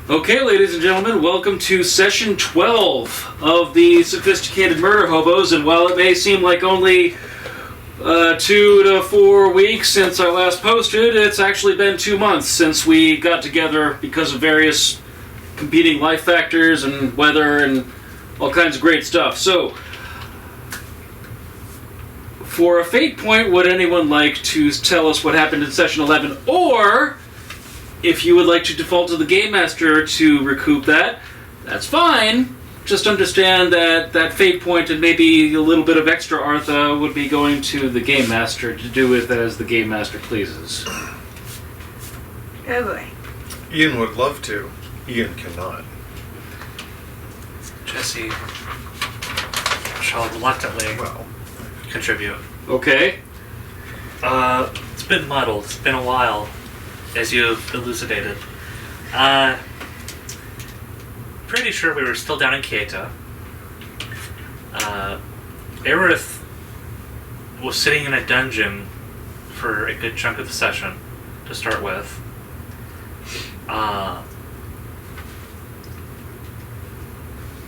Okay, ladies and gentlemen, welcome to session 12 of the Sophisticated Murder Hobos, and while it may seem like only 2 to 4 weeks since I last posted, it's actually been 2 months since we got together because of various competing life factors and weather and all kinds of great stuff. So, for a fate point, would anyone like to tell us what happened in session 11, or if you would like to default to the Game Master to recoup that, that's fine. Just understand that that fate point and maybe a little bit of extra Artha would be going to the Game Master to do with as the Game Master pleases. Oh boy. Ian would love to. Ian cannot. Jesse shall reluctantly contribute. Okay. It's been muddled. It's been a while, as you've elucidated. Pretty sure we were still down in Keita. Aerith was sitting in a dungeon for a good chunk of the session to start with.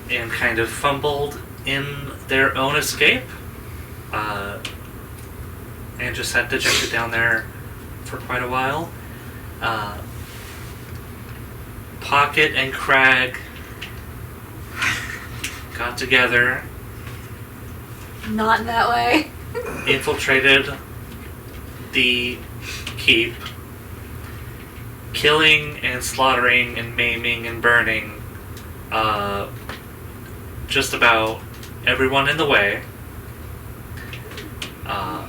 And kind of fumbled in their own escape. And just had dejected down there for quite a while. Pocket and Crag got together, Not in that way. infiltrated the keep, killing and slaughtering and maiming and burning just about everyone in the way. I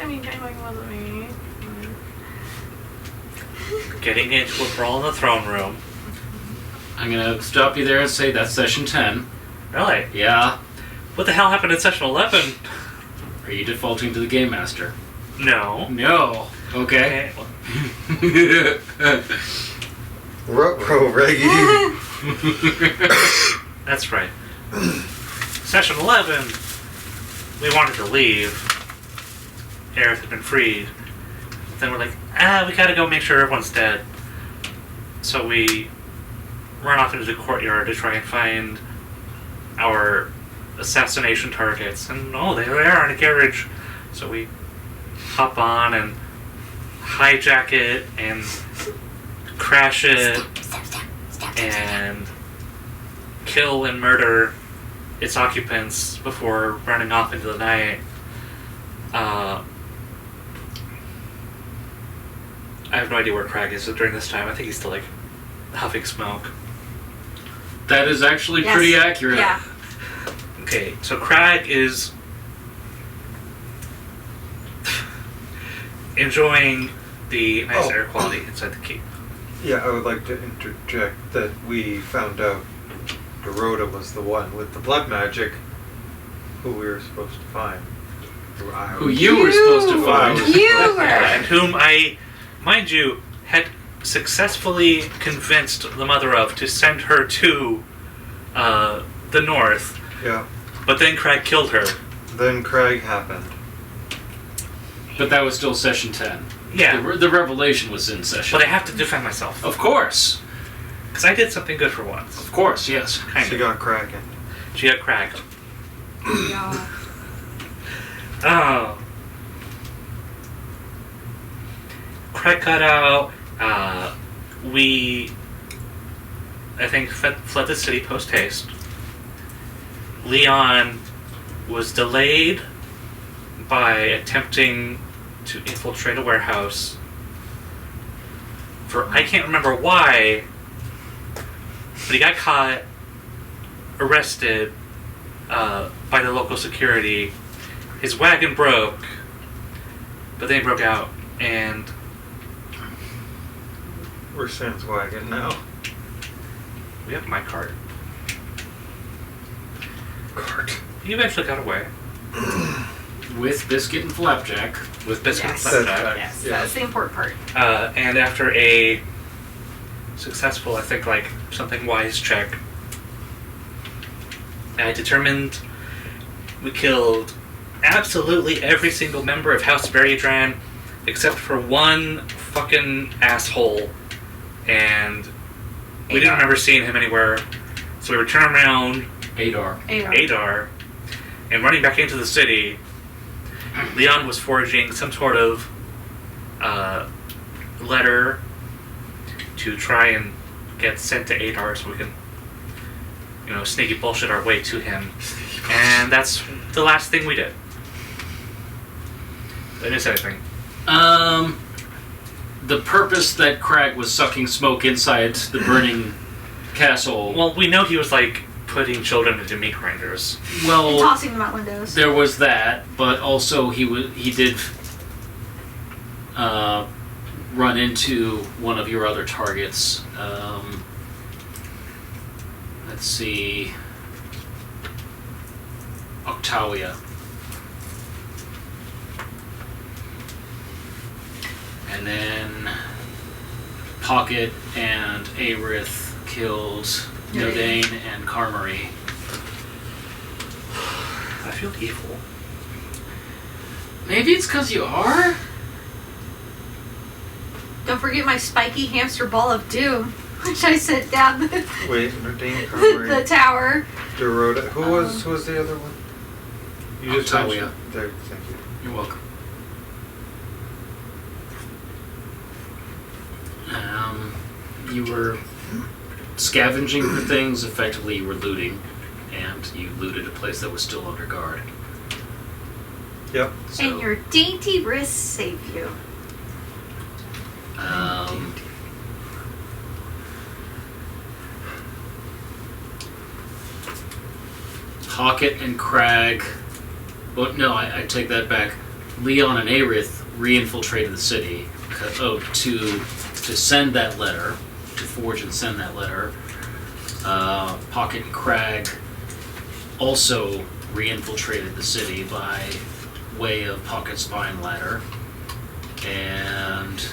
mean, kind of wasn't me. Getting into a brawl in the throne room. I'm gonna stop you there and say that's session 10. Really? Yeah. What the hell happened in session 11? Are you defaulting to the Game Master? No. No. Okay. Ruh-roh, Reggie. That's right. Session 11, we wanted to leave. Aerith had been freed. Then we're like, we gotta go make sure everyone's dead. So we run off into the courtyard to try and find our assassination targets. And there they are in a carriage. So we hop on and hijack it and crash it and kill and murder its occupants before running off into the night. I have no idea where Crag is during this time. I think he's still like huffing smoke. That is actually pretty accurate. Yeah. Okay, so Crag is enjoying the nice air quality inside the keep. Yeah, I would like to interject that we found out Dorota was the one with the blood magic who we were supposed to find. Who you were supposed to find. You were! And whom I, mind you, had successfully convinced the mother of to send her to the north. Yeah. But then Crag killed her. Then Crag happened. But that was still session 10. Yeah. The revelation was in session. But I have to defend myself. Of course. Because I did something good for once. Of course, yes. Kind She of. got Kraken. She got Crag. Yeah. Oh. Crag got out. We, I think, fled the city post-haste. Leone was delayed by attempting to infiltrate a warehouse for I can't remember why, but he got caught, arrested by the local security. His wagon broke, but then he broke out, and We're Sam's wagon now. we have my cart. Cart. He eventually got away With Biscuit and Flapjack. with Biscuit Yes. and Flapjack. Yes, Yeah. that's the important part. And after a successful, I think, like, something wise check, I determined we killed absolutely every single member of House Variadran except for one fucking asshole, and We didn't remember seeing him anywhere. So we return around Adar. Adar, and running back into the city, Leon was forging some sort of letter to try and get sent to Adar so we can, sneaky bullshit our way to him. And that's the last thing we did. Did I miss anything? The purpose that Crag was sucking smoke inside the burning castle. Well, we know he was putting children into meat grinders. Well, And tossing them out windows. there was that, but also he did run into one of your other targets. Let's see, Octavia. And then Pocket and Aerith killed Nodane and Carmery. I feel evil. Maybe it's because you are? Don't forget my spiky hamster ball of doom, which I sent down the, Wait, Nordine, Carmery, the tower. Dorota. Who was the other one? You just Octavia. mentioned. There, thank you. You're welcome. You were scavenging for things. Effectively, you were looting, and you looted a place that was still under guard. Yep. So, And your dainty wrists save you. Pocket and Crag. Well, no, I take that back. Leon and Aerith re-infiltrated the city to send that letter, to forge and send that letter. Pocket and Crag also re-infiltrated the city by way of Pocket's spine ladder. And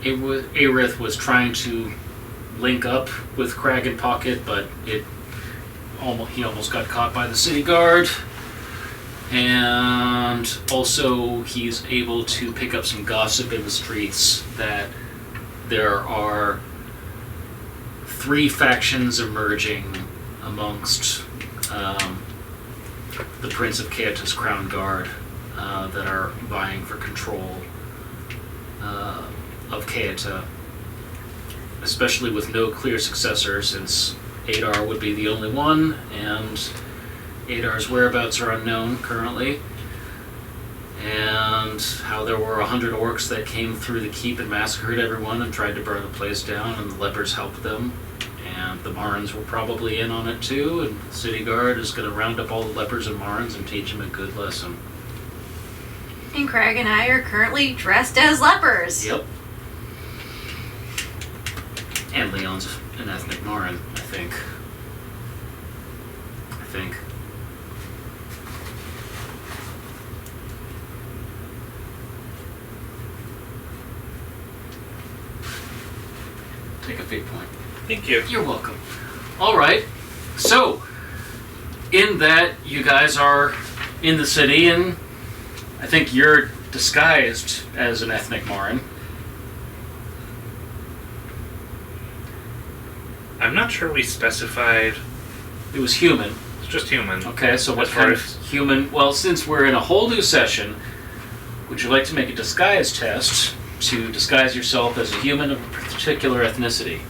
Aerith was trying to link up with Crag and Pocket, but he almost got caught by the city guard. And also he's able to pick up some gossip in the streets that there are 3 factions emerging amongst the Prince of Kaeta's Crown Guard that are vying for control of Kaeta, especially with no clear successor, since Adar would be the only one, and Adar's whereabouts are unknown currently. And how there were 100 orcs that came through the keep and massacred everyone and tried to burn the place down, and the lepers helped them. And the Marins were probably in on it too, and the city guard is going to round up all the lepers and Marins and teach them a good lesson. And Crag and I are currently dressed as lepers. Yep. And Leon's an ethnic Marin, I think. Take a fate point. Thank you. You're welcome. All right. So, in that, you guys are in the city, and I think you're disguised as an ethnic Marin. I'm not sure we specified. It was human. It's just human. Okay, so what As kind far of human? Well, since we're in a whole new session, would you like to make a disguise test to disguise yourself as a human of a particular ethnicity?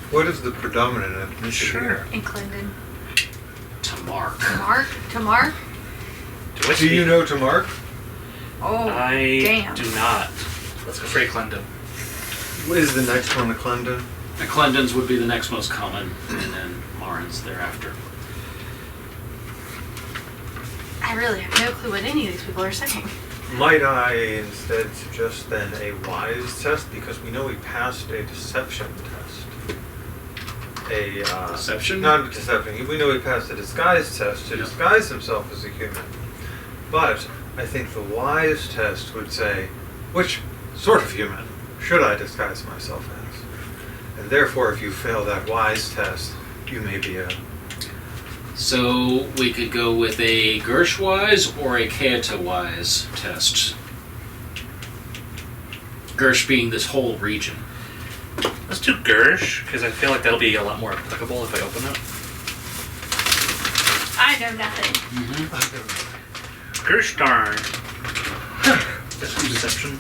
What is the predominant ethnicity? Sure. In Clendon. Tamark. Tamar? Do you know Tamark? Oh, I damn. do not. Let's go for Clendon. What is the next one to Clendon? The Clendons would be the next most common, and then Marins thereafter. I really have no clue what any of these people are saying. Might I instead suggest then a wise test, because we know we passed a deception test. Deception? Not a deception. We know he passed a disguise test to disguise himself as a human. But I think the wise test would say, which sort of human should I disguise myself as? And therefore, if you fail that wise test, you may be a So we could go with a Gersh-wise or a Kaeta-wise test. Gersh being this whole region. Let's do Gersh, because I feel like that'll be a lot more applicable if I open it. I know nothing. Gersh darn. That's perception.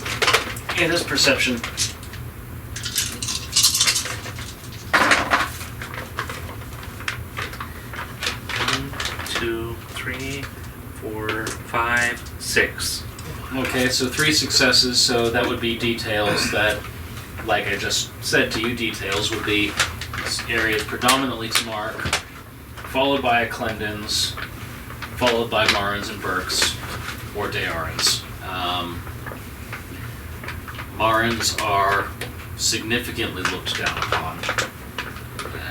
Yeah, that's perception. Two, three, 4, 5, 6. Okay, so 3 successes, so that would be details that, like I just said to you, details would be areas predominantly to Mark, followed by Clendons, followed by Marins and Burks, or Dearans. Marins are significantly looked down upon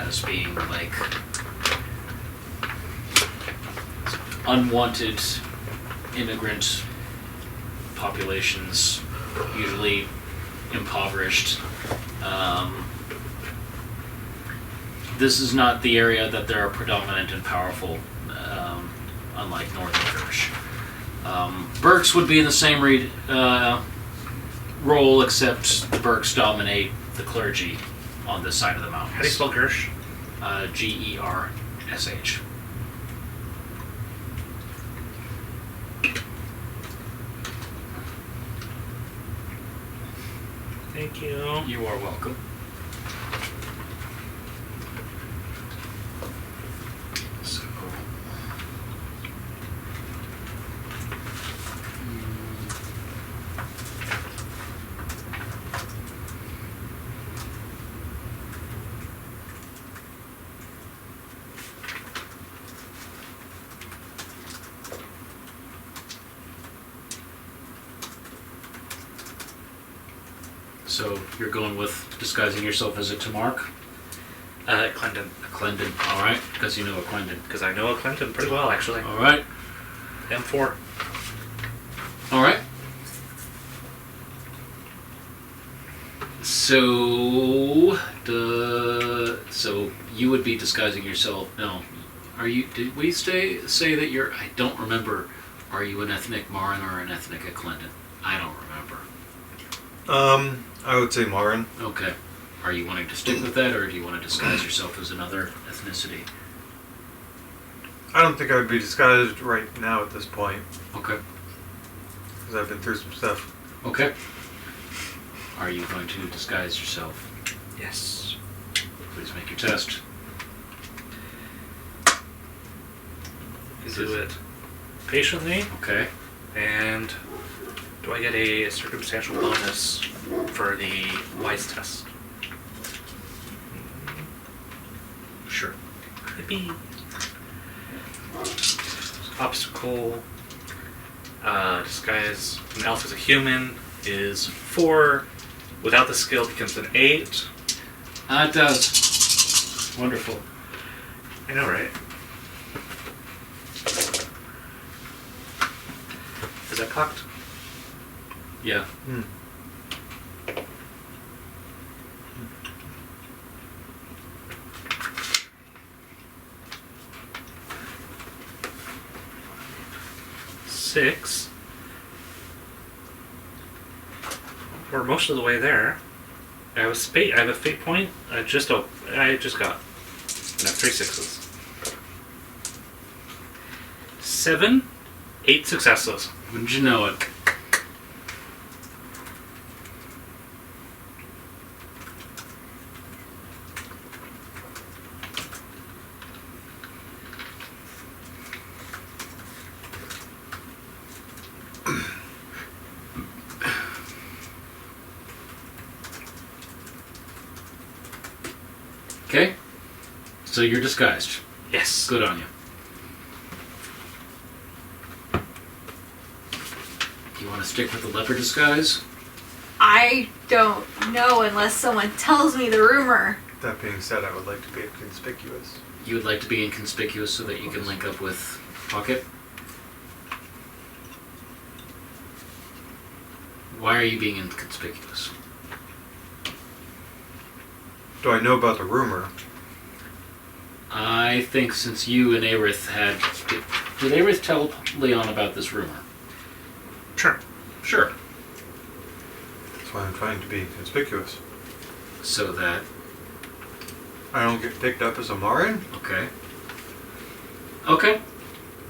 as being like unwanted immigrant populations, usually impoverished. This is not the area that they're predominant and powerful, unlike Northern Gersh. Burks would be in the same role, except the Burks dominate the clergy on this side of the mountains. How do you spell Gersh? Gersh. Thank you. You are welcome. So, So you're going with disguising yourself as a Tamark? Clendon. A Clendon, alright, because you know a Clendon. Because I know a Clendon pretty well, actually. Alright. M4. Alright. So, so you would be disguising yourself. No. Are you, did we say that you're, I don't remember, are you an ethnic Marin or an ethnic Clendon? I don't remember. I would say Marin. Okay. Are you wanting to stick with that, or do you want to disguise yourself as another ethnicity? I don't think I would be disguised right now at this point, Okay. because I've been through some stuff. Okay. Are you going to disguise yourself? Yes. Please make your test. Do it patiently. Okay. And do I get a circumstantial bonus for the wise test? Sure. Maybe. Obstacle. Disguise an elf as a human is 4. Without the skill, becomes an 8. It does. Wonderful. I know, right? Is that cocked? Yeah. Hmm. Six. We're most of the way there. I have a fate point. I just got. And I have 3 6s. 7, 8 successes. Wouldn't you know it? Okay. So you're disguised. Yes. Good on you. Do you want to stick with the leopard disguise? I don't know unless someone tells me the rumor. That being said, I would like to be inconspicuous. You would like to be inconspicuous so that you can link up with Pocket? Why are you being inconspicuous? Do I know about the rumor? I think since you and Aerith had... Did Aerith tell Leon about this rumor? Sure. Sure. That's why I'm trying to be conspicuous. So that... I don't get picked up as a Marin? Okay. Okay.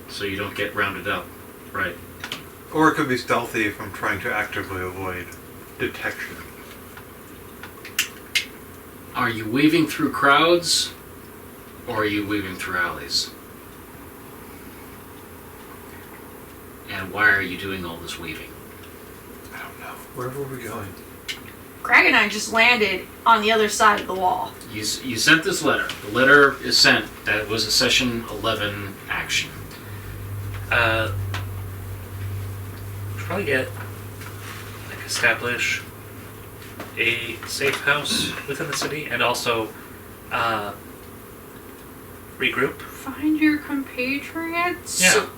So you don't get rounded up. Right. Or it could be stealthy if I'm trying to actively avoid detection. Are you weaving through crowds? Or are you weaving through alleys? And why are you doing all this weaving? I don't know. Where were we going? Crag and I just landed on the other side of the wall. You sent this letter. The letter is sent. That was a session 11 action. Probably get, establish a safe house within the city and also regroup. Find your compatriots? Yeah.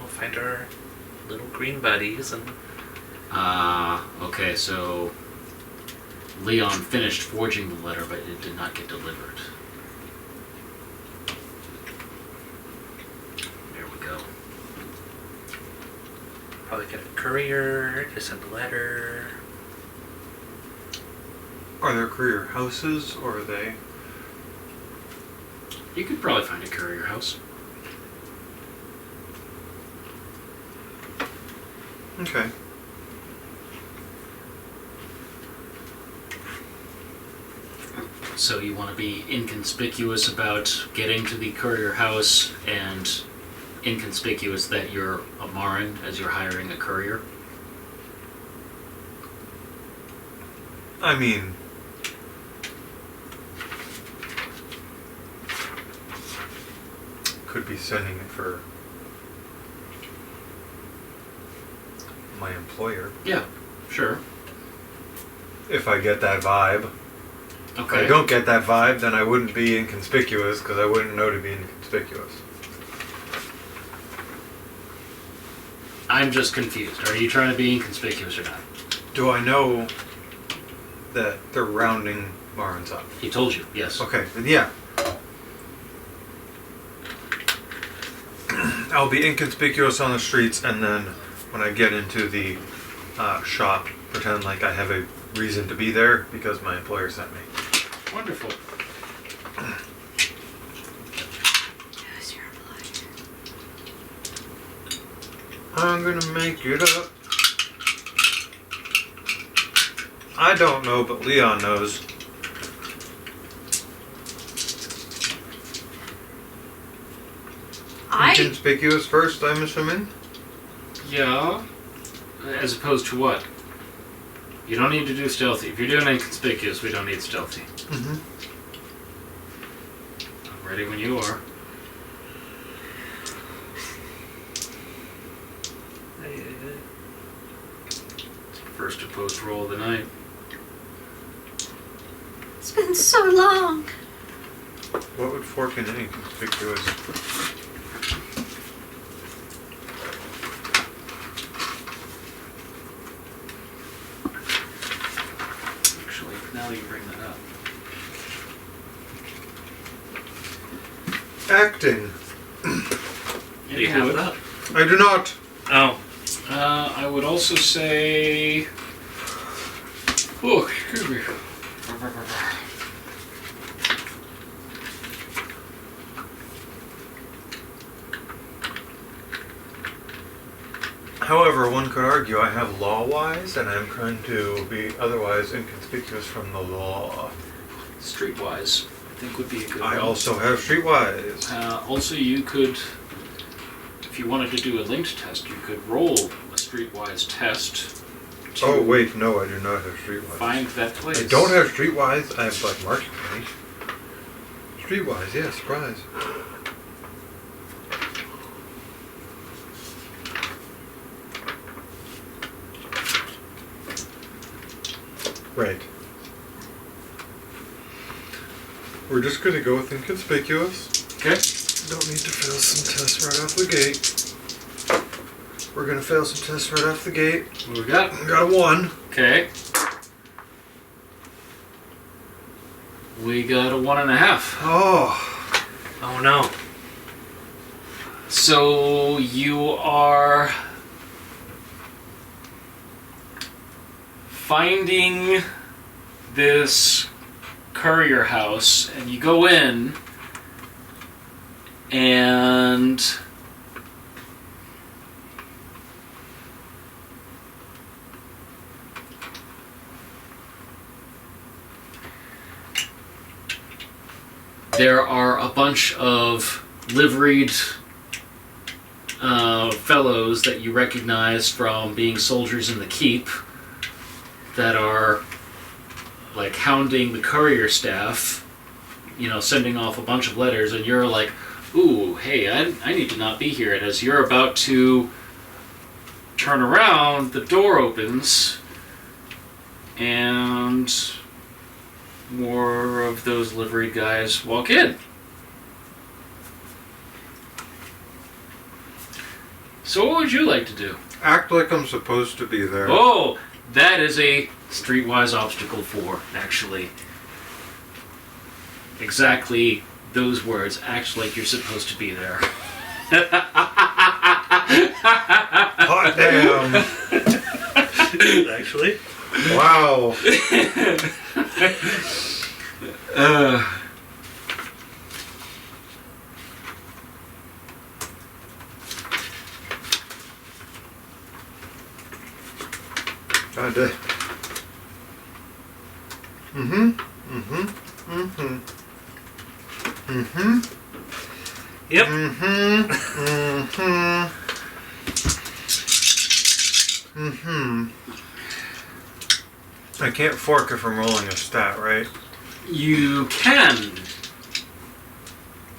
Find our little green buddies and... Okay, so Leon finished forging the letter, but it did not get delivered. There we go. Probably get a courier to send the letter. Are there courier houses, or are they... You could probably find a courier house. Okay. So you want to be inconspicuous about getting to the courier house and inconspicuous that you're a Marin as you're hiring a courier? I mean... Could be sending it for... my employer. Yeah, sure. If I get that vibe. If Okay. I don't get that vibe, then I wouldn't be inconspicuous, because I wouldn't know to be inconspicuous. I'm just confused. Are you trying to be inconspicuous or not? Do I know that they're rounding Marins up? He told you, yes. Okay, then yeah. I'll be inconspicuous on the streets, and then when I get into the shop, pretend like I have a reason to be there because my employer sent me. Wonderful. Who's your employer? I'm gonna make it up. I don't know, but Leon knows. Inconspicuous first, I'm assuming? Yeah. As opposed to what? You don't need to do stealthy. If you're doing inconspicuous, we don't need stealthy. Mm-hmm. I'm ready when you are. First opposed roll of the night. It's been so long. What would fork in inconspicuous? Actually, now you bring that up. Acting. Do you have that? I do not. Oh. I would also say... Oh, excuse me. However, one could argue I have law-wise, and I'm trying to be otherwise inconspicuous from the law. Streetwise, I think would be a good I one. also have streetwise. Also, you could, if you wanted to do a linked test, you could roll a streetwise test. To Oh wait, no, I do not have streetwise. Find that place. I don't have streetwise. I have like market money. Streetwise, yeah, surprise. Right. We're just gonna go with inconspicuous. Okay. Don't need to fail some tests right off the gate. We're gonna fail some tests right off the gate. What do we got? Got a 1. Okay. We got a 1.5. Oh no. So you are finding this courier house, and you go in, and there are a bunch of liveried fellows that you recognize from being soldiers in the keep that are like hounding the courier staff, sending off a bunch of letters, and you're like, ooh, hey, I need to not be here. And as you're about to turn around, the door opens, and more of those liveried guys walk in. So what would you like to do? Act like I'm supposed to be there. Oh, that is a streetwise obstacle 4, actually. Exactly those words. Act like you're supposed to be there. Hot damn. Actually. Wow. God damn. Yep. I can't fork if I'm rolling a stat, right? You can.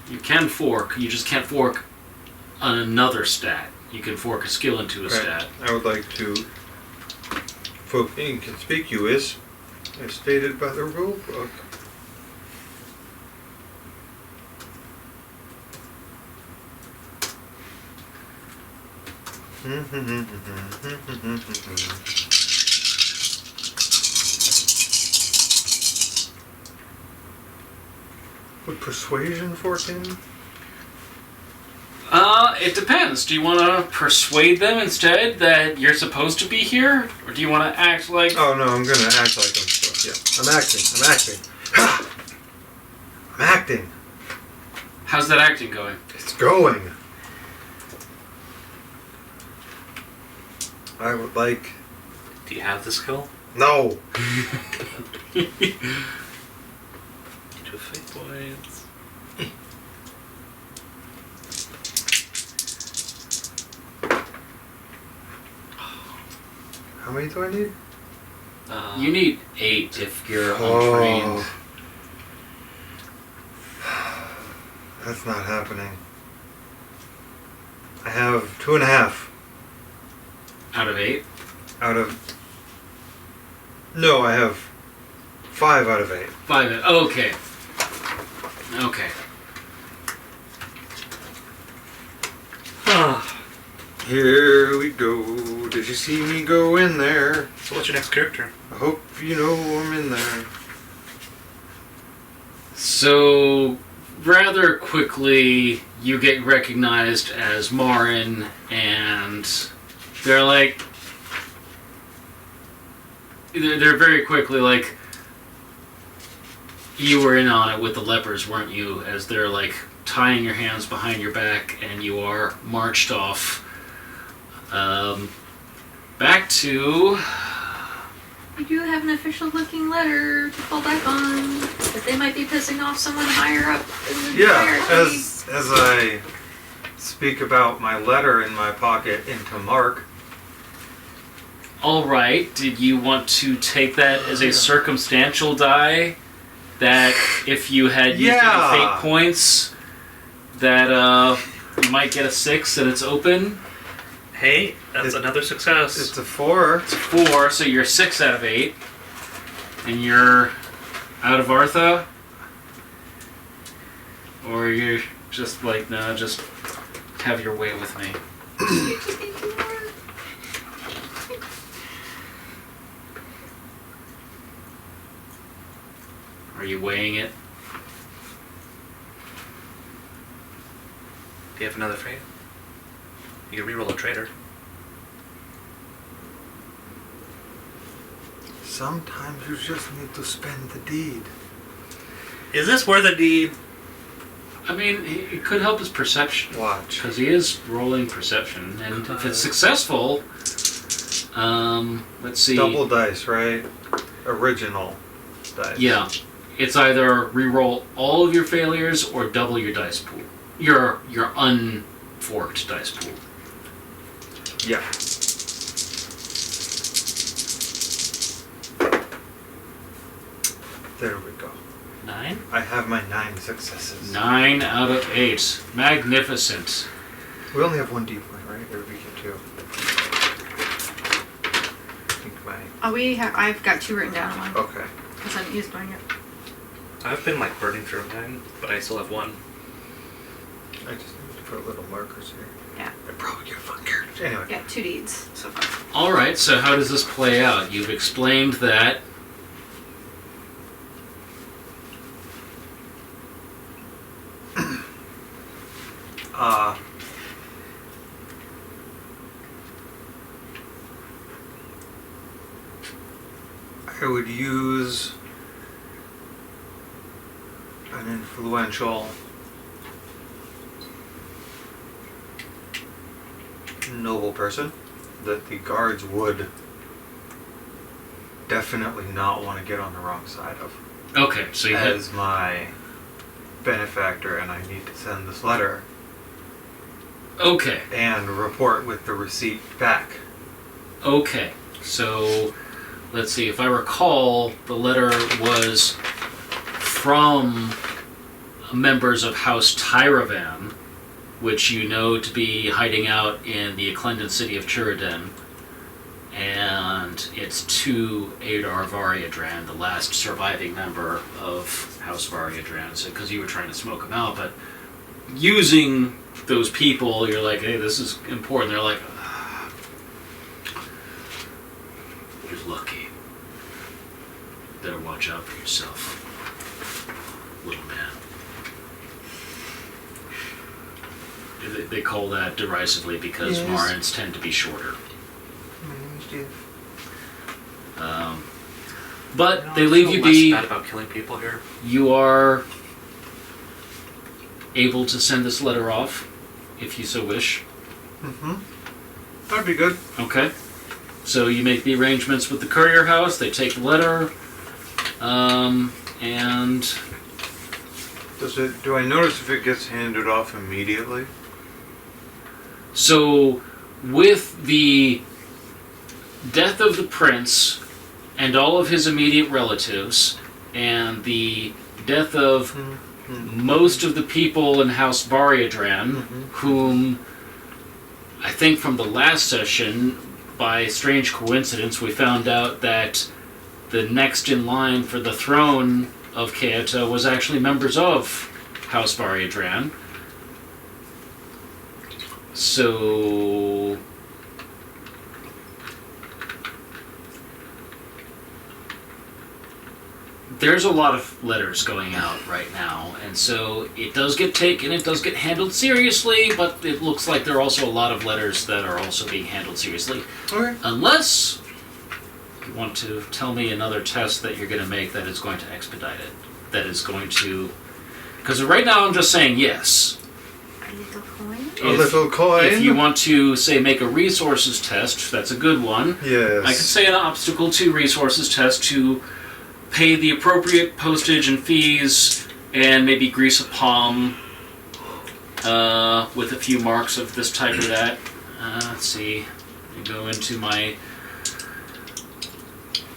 You can fork. You just can't fork on another stat. You can fork a skill into a stat. I would like to, for being conspicuous, as stated by the rule book. Would persuasion 14? It depends. Do you want to persuade them instead that you're supposed to be here? Or do you want to act like... Oh no, I'm gonna act like I'm supposed. Yeah, I'm acting. Ha! I'm acting. How's that acting going? It's going. I would like... Do you have the skill? No! 2 fate points. How many do I need? You need 8 if you're untrained. That's not happening. I have 2.5. Out of 8? Out of... No, I have 5 out of 8. 5. Okay. Okay. Here we go. Did you see me go in there? So what's your next character? I hope you know I'm in there. So, rather quickly, you get recognized as Marin, and they're like... They're very quickly like... You were in on it with the lepers, weren't you? As they're like tying your hands behind your back, and you are marched off. Back to... We do have an official-looking letter to fall back on, but they might be pissing off someone higher up in the hierarchy. As I speak about my letter in my pocket into Mark. Alright, did you want to take that as a circumstantial die? That if you had used any fate points, that you might get a 6 and it's open? Hey, that's another success. It's a 4. It's 4, so you're 6 out of 8. And you're out of Artha? Or you're just like, nah, just have your way with me. Are you weighing it? Do you have another fate? You can reroll a traitor. Sometimes you just need to spend the deed. Is this worth a deed? I mean, it could help his perception. Watch. Because he is rolling perception, and if it's successful, let's see. Double dice, right? Original dice. Yeah, it's either re-roll all of your failures or double your dice pool. Your unforked dice pool. Yeah. There we go. 9? I have my 9 successes. 9 out of 8. Magnificent. We only have 1 D point, right? Or we get 2. I think my... I've got 2 written down on mine. Okay. Because I haven't used mine yet. I've been like burning through mine, but I still have 1. I just need to put little markers here. Yeah. I probably get fun characters. Anyway. Yeah, 2 deeds so far. Alright, so how does this play out? You've explained that I would use an influential noble person that the guards would definitely not want to get on the wrong side of. okay, so you had As my benefactor, and I need to send this letter okay. and report with the receipt back. Okay, so let's see. If I recall, the letter was from members of House Tyravan, which you know to be hiding out in the Eclended city of Churaden, and it's to Adar Variadran, the last surviving member of House Variadran. So, because you were trying to smoke them out, but using those people, you're like, hey, this is important. They're like, you're lucky. Better watch out for yourself, little man. They call that derisively because Yes. Marins tend to be shorter. But they leave you be. Less bad about killing people here. You are able to send this letter off, if you so wish. Mm-hmm. That'd be good. Okay. So you make the arrangements with the courier house. They take the letter, and Do I notice if it gets handed off immediately? so with the death of the prince and all of his immediate relatives, and the death of most of the people in House Variadran, whom I think from the last session, by strange coincidence, we found out that the next in line for the throne of Keota was actually members of House Variadran. So there's a lot of letters going out right now, and so it does get taken, it does get handled seriously, but it looks like there are also a lot of letters that are also being handled seriously. Okay. Unless you want to tell me another test that you're going to make that is going to expedite it, that is going to... Because right now I'm just saying yes. A little coin? A little coin? If you want to, say, make a resources test, that's a good one. Yes. I could say an obstacle to resources test to pay the appropriate postage and fees and maybe grease a palm with a few marks of this type or that. Let's see. I go into my...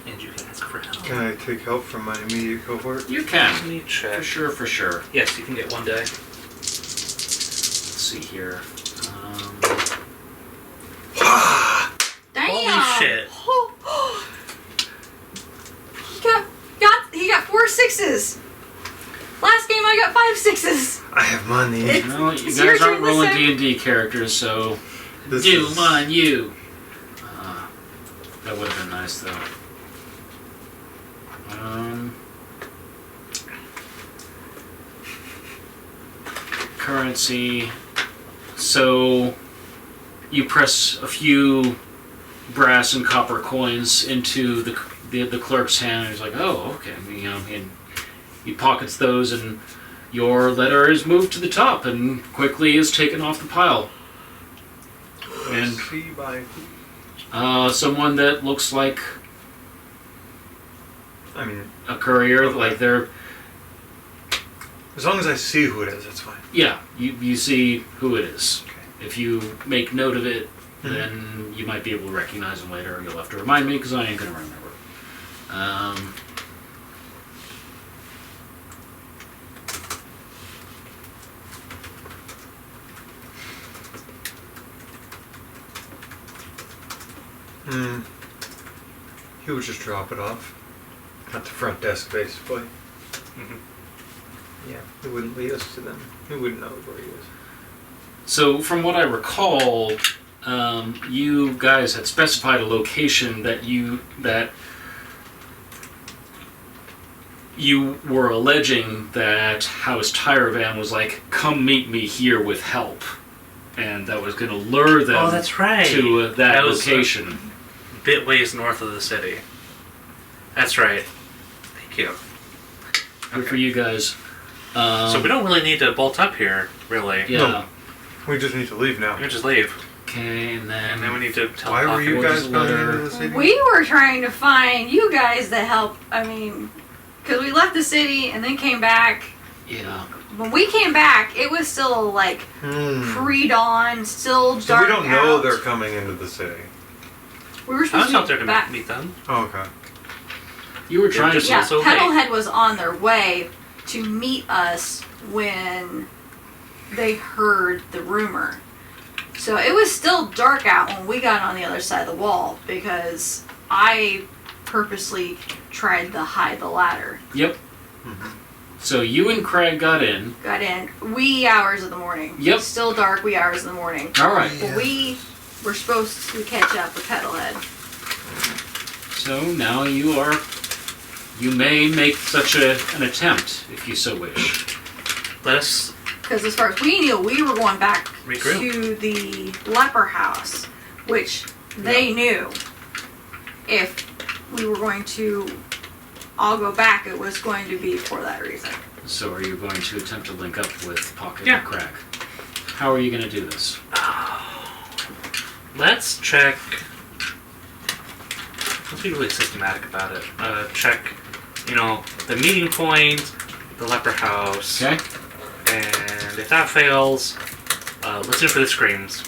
And you can ask for help. Can I take help from my immediate cohort? You can. Let me check. For sure. Yes, you can get 1 day. Let's see here. Damn! Holy shit. He got 4 6s. Last game I got 5 6s. I have money. Well, you It's your guys aren't turn this rolling time. D&D characters, so... This You, is- mine, you. That would have been nice, though. currency. So you press a few brass and copper coins into the clerk's hand. And he's like, "Oh, okay." And he pockets those, and your letter is moved to the top and quickly is taken off the pile. And See by who? someone that looks like I mean, a courier, Okay. like they're. as long as I see who it is, that's fine. Yeah, you see who it is. Okay. If you make note of it, Mhm. then you might be able to recognize him later. You'll have to remind me because I ain't gonna remember. He would just drop it off at the front desk, basically. Mhm. Yeah, he wouldn't lead us to them. He wouldn't know where he is. So, from what I recall, you guys had specified a location that you were alleging that House Tyravan was like, "Come meet me here with help," and that was going to lure them Oh, that's right. to that That was, location. Bit ways north of the city. That's right. Thank you. Good for you guys. So we don't really need to bolt up here, really. Yeah. No. We just need to leave now. We can just leave. Okay, and then. And then we need to tell Why were you What guys is the going letter? into the city? We were trying to find you guys to help. I mean, because we left the city and then came back. Yeah. When we came back, it was still like pre-dawn, still So dark we don't know out. they're coming into the city. We were I supposed was to out there be to back. meet them. Oh, okay. You were trying just- to. Yeah, also Petalhead was on their way to meet us when they heard the rumor. So it was still dark out when we got on the other side of the wall because I purposely tried to hide the ladder. Yep. Mhm. So you and Crag got in. Got in wee hours of the morning. Yep. Still dark, wee hours of the morning. All right. But we were supposed to catch up with Petalhead. So now you may make such an attempt if you so wish. Let us. Because as far as we knew, we were going back Regroup. to the leper house, which they knew if we were going to all go back, it was going to be for that reason. So are you going to attempt to link up with Pocket Yeah. and Crag? How are you going to do this? Let's check. Let's be really systematic about it. Check, the meeting point, the leper house. Okay. And if that fails, listen for the screams.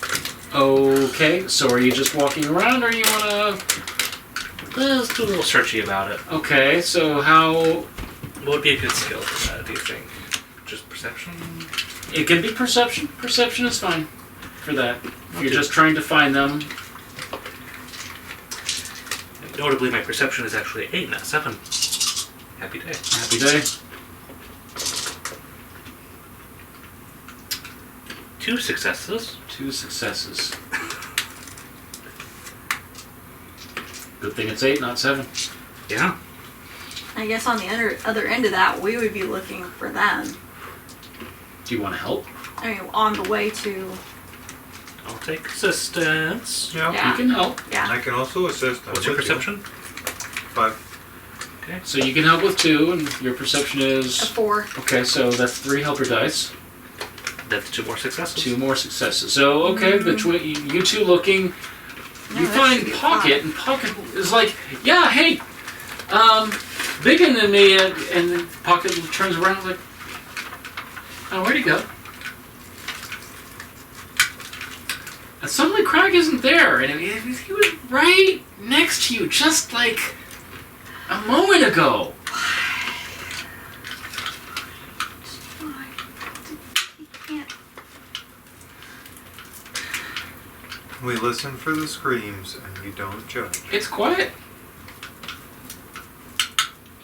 Okay. So are you just walking around, or you want to? Let's do a little searchy about it. Okay. So how? What would be a good skill for that, do you think? Just perception? It can be perception. Perception is fine for that. If you're Okay. just trying to find them. Notably, my perception is actually 8, not 7. Happy day. Happy day. 2 successes. 2 successes. Good thing it's 8, not 7. Yeah. I guess on the other end of that, we would be looking for them. Do you want to help? I mean, on the way to, I'll take assistance. Yeah. Yeah. You can help. yeah. I can also assist. I'm What's your with you. perception? 5. Okay. So you can help with 2, and your perception A is. 4. Okay, so that's 3 helper dice. That's 2 more successes. 2 more successes. So, okay, between you two looking, No, you that find should be Pocket, fine. and Pocket is like, yeah, hey, bigger than me, and then Pocket turns around and is like, oh, where'd he go? And suddenly Crag isn't there, and he was right next to you, just like a moment ago. We listen for the screams and we don't judge. It's quiet.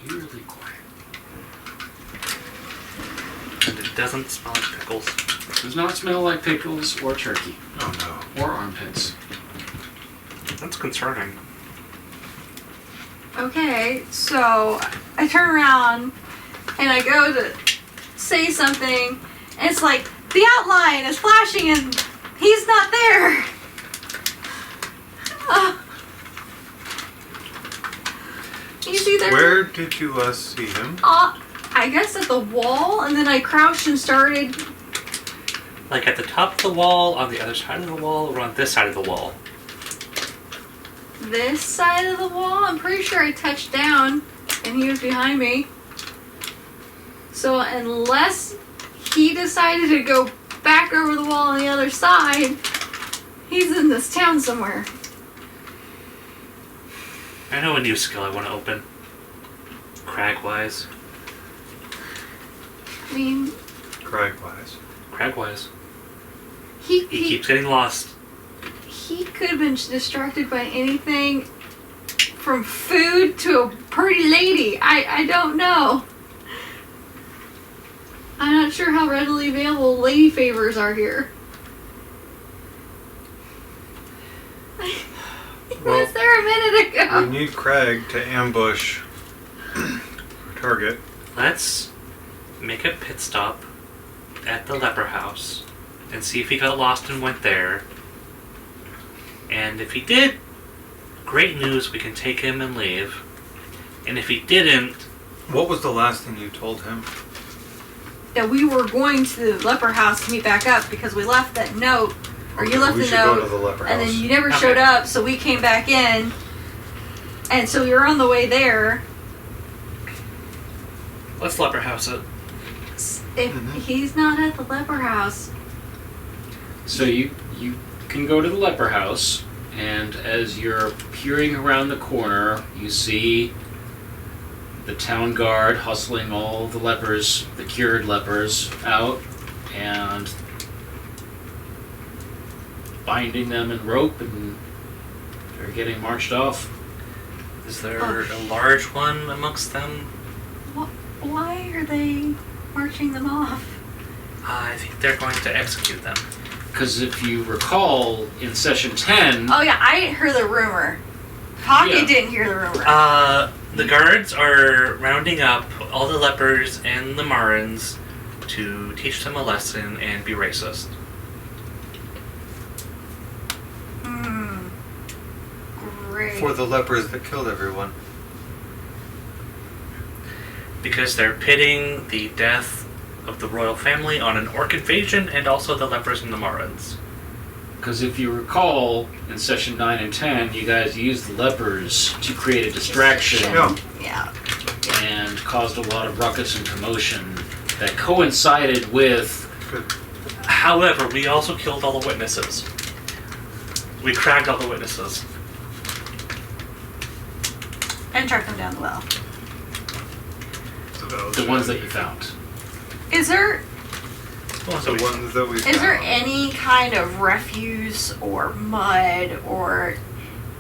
Eerily quiet. And it doesn't smell like pickles. Does not smell like pickles or turkey Oh or armpits. That's concerning. Okay, so I turn around and I go to say something, and it's like The outline is flashing and he's not there. He's either... Where did you see him? I guess at the wall, and then I crouched and started... Like at the top of the wall, on the other side of the wall, or on this side of the wall? This side of the wall? I'm pretty sure I touched down, and he was behind me. So unless he decided to go back over the wall on the other side, he's in this town somewhere. I know a new skill I want to open. Crag-wise. I mean... Crag-wise. Crag-wise. He keeps getting lost. He could have been distracted by anything from food to a pretty lady. I don't know. I'm not sure how readily available lady favors are here. He was there a minute ago. We need Crag to ambush our target. Let's make a pit stop at the leper house and see if he got lost and went there. And if he did, great news, we can take him and leave. And if he didn't... What was the last thing you told him? That we were going to the leper house to meet back up because we left that note, or you left we the should note, go to the leper and house. then you never showed up, so we came back in, and so we were on the way there. Let's leper house it. If he's not at the leper house, So you can go to the leper house, and as you're peering around the corner, you see the town guard hustling all the lepers, the cured lepers, out and binding them in rope, and they're getting marched off. Is there a large one amongst them? why are they marching them off? I think they're going to execute them. Because if you recall, in session 10... Oh yeah, I heard the rumor. Pocket Yeah. didn't hear the rumor. The guards are rounding up all the lepers and the Marins to teach them a lesson and be racist. Great. For the lepers that killed everyone. Because they're pitting the death of the royal family on an orc invasion and also the lepers and the Marins. Because if you recall, in session 9 and 10, you guys used the lepers to create a distraction Yeah. and caused a lot of ruckus and commotion that coincided with... However, we also killed all the witnesses. We cragged all the witnesses. And tracked them down the well. the ones that you found. Is there The ones that we found. Is there any kind of refuse or mud or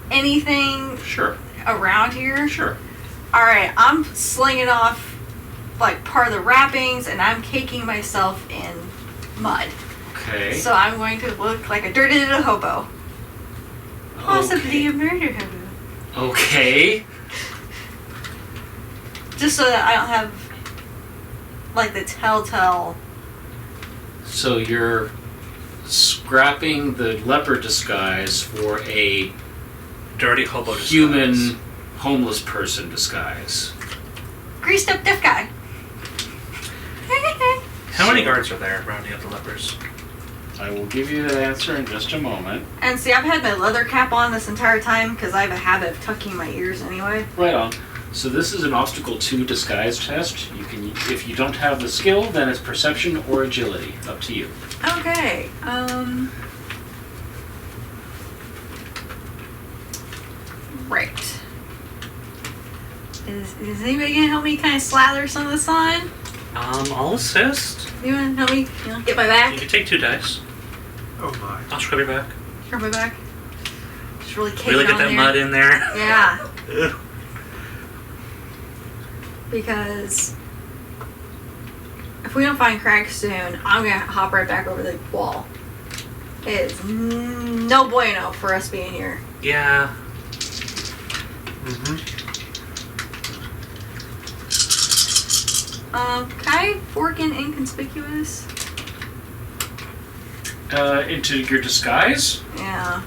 anything Sure. around here? Sure. Alright, I'm slinging off like part of the wrappings and I'm caking myself in mud. Okay. So I'm going to look like a dirty little hobo. Possibly a murder hobo. Okay. Just so that I don't have like the telltale. So you're scrapping the leopard disguise for a Dirty hobo disguise. human homeless person disguise. Greased up deaf guy. How many guards are there rounding up the lepers? I will give you that answer in just a moment. And see, I've had my leather cap on this entire time because I have a habit of tucking my ears anyway. Right on. So this is an obstacle 2 disguise test. You can, if you don't have the skill, then it's perception or agility. Up to you. Okay. Right. Is anybody gonna help me kind of slather some of this on? I'll assist. You wanna help me? You know, get my back? You can take 2 dice. Oh my. I'll scrub your back. Scrub my back. Just really caking Really get on that there. mud in there. Yeah. Because if we don't find Crag soon, I'm gonna hop right back over the wall. It is no bueno for us being here. Yeah. Can I fork in inconspicuous? into your disguise. Yeah.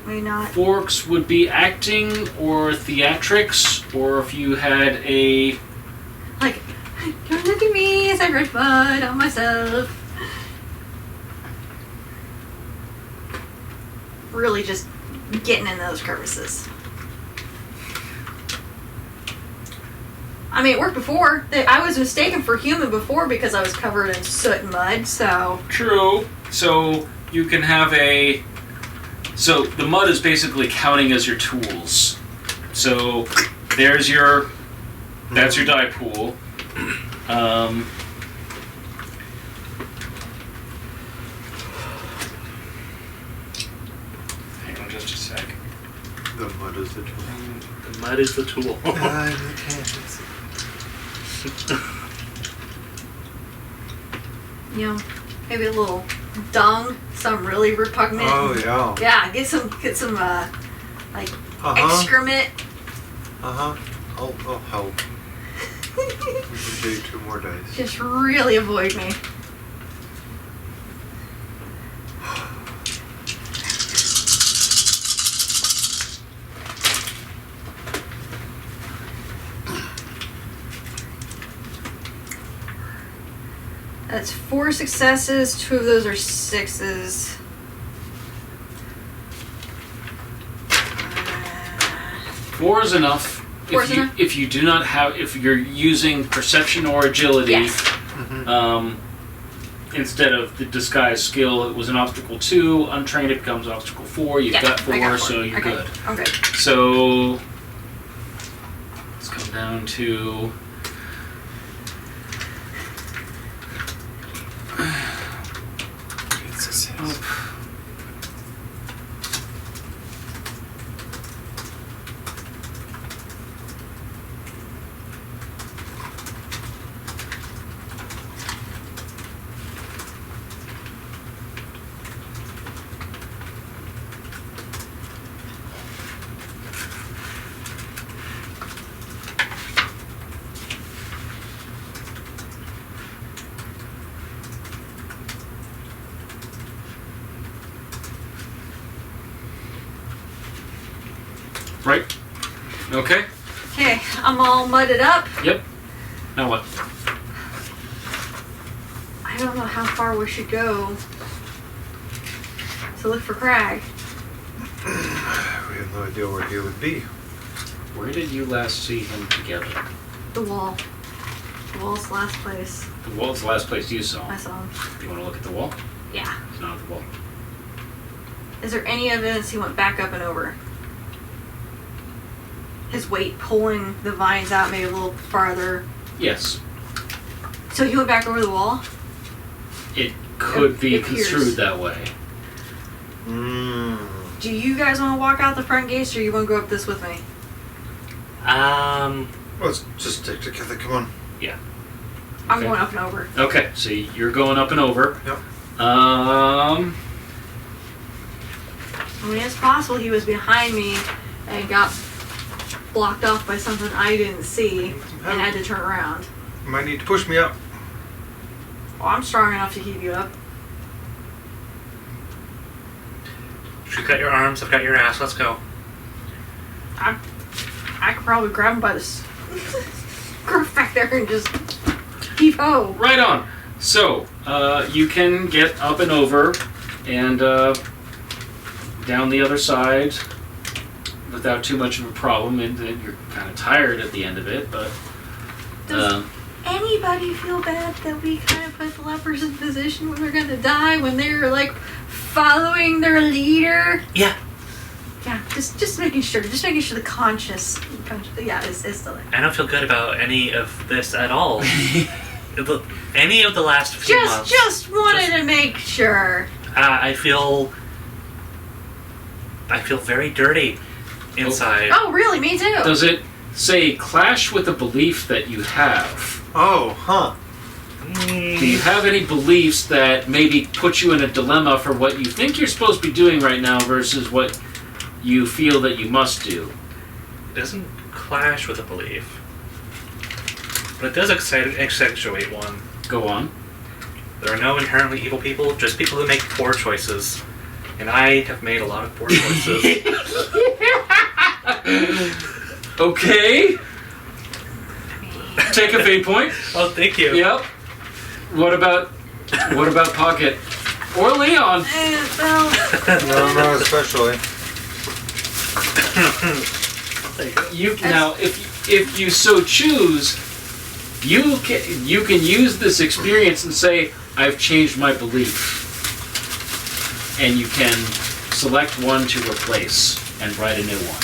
Maybe not. Forks would be acting or theatrics, or if you had a... Like, don't look at me as I brush mud on myself. Really just getting in those crevices. I mean, it worked before. I was mistaken for human before because I was covered in soot and mud, so... True. So you can have a... So the mud is basically counting as your tools. So there's your... That's your die pool. Hang on just a sec. The mud is the tool. The mud is the tool. I'm the canvas. You know, maybe a little dung, some really repugnant. Oh, yeah. Yeah, get some like excrement. I'll help. We can do 2 more dice. Just really avoid me. That's 4 successes, 2 of those are 6s. 4 is enough. 4 is enough? If you do not have... If you're using perception or agility... Yes. Instead of the disguise skill, it was an obstacle 2. Untrained, it becomes obstacle 4. You've got 4, I got 4, so you're okay. good. I'm good. So let's come down to... It's a 6. Right? Okay? Okay, I'm all mudded up. Yep. Now what? I don't know how far we should go to look for Crag. We have no idea where he would be. Where did you last see him together? The wall. The wall's last place The wall's the last place you saw I him. saw him. Do you want to look at the wall? Yeah. It's not at the wall. Is there any evidence he went back up and over? His weight pulling the vines out maybe a little farther. Yes. So he went back over the wall? It could be It appears. construed that way. Do you guys want to walk out the front gates or you want to go up this with me? Let's just stick together. Come on. Yeah. I'm Okay. going up and over. Okay, so you're going up and over. Yep. I mean, it's possible he was behind me and got blocked off by something I didn't see and had to turn around. You might need to push me up. Well, I'm strong enough to keep you up. She's got your arms, I've got your ass, let's go. I could probably grab him by the scruff back there and just heave ho. Right on. So, you can get up and over and down the other side without too much of a problem, and then you're kind of tired at the end of it, but... Does anybody feel bad that we kind of put the lepers in position when they're gonna die, when they're like following their leader? Yeah. Yeah, just making sure the conscious yeah, is still there. I don't feel good about any of this at all. Any of the last few months. Just wanted to make sure. I feel very dirty inside. Oh, really? Me too. Does it say clash with a belief that you have? Oh, huh. Do you have any beliefs that maybe put you in a dilemma for what you think you're supposed to be doing right now versus what you feel that you must do? It doesn't clash with a belief. But it does accentuate one. Go on. There are no inherently evil people, just people who make poor choices. And I have made a lot of poor choices. Okay. Take a fate point. Oh, thank you. Yep. What about Pocket or Leon? Well, No, not especially. Now, if you so choose, you can use this experience and say, I've changed my belief. And you can select one to replace and write a new one.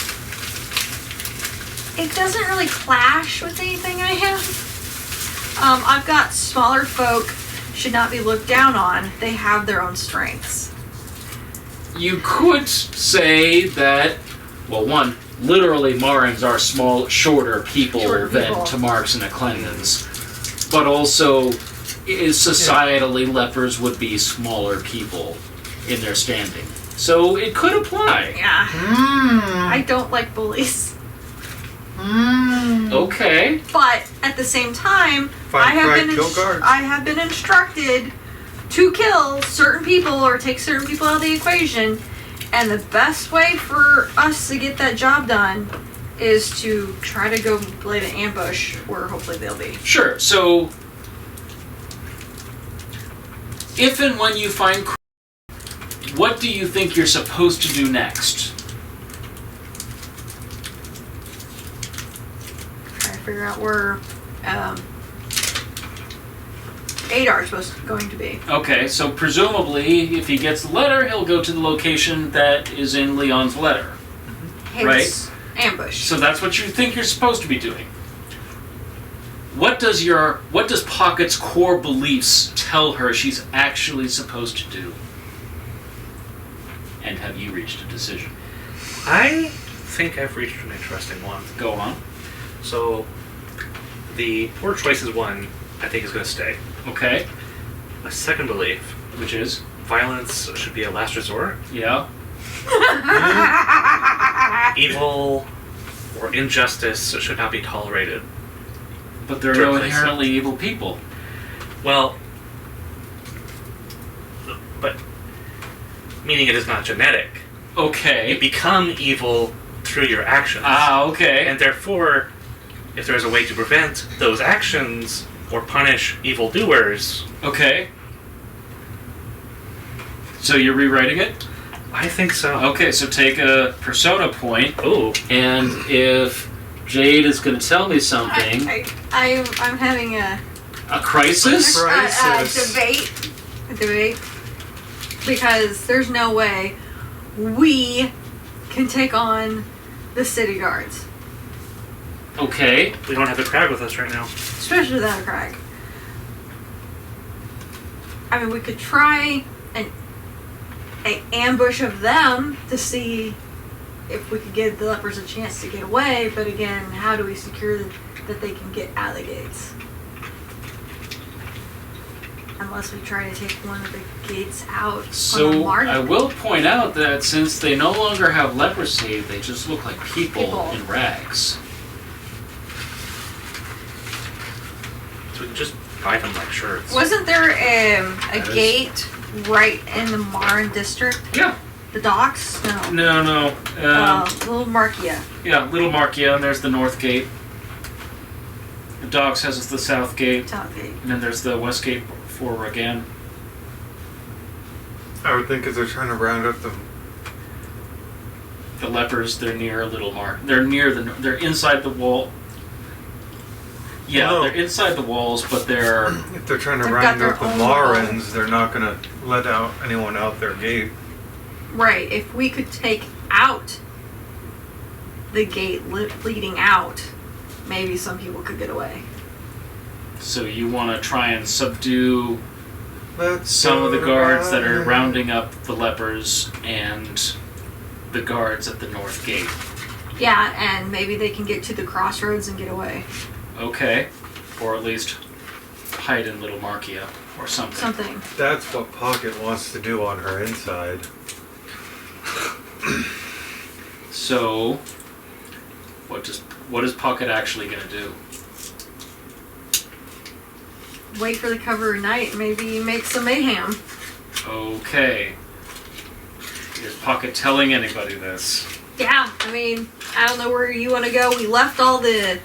it doesn't really clash with anything I have. I've got smaller folk should not be looked down on. They have their own strengths. You could say that, well, one, literally Marins are shorter people than Tamarks and Eclendans. But also, societally, lepers would be smaller people in their standing. So it could apply. Yeah. I don't like bullies. Okay. But at the same time, Find I Crag, kill guards. have been instructed to kill certain people or take certain people out of the equation. And the best way for us to get that job done is to try to go lay the ambush where hopefully they'll be. Sure. So, if and when you find Crag, what do you think you're supposed to do next? Try to figure out where Adar is going to be. Okay, so presumably, if he gets the letter, he'll go to the location that is in Leon's letter. Hence, ambush. So that's what you think you're supposed to be doing. What does Pocket's core beliefs tell her she's actually supposed to do? And have you reached a decision? I think I've reached an interesting one. Go on. So, the poor choices one, I think, is going to stay. Okay. My second belief, Which is? violence should be a last resort. Yeah. Evil or injustice should not be tolerated. But there are no inherently evil people. Well, but meaning it is not genetic. You Okay. become evil through your actions. Okay. And therefore, if there is a way to prevent those actions or punish evildoers, Okay. So you're rewriting it? I think so. Okay, so take a persona point, Oh, and if Jade is going to tell me something, I'm having a crisis? debate, because there's no way we can take on the city guards, Okay. we don't have the crowd with us right now. especially without a Crag. I mean, we could try an ambush of them to see if we could give the lepers a chance to get away, but again, how do we secure that they can get out of the gates? Unless we try to take one of the gates out on the So market. I will point out that since they no longer have leprosy, they just look like people in rags. So we can just buy them like shirts. Wasn't there a That is- gate right in the Marin district? Yeah. The docks? No. No. Little Markia. Yeah, Little Markia, and there's the north gate. The docks has the south gate, Top gate. and then there's the west gate for Ragan. I would think if they're trying to round up The lepers, they're near Little Mark. They're inside the wall. Yeah, No. they're inside the walls, but they're... if they're trying to They've got round their up the own Marins, they're not going to let out anyone out their gate. Right. If we could take out the gate leading out, maybe some people could get away. So you want to try and subdue Let's some of the go guards that are ride. rounding up the lepers and the guards at the north gate. Yeah, and maybe they can get to the crossroads and get away. Okay. Or at least hide in Little Markia or something. Something. That's what Pocket wants to do on her inside. So, what is Pocket actually going to do? wait for the cover of night and maybe make some mayhem. Okay. Is Pocket telling anybody this? Yeah, I mean, I don't know where you want to go. We left all the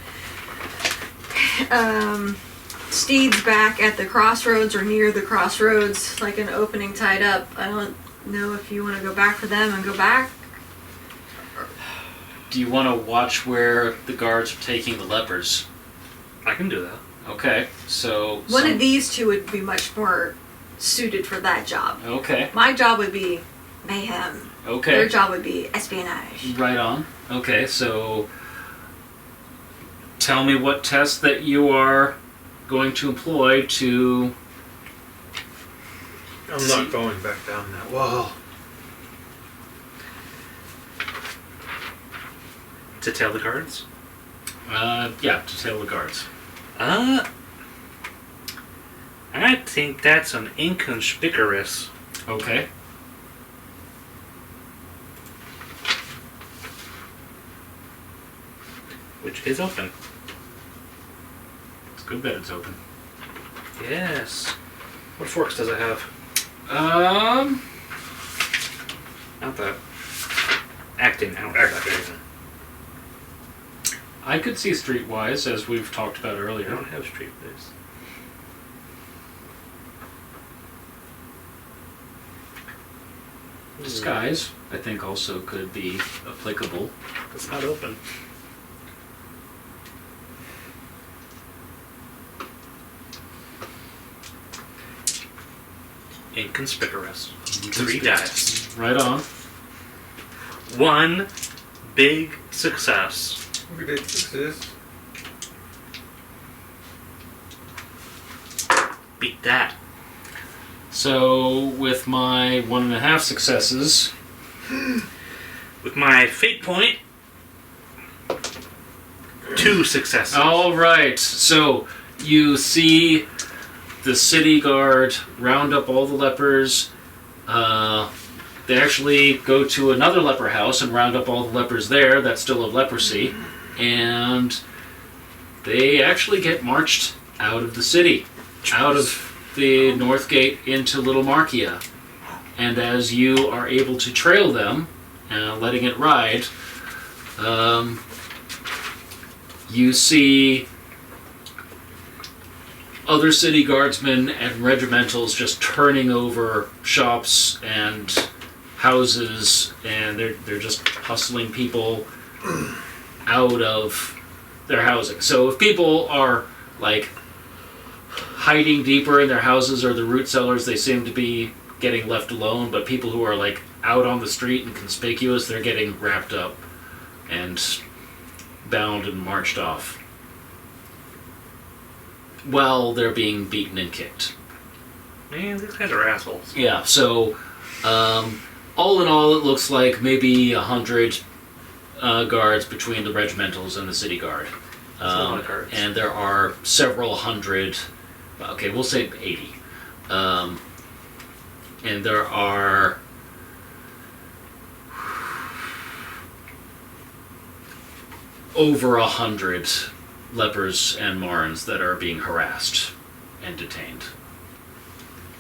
steeds back at the crossroads or near the crossroads, like an opening tied up. I don't know if you want to go back for them and go back. Do you want to watch where the guards are taking the lepers? I can do that. Okay, so... One of these two would be much more suited for that job. Okay, My job would be mayhem. okay. Their job would be espionage. Right on. Okay, so... Tell me what test that you are going to employ to... I'm not going back down that wall. To tail the guards? Yeah, to tail the guards. I think that's an inconspicuous. Okay. Which is open. It's good bet it's open. Yes. What forks does it have? Not that. Acting. I don't have that reason. I could see streetwise, as we've talked about I earlier. don't have street base. Disguise, I think, also could be applicable. It's not open. Inconspicuous. 3 dice. Right on. 1 big success. Ridiculous. Beat that. So, with my 1.5 successes, With my fate point, 2 successes. all right. So you see the city guard round up all the lepers. They actually go to another leper house and round up all the lepers there that still have leprosy, and they actually get marched out of the city, out of the north gate into Little Markia. And as you are able to trail them, letting it ride, you see other city guardsmen and regimentals just turning over shops and houses, and they're just hustling people out of their housing. So if people are like hiding deeper in their houses or the root cellars, they seem to be getting left alone, but people who are like out on the street and conspicuous, they're getting wrapped up and bound and marched off while they're being beaten and kicked. Man, these guys are assholes. Yeah, so all in all, it looks like maybe 100 guards between the regimentals and the city guard. That's a lot of guards. And there are several hundred, okay, we'll say 80. And there are over 100 lepers and marns that are being harassed and detained.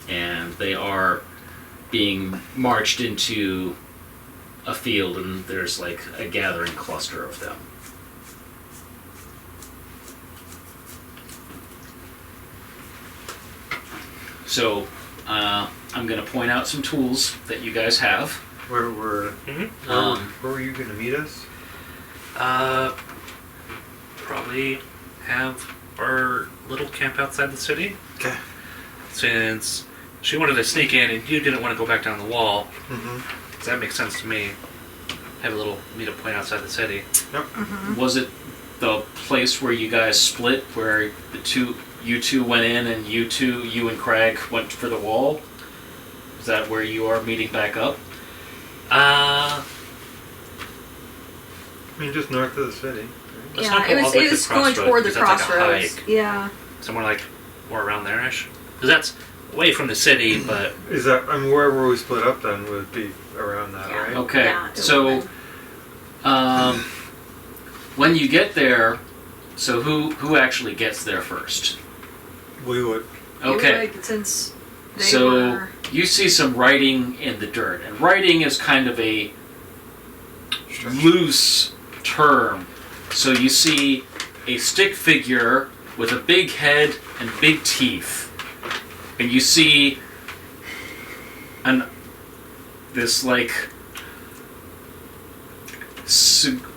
And they are being marched into a field, and there's like a gathering cluster of them. So, I'm going to point out some tools that you guys have. Where Mm-hmm. were you going to meet us? Probably have our little camp outside the city. Okay. Since she wanted to sneak in and you didn't want to go back down the wall, Mm-hmm. does that make sense to me? Have a little meetup point outside the city. Yep. Was it the place where you guys split, where you two went in and you and Crag went for the wall? Is that where you are meeting back up? I mean, just north of the city. Let's not go Yeah, all the way it to was the going crossroads, toward the because that's like a crossroads. hike. Yeah. Somewhere like more around there-ish. Because that's away from the city, but Is that, I mean, wherever we split up then would be around that, Yeah. right? Okay, Yeah, it so would've when you get there, so who actually gets there first? We would. Okay. Like, since they So were... you see some writing in the dirt, and writing is kind of a loose term. So you see a stick figure with a big head and big teeth, and you see this like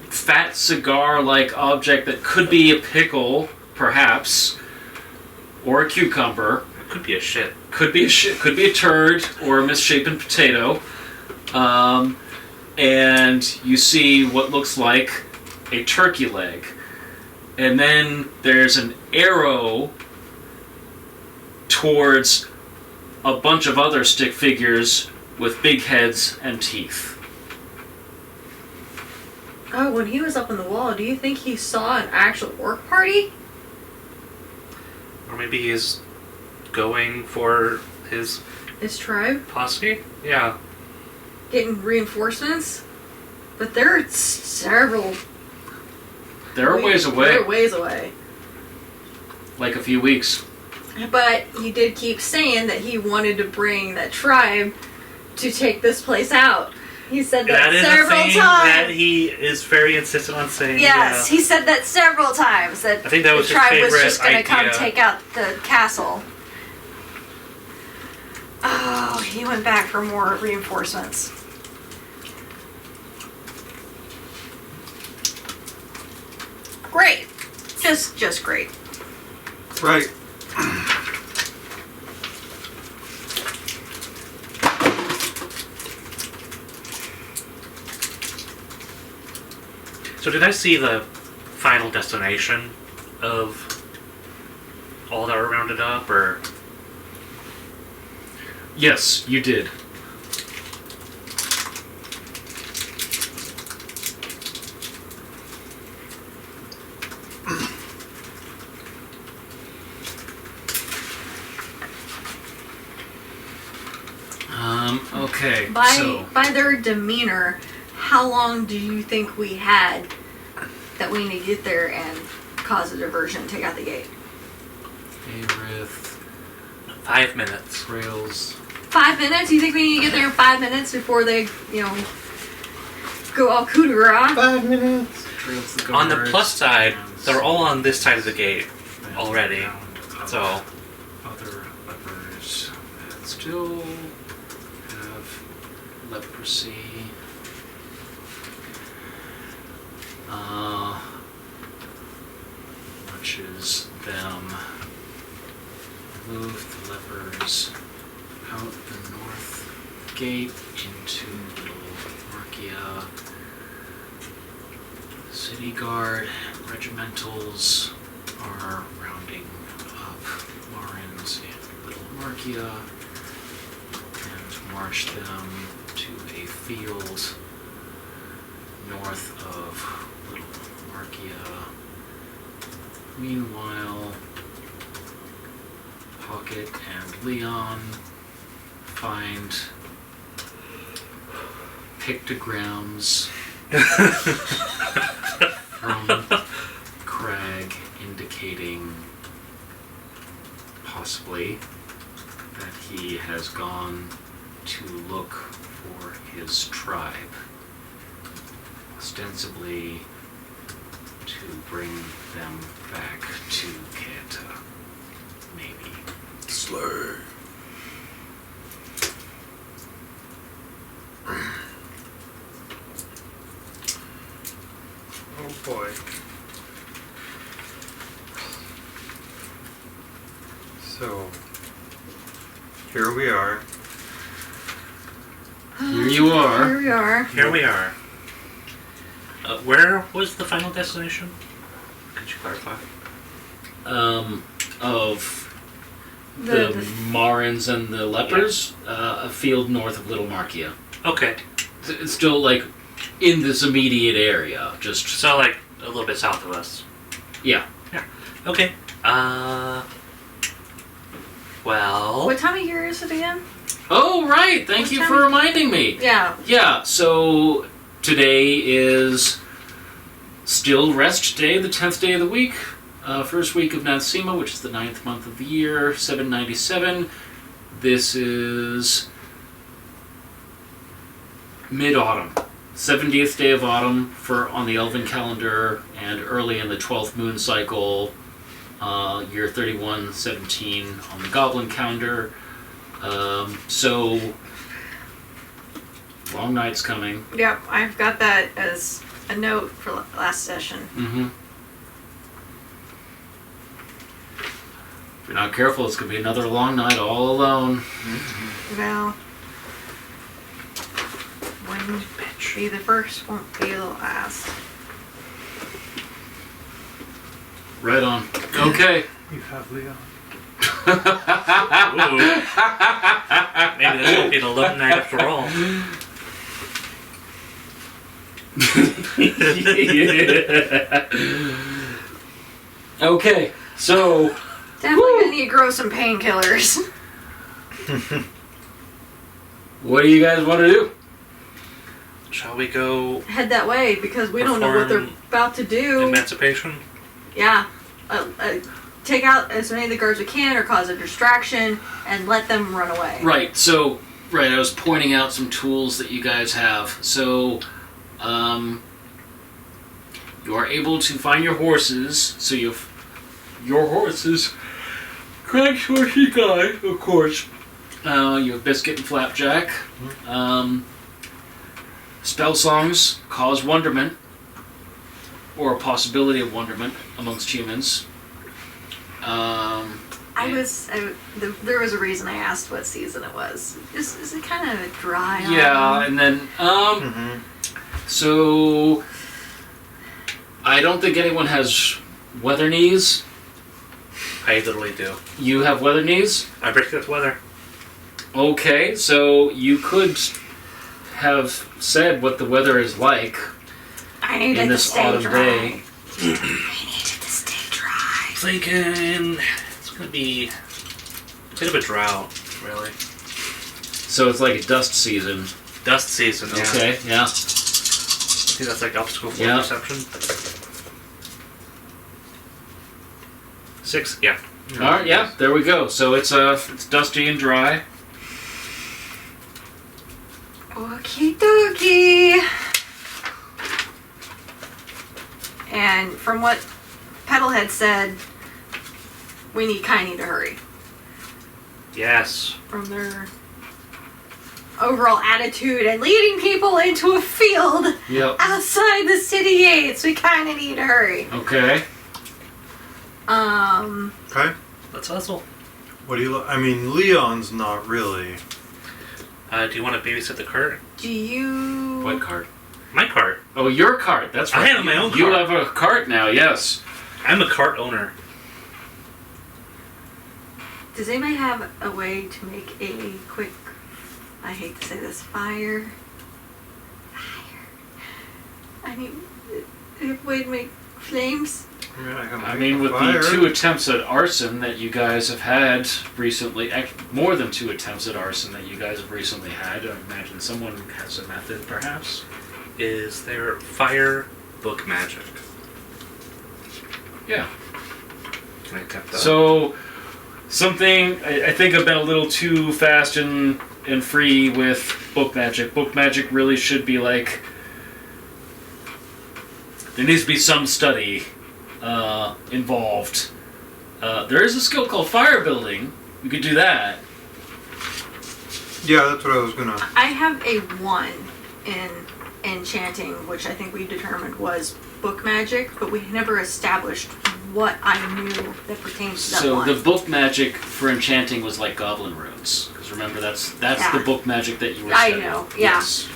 fat cigar-like object that could be a pickle, perhaps, or a cucumber. It could be a shit. Could be a turd or a misshapen potato. And you see what looks like a turkey leg. And then there's an arrow towards a bunch of other stick figures with big heads and teeth. Oh, when he was up on the wall, do you think he saw an actual orc party? Or maybe he's going for his His tribe? posse? Yeah. Getting reinforcements? But they're several... They're a ways away. They're ways away. Like a few weeks. But he did keep saying that he wanted to bring that tribe to take this place out. He said that, That is several a thing times. that he is very insistent on saying. Yes, Yeah. he said that several times. That I think that was the his tribe was favorite just going to come idea. take out the castle. Oh, he went back for more reinforcements. Great, just great. Right. So did I see the final destination of all that were rounded up, or? Yes, you did. Okay, By their demeanor, how long do you think we had that we need to get there and cause a diversion, take out the gate? Aerith, 5 minutes. Trails. 5 minutes? You think we need to get there in 5 minutes before they, go all coup de grace? 5 minutes. Trails the On the guards, plus side, and they're all on this side of the gate and already. found So other lepers that still have leprosy. Watches them move the lepers out the north gate into Markia. City guard regimentals are rounding up Marins in Little Markia and march them to a field north of Little Markia. Meanwhile, Pocket and Leon find pictograms from Crag indicating possibly that he has gone to look for his tribe, ostensibly to bring them back to Kanta, maybe. Slay. Oh boy. So, here we are. Here you are. Here we are. here we are. Where was the final destination? Could you clarify? Of the Marins and the lepers, a field north of Little Markia. Okay, It's still like in this immediate area, just so like a little bit south of us. yeah. Okay. Well. What time of year is it again? Oh right, thank What you time for reminding me. Yeah. Yeah, so today is still rest day, the 10th day of the week. First week of Natsima, which is the 9th month of the year, 797. This is mid-autumn. 70th day of autumn on the Elven calendar, and early in the 12th moon cycle, year 3117 on the Goblin calendar. So, long night's coming. Yep, I've got that as a note for last session. Mm-hmm. If you're not careful, it's going to be another long night all alone. Mm-hmm. Well, wouldn't be the first, won't be the last. Right on. Okay. You have Leon. Maybe this won't be the love night after all. Okay, so Definitely gonna need to grow some painkillers. what do you guys want to do? Shall we go Head that way because we don't know what they're about to do. Emancipation? Yeah. Take out as many of the guards we can or cause a distraction and let them run away. Right, so, I was pointing out some tools that you guys have. So, you are able to find your horses. So your horses, Crag's horsey guy, of course. You have Biscuit and Flapjack. Spell songs cause wonderment, or a possibility of wonderment amongst humans. There was a reason I asked what season it was. Is it kind of dry? Yeah, and then so I don't think anyone has weather knees. I literally do. You have weather knees? I predict it's weather. Okay, so you could have said what the weather is like I need in it this to stay autumn dry. day. I need it to stay dry. Thinking it's gonna be a bit of a drought, really. So it's like a dust season. Dust season. Yeah. Okay, yeah. I think that's like obstacle for Yeah. perception. 6. Yeah. Alright, yeah, there we go. So it's dusty and dry. Okie dokie. And from what Petal had said, we need to hurry. Yes. From their overall attitude and leading people into a field Yep. outside the city gates, we need to hurry. Okay. Okay. Let's hustle. What do you? I mean, Leon's not really. Do you want to babysit the cart? Do you... What cart? My cart. Oh, your cart. That's I right. have my own You cart. have a cart now, yes. I'm a cart owner. Does anybody have a way to make a quick... I hate to say this. Fire. I need a way to make flames. I mean, with the 2 attempts at arson that you guys have had recently, more than 2 attempts at arson that you guys have recently had, I imagine someone has a method, perhaps? Is there fire book magic? Yeah. Can I attempt that? So, something, I think I've been a little too fast and free with book magic. Book magic really should be like, there needs to be some study involved. There is a skill called fire building. We could do that. Yeah, that's what I was gonna. I have a 1 in enchanting, which I think we determined was book magic, but we never established what I knew that pertains to that So one. the book magic for enchanting was like goblin runes. Because remember, that's Yeah. the book magic that you were I studying. know, yeah. Yes.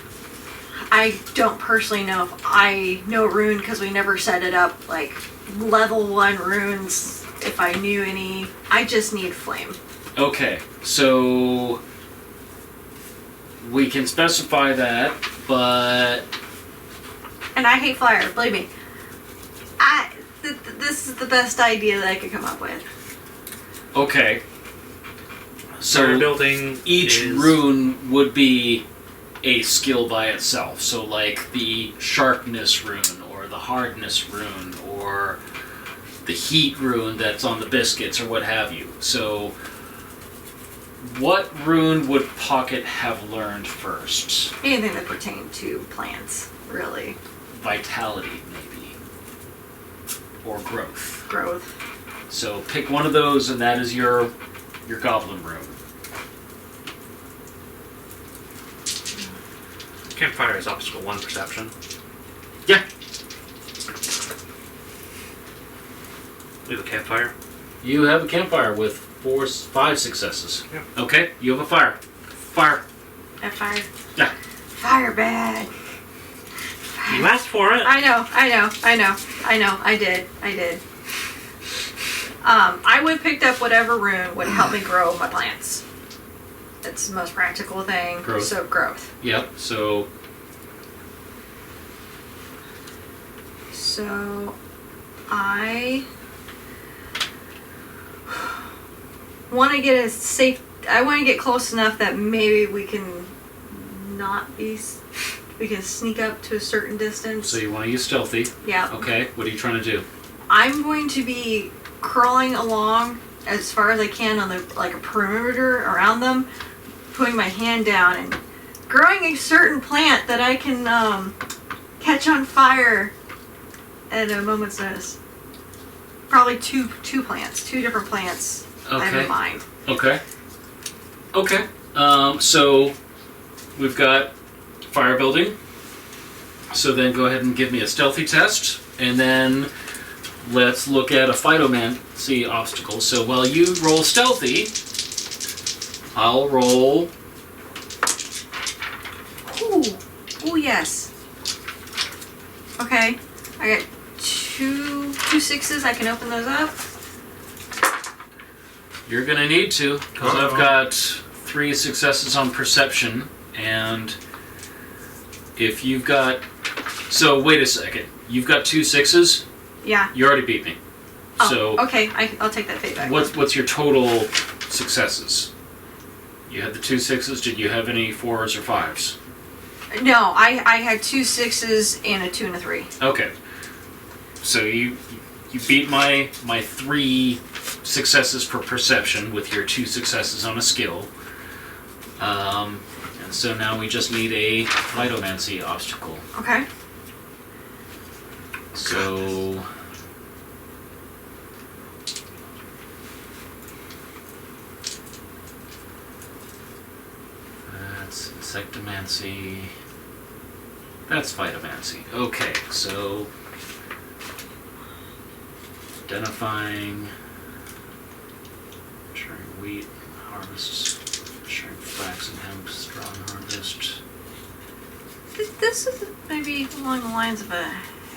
I don't personally know if I know rune because we never set it up like level 1 runes. If I knew any, I just need flame. Okay, so we can specify that, but And I hate fire, believe me. This is the best idea that I could come up with. okay. Fire So building. each is... rune would be a skill by itself. So like the sharpness rune or the hardness rune or heat rune that's on the biscuits or what have you. So, what rune would Pocket have learned first? Anything that pertained to plants, really. Vitality, maybe. Or growth. Growth. So pick one of those, and that is your goblin rune. Campfire is obstacle 1 perception. Yeah. We have a campfire. You have a campfire with 5 successes. Yeah. Okay, you have a fire. Fire. I fired. Yeah. Fire bad. You asked for it. I know. I did. I would have picked up whatever rune would help me grow my plants. It's the most practical thing. Growth. So growth. Yep, so I want to get I want to get close enough that maybe we can we can sneak up to a certain distance. you want to use stealthy. Yeah. Okay, what are you trying to do? I'm going to be crawling along as far as I can on a perimeter around them, putting my hand down and growing a certain plant that I can catch on fire at a moment's notice. Probably two different plants I have in mind. Okay. So we've got fire building. So then go ahead and give me a stealthy test, and then let's look at a phytomancy obstacle. So while you roll stealthy, I'll roll. Ooh, yes. Okay, I got two 6s. I can open those up. You're gonna need to, because I've got 3 successes on perception, and if you've got... So, wait a second. You've got 2 6s? Yeah. You already beat me. Oh, So, okay. I'll take that feedback. what's your total successes? You had the 2 6s. Did you have any 4s or 5s? No, I had 2 6s and a 2 and a 3. Okay. So you beat my 3 successes per perception with your 2 successes on a skill. And so now we just need a phytomancy obstacle. Okay. So that's insectomancy. That's phytomancy. Okay, so identifying, sharing wheat, harvests, sharing flax and hemp, strong harvest. This is maybe along the lines of a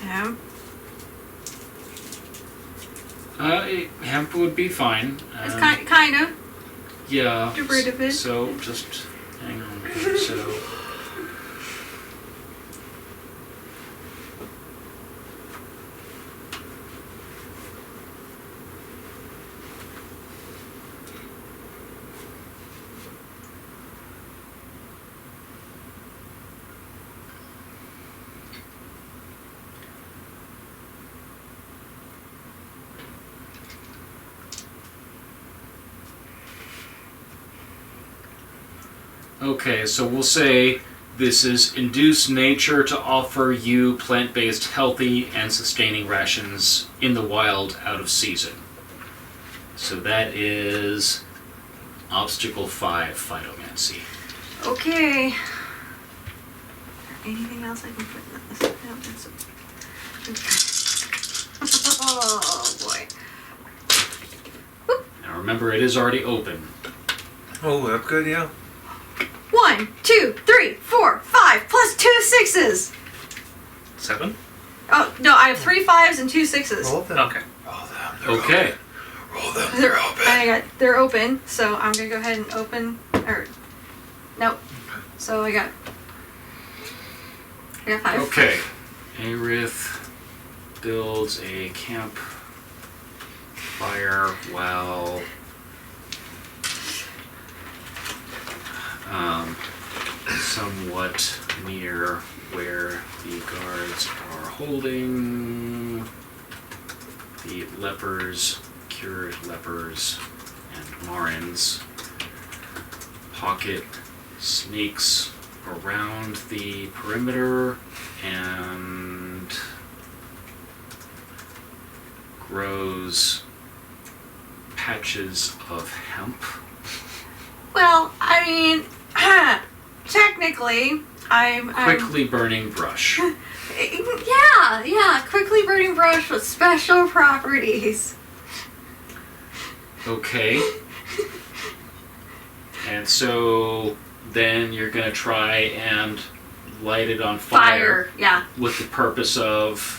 hemp. Hemp would be fine. It's kind of. Yeah. Derivative. So just hang on here. So. Okay, so we'll say this is induce nature to offer you plant-based healthy and sustaining rations in the wild out of season. So that is obstacle 5, phytomancy. Okay. Anything else I can put in this? I don't think so. Oh boy. Now remember, it is already open. Oh, that's good, yeah. 1, 2, 3, 4, 5 plus 2 6s. 7? Oh no, I have 3 5s and 2 6s. Roll them. Okay. Roll them. Okay. Roll them. They're open. They're open, so I'm gonna go ahead and open. Nope. So I got 5. Okay. Aerith builds a camp fire while somewhat near where the guards are holding the lepers, cured lepers, and Marins. Pocket sneaks around the perimeter and grows patches of hemp. Well, I mean, technically, I'm Quickly burning brush. Yeah, quickly burning brush with special properties. Okay. And so then you're gonna try and light it on fire. Yeah. With the purpose of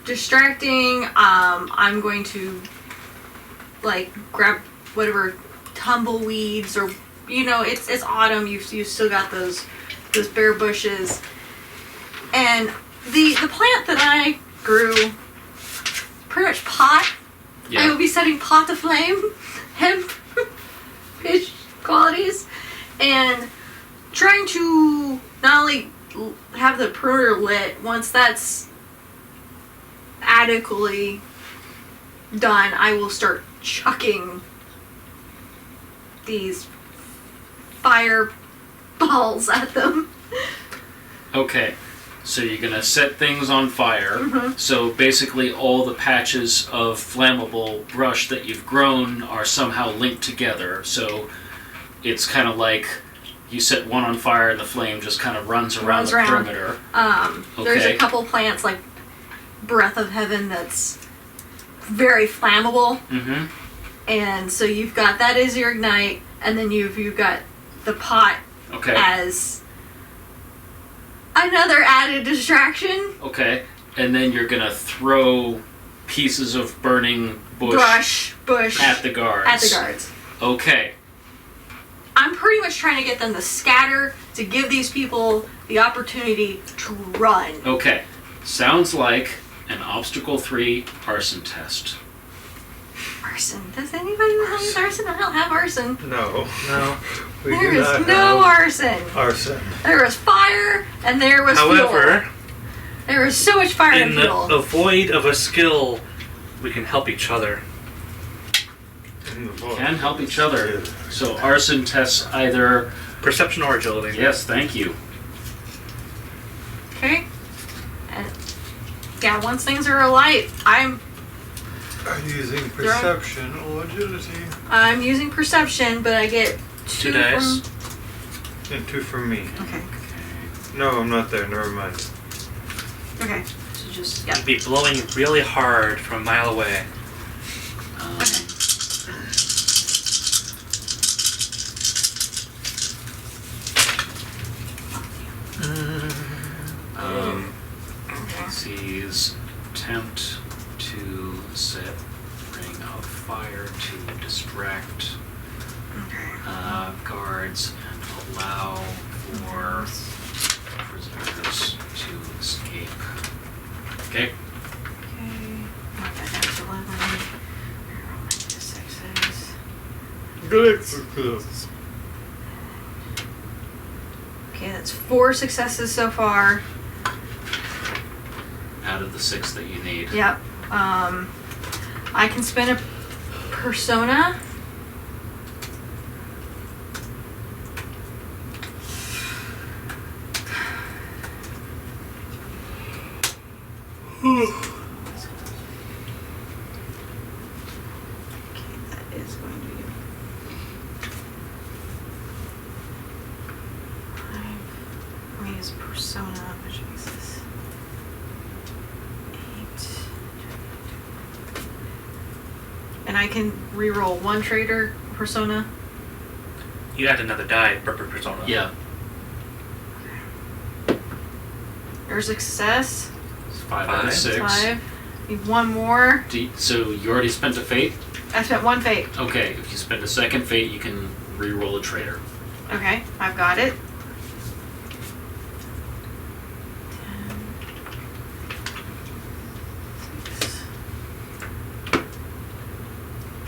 Distracting, I'm going to, like, grab whatever tumbleweeds or, it's autumn, you've still got those bare bushes. And the plant that I grew, pretty much pot, I will be setting pot to flame, hemp, pitch qualities, and trying to not only have the perimeter lit, once that's adequately done, I will start chucking these fireballs at them. Okay. So you're gonna set things on fire. Mhm. So basically all the patches of flammable brush that you've grown are somehow linked together. So it's kind of like you set one on fire and the flame just kind of runs around the perimeter. There's a Okay. couple plants like Breath of Heaven that's very flammable, Mm-hmm. and so you've got that as your ignite, and then you've got the pot Okay. as another added distraction. Okay. And then you're gonna throw pieces of burning bush Bush at the guards. at the guards. Okay. I'm pretty much trying to get them to scatter to give these people the opportunity to run. Okay. Sounds like an obstacle 3 arson test. Arson. Does anybody know how to use arson? I don't have arson. No. We There do is not no have arson. arson. There was fire and there was fuel. However, There was so much fire and in fuel. the void of a skill, we can help each other. Can help each other. So arson tests either. Perception or agility. Yes, thank you. Okay. And yeah, once things are alight, I'm Using perception or agility. using perception, but I get 2 dice. And 2 from me. Okay. No, I'm not there. Never mind. Okay. So just yeah. You'd be blowing really hard from a mile away. Okay. Sees attempt to set ring of fire to distract guards and allow for prisoners to escape. Okay. Okay. Mark that down to 11. Roll my 6s. Good success. Okay, that's 4 successes so far. Out of the 6 that you need. Yep. I can spend a persona. Okay, that is going to be 5. Let me use persona, which makes this 8. And I can reroll 1 traitor persona. You add another die per persona. Yeah. There's success. It's 5 out of 6. 5. Need 1 more. So you already spent a fate? I spent 1 fate. Okay, if you spend a second fate, you can re-roll a traitor. Okay, I've got it.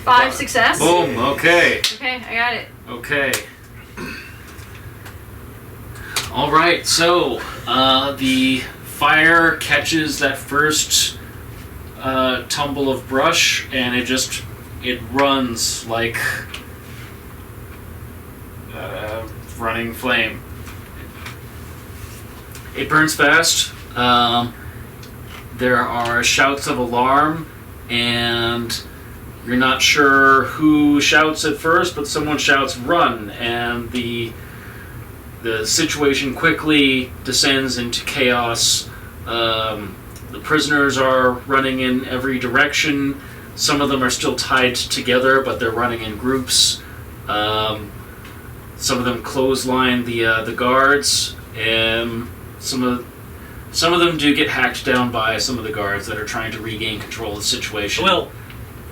5 success. Boom, okay. Okay, I got it. Okay. Alright, so the fire catches that first tumble of brush, and it runs like running flame. It burns fast. There are shouts of alarm, and you're not sure who shouts at first, but someone shouts "run," and the situation quickly descends into chaos. The prisoners are running in every direction. Some of them are still tied together, but they're running in groups. Some of them clothesline the guards, and some of them do get hacked down by some of the guards that are trying to regain control of the situation. We'll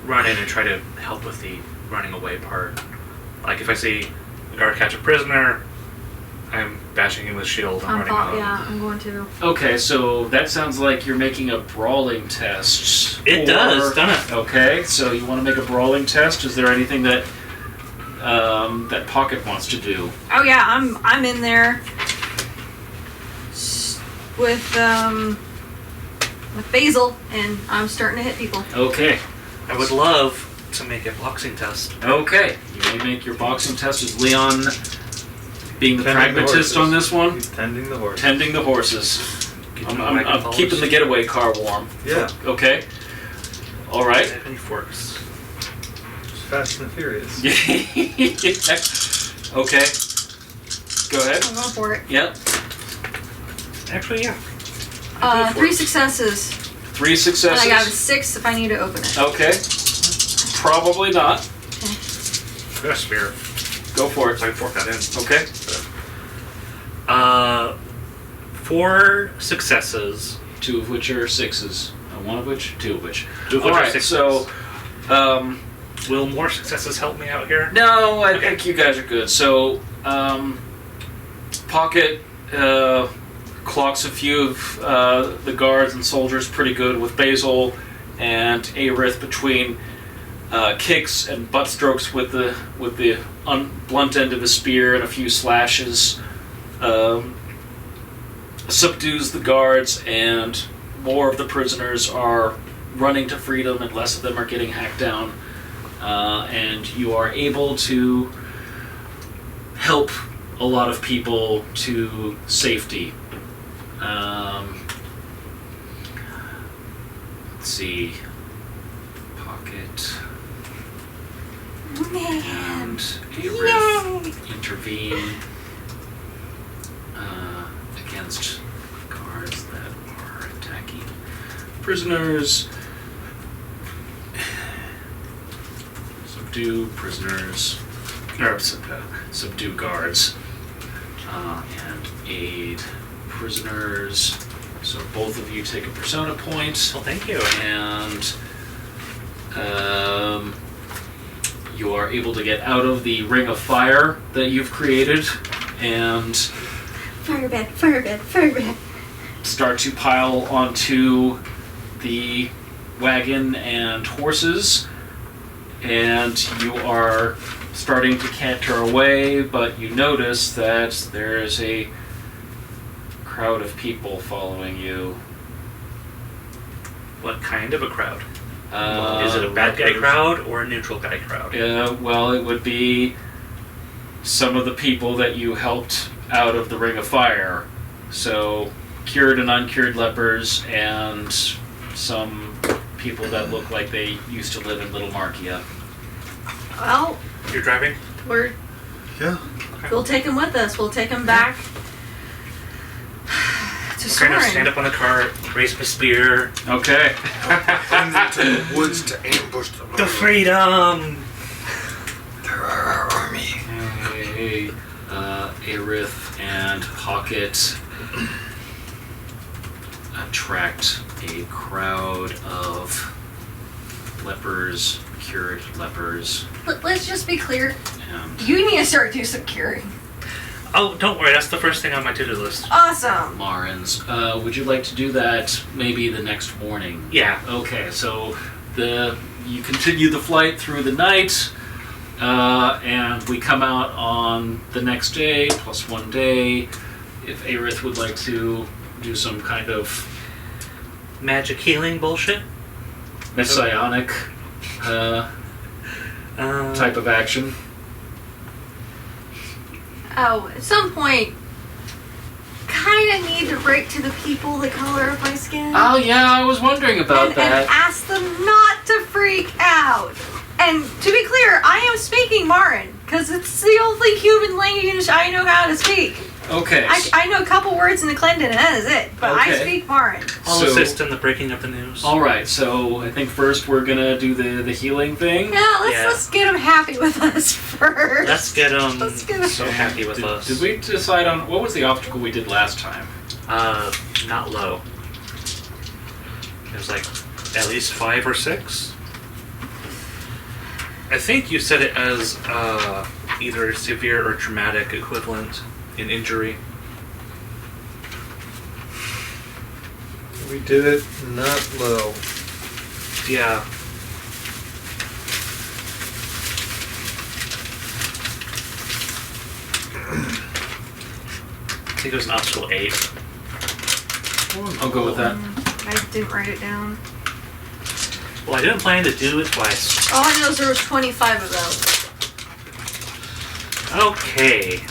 run in and try to help with the running away part. Like if I see the guard catch a prisoner, I'm bashing him with shield. I'm running out. Yeah, I'm going to. Okay, so that sounds like you're making a brawling test. It does, doesn't it? Okay, so you want to make a brawling test. Is there anything that that Pocket wants to do? Oh yeah, I'm in there with Basil, and I'm starting to hit people. Okay. I would love to make a boxing test. Okay. You may make your boxing test. Is Leon being the Tending the pragmatist horses. on this one? He's tending the horse. Tending the horses. Get I'm keeping the getaway car warm. Yeah. Okay. All right. Any forks? Fast and Furious. Okay. Go ahead. I'm going for it. Yep. Actually, yeah. 3 successes. 3 successes. And I got a 6 if I need to open it. Okay. Probably not. Got a spear. Go for it. So I can fork that in. Okay. 4 successes. 2 of which are 6s. 1 of which? 2 of which. 2 of which All are right. 6s. So, will more successes help me out here? no, I think you guys are good. So, Pocket clocks a few of the guards and soldiers pretty good with Basil and Aerith between kicks and butt strokes with the blunt end of a spear and a few slashes. Subdues the guards, and more of the prisoners are running to freedom, and less of them are getting hacked down. And you are able to help a lot of people to safety. Let's see. Pocket and Aerith intervene against guards that are attacking prisoners. Subdue prisoners, or subdue guards, and aid prisoners. So both of you take a persona point. Well, thank you. And you are able to get out of the ring of fire that you've created and Firebed. start to pile onto the wagon and horses. And you are starting to canter away, but you notice that there is a crowd of people following you. What kind of a crowd? Uh, Is it a bad guy crowd or a neutral guy crowd? Well, it would be some of the people that you helped out of the Ring of Fire. So, cured and uncured lepers, and some people that look like they used to live in Little Markia. Well, You're driving? Yeah. we'll take him with us. We'll take him back to I'm gonna Soren. stand up on the cart, raise my spear. Okay. Send them to the woods to ambush them. The freedom! They're our army. Okay. Aerith and Pocket attract a crowd of lepers, cured lepers, Let's just be clear. and You need to start doing some curing. Oh, don't worry, that's the first thing on my to-do list. Awesome. Marins. Would you like to do that maybe the next morning? Yeah. Okay, so you continue the flight through the night, and we come out on the next day, plus 1 day. If Aerith would like to do some kind of... Magic healing bullshit? messianic type of action. Oh, at some point, kind of need to break to the people the color of my skin. Oh yeah, I was wondering about and that. ask them not to freak out. And to be clear, I am speaking Marin, because it's the only human language I know how to speak. Okay. I know a couple words in the Clendon, and that is it. But I Okay. speak Marin. I'll So- assist in the breaking of the news. Alright, so I think first we're gonna do the healing thing. Yeah, Yeah. let's get them happy with us first. Let's get them Let's get 'em- so happy with us. Did we decide on what was the obstacle we did last time? Not low. It was like at least 5 or 6. I think you said it as either severe or traumatic equivalent in injury. We did it not low. Yeah. I think it was an obstacle 8. I'll go with that. I didn't write it down. Well, I didn't plan to do it twice. All I know is there was 25 of those. Okay.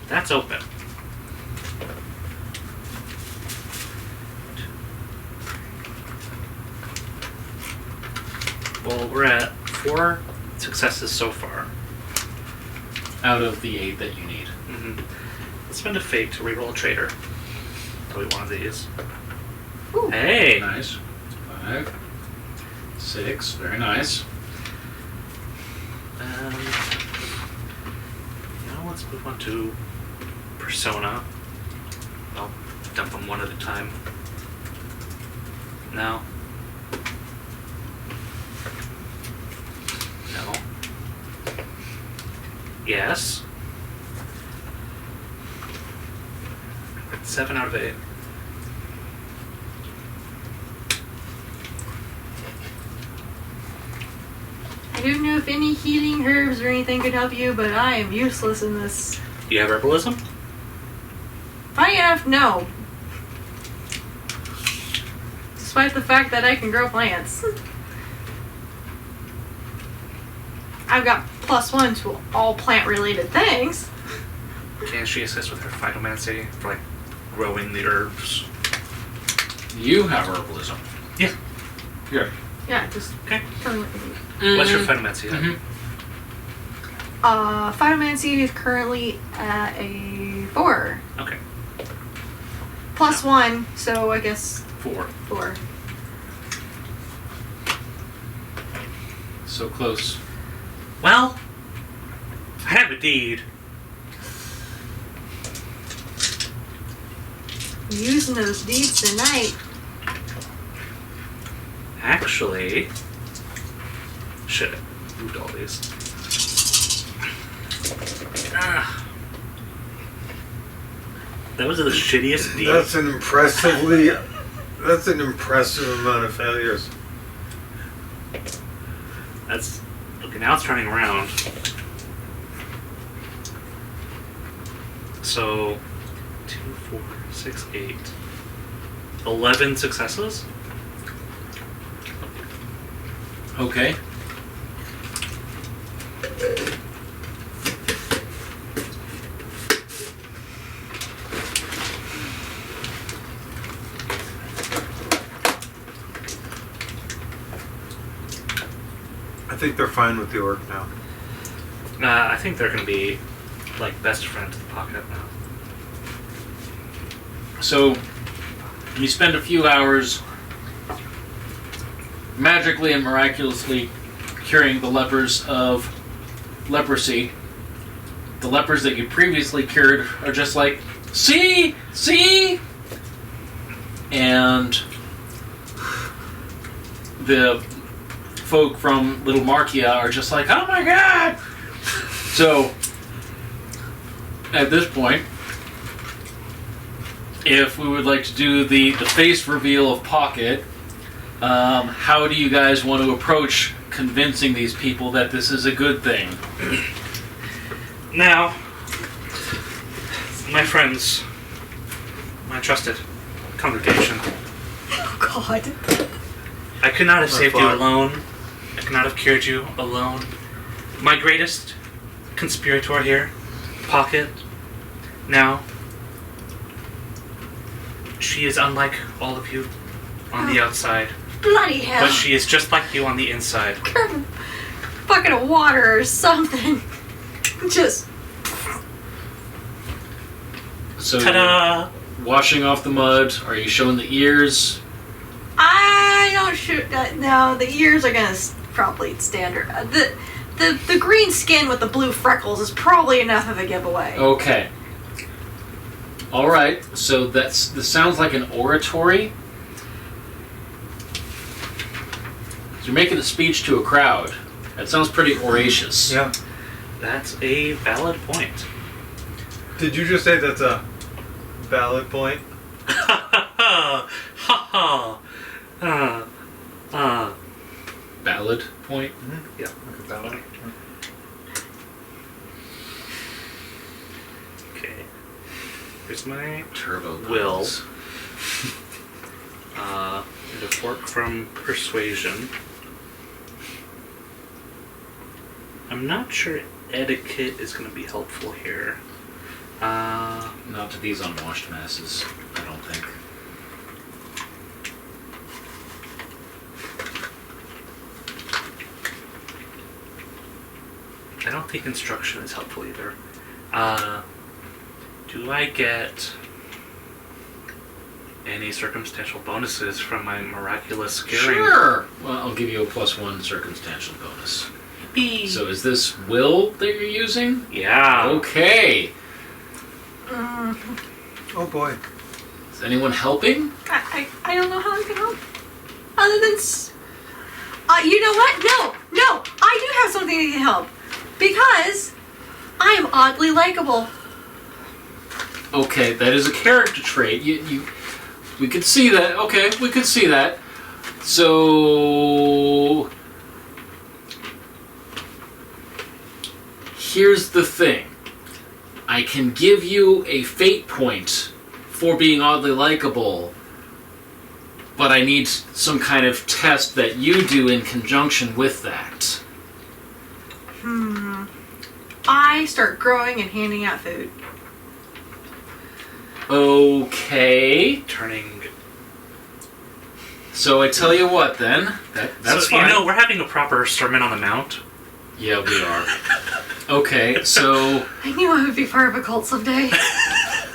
That's open. Well, we're at 4 successes so far. Out of the 8 that you need. Mm-hmm. Let's spend a fate to reroll a traitor. Probably one of these. Ooh. Hey! Nice. 5, 6, very nice. Let's move on to Persona. I'll dump them one at a time. No. No. Yes. 7 out of 8. I don't know if any healing herbs or anything could help you, but I am useless in this. Do you have herbalism? Funny enough, no. Despite the fact that I can grow plants. I've got +1 to all plant-related things. Can she assist with her phytomancy for like growing the herbs? You have herbalism. Yeah. Here. Yeah, just Okay. tell me what you need. What's your phytomancy then? Mhm. Phytomancy is currently at a 4. Okay. +1, so I guess 4. 4. So close. Well, I have a deed. Using those deeds tonight. Actually, shit, moved all these. Ah. That was the shittiest deed. That's an impressive amount of failures. That's okay. Now it's turning around. So, 2, 4, 6, 8, 11 successes. Okay. I think they're fine with the orc now. I think they're gonna be like best friends in the pocket now. So you spend a few hours magically and miraculously curing the lepers of leprosy. The lepers that you previously cured are just like, see? See? And the folk from Little Markia are just like, oh my god! So, at this point, if we would like to do the face reveal of Pocket, how do you guys want to approach convincing these people that this is a good thing? Now, My friends, my trusted congregation, Oh God. I could not have saved you fine. alone. I could not have cured you alone. My greatest conspirator here, Pocket, now, she is unlike all of you on the outside, Bloody hell. but she is just like you on the inside. Bucket of water or something. Just. So, Ta-da! washing off the mud. Are you showing the ears? I don't shoot. No, the ears are gonna probably standard. The green skin with the blue freckles is probably enough of a giveaway. Okay. All right. So this sounds like an oratory. You're making a speech to a crowd. That sounds pretty oracious. Yeah. That's a valid point. Did you just say that's a valid point? Ha ha! Ballad point. Yeah. Like a valid. Okay. Here's my Turbo Will. puns. and a fork from Persuasion. I'm not sure etiquette is going to be helpful here. Not to these unwashed masses, I don't think. I don't think instruction is helpful either. Do I get any circumstantial bonuses from my miraculous scaring? Sure! Well, I'll give you a +1 circumstantial bonus. Yippee. So is this will that you're using? Yeah. Okay. Oh boy. Is anyone helping? I don't know how I can help. Other than. You know what? No! I do have something that can help. Because I am oddly likable. Okay, that is a character trait. We could see that. Okay, we could see that. So here's the thing. I can give you a fate point for being oddly likable, but I need some kind of test that you do in conjunction with that. I start growing and handing out food. Okay. Turning. So I tell you what then. That's so, fine. You know, we're having a proper Sermon on the Mount. Yeah, we are. Okay, so I knew I would be part of a cult someday.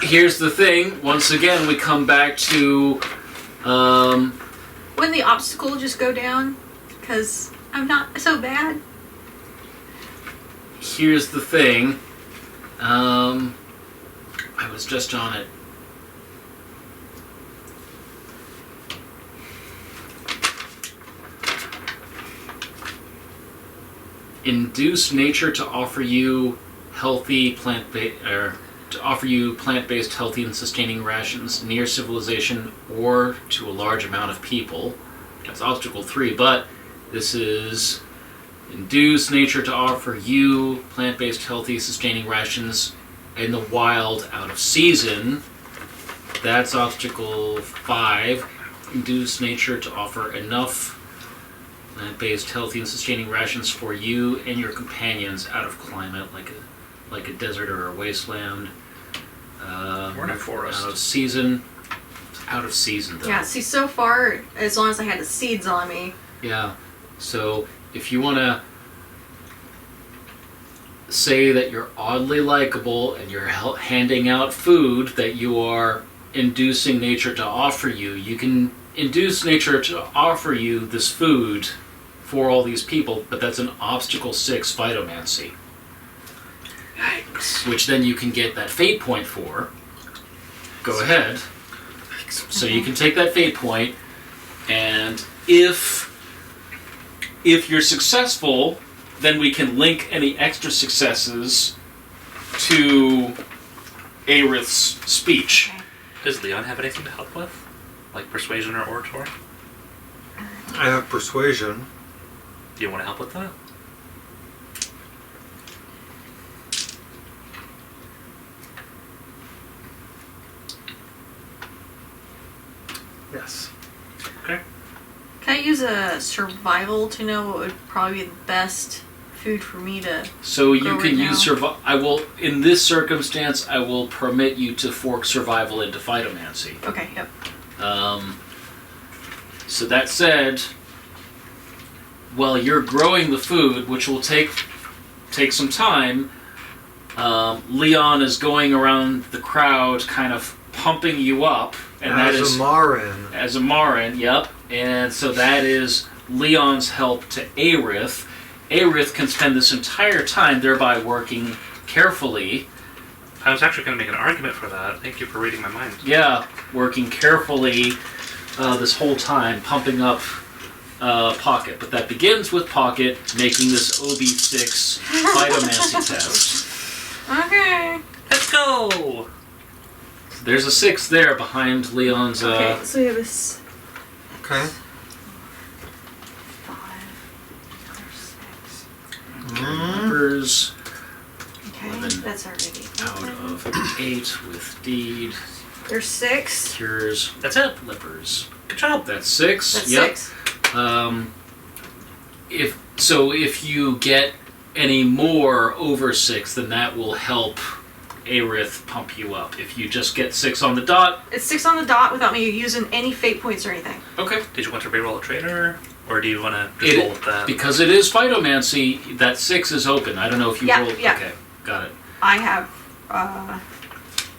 here's the thing. Once again, we come back to, When the obstacle just go down, because I'm not so bad. here's the thing. I was just on it. Induce nature to offer you healthy plant-based healthy and sustaining rations near civilization or to a large amount of people. That's obstacle 3, but this is induce nature to offer you plant-based healthy sustaining rations in the wild out of season. That's obstacle 5. Induce nature to offer enough plant-based healthy and sustaining rations for you and your companions out of climate, like a desert or a wasteland. Or in a forest. Out of season. Out of season, though. Yeah, see, so far, as long as I had the seeds on me. Yeah. So if you want to say that you're oddly likable and you're handing out food that you are inducing nature to offer you, you can induce nature to offer you this food for all these people, but that's an obstacle 6 phytomancy. Yikes. Which then you can get that fate point for. Go ahead. So you can take that fate point, and if you're successful, then we can link any extra successes to Aerith's speech. Does Leon have anything to help with? Like Persuasion or Oratory? I have persuasion. Do you want to help with that? Can I use a survival to know what would probably be the best food for me to... So you Go can right use now. I will, in this circumstance, I will permit you to fork survival into phytomancy. Okay, yep. So that said, while you're growing the food, which will take some time, Leon is going around the crowd, kind of pumping you up, and that As is a Marin. as a Marin. Yep, and so that is Leon's help to Aerith. Aerith can spend this entire time thereby working carefully. I was actually going to make an argument for that. Thank you for reading my mind. Yeah, working carefully this whole time, pumping up Pocket. But that begins with Pocket making this OB6 phytomancy test. Okay. Let's go! There's a 6 there behind Leon's... Okay, so we have a Okay. 5 or 6. Numbers Okay, 11 that's already out open. of 8 with Deed. There's 6. Cures That's it. Lippers. Good job. That's 6. That's Yep. 6. If you get any more over 6, then that will help Aerith pump you up. If you just get 6 on the dot. It's 6 on the dot without me using any fate points or anything. Okay. Did you want to reroll a trader? Or do you want to just roll with that? Because it is phytomancy, that 6 is open. I don't know if you Yeah, rolled. yeah. Okay, got it. I have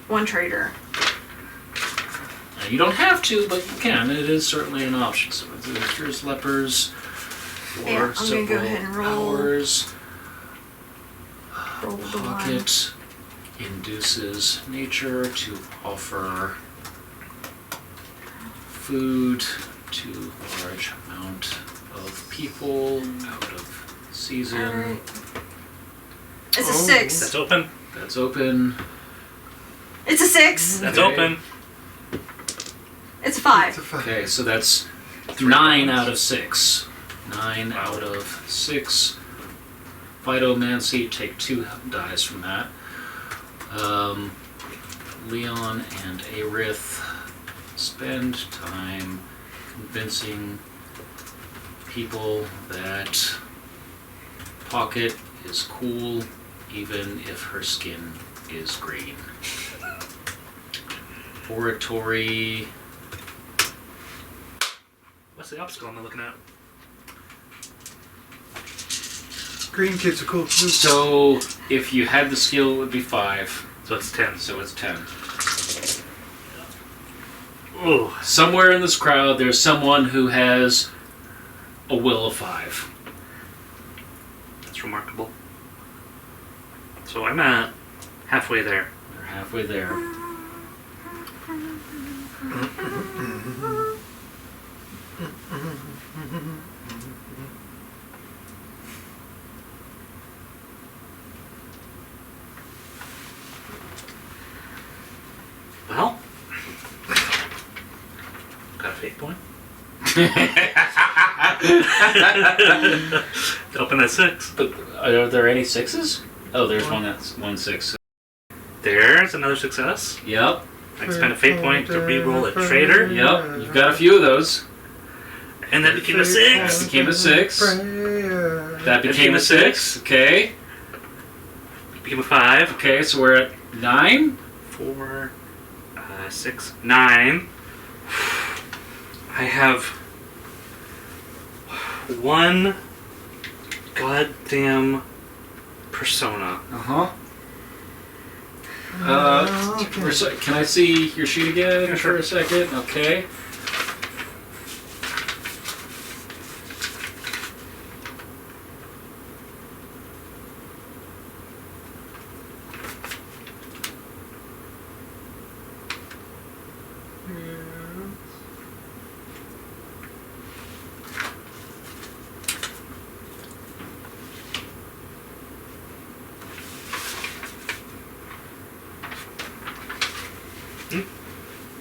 1 trader. You don't have to, but you can. It is certainly an option. So here's lepers for Yeah, I'm gonna several go ahead and roll. hours. Roll the 1. Pocket induces nature to offer food to large amount of people out of season. Alright. It's a Oh. 6. That's open. That's open. It's a 6. That's Okay. open. It's a 5. It's a 5. Okay, so that's 9 out of 6. 9 out of 6. Phytomancy, take 2 dice from that. Leon and Aerith spend time convincing people that Pocket is cool even if her skin is green. Oratory. What's the obstacle I'm looking at? Green kids are cool too. So if you had the skill, it would be 5. So it's 10. So it's 10. Ooh. Somewhere in this crowd, there's someone who has a will of 5. That's remarkable. So I'm at halfway there. They're halfway there. Well, got a fate point. Open at 6. But are there any 6s? Oh, there's one that's 1 6. There's another success. Yep, I can spend a fate point to re-roll a trader. yep. You've got a few of those. And that became a That 6. became a 6. That became a 6. Okay. Became a 5. Okay, so we're at 9. 4, 6, 9. I have 1 goddamn persona. Uh-huh. Okay. Can I see your sheet again Yeah, sure. for a second? Okay.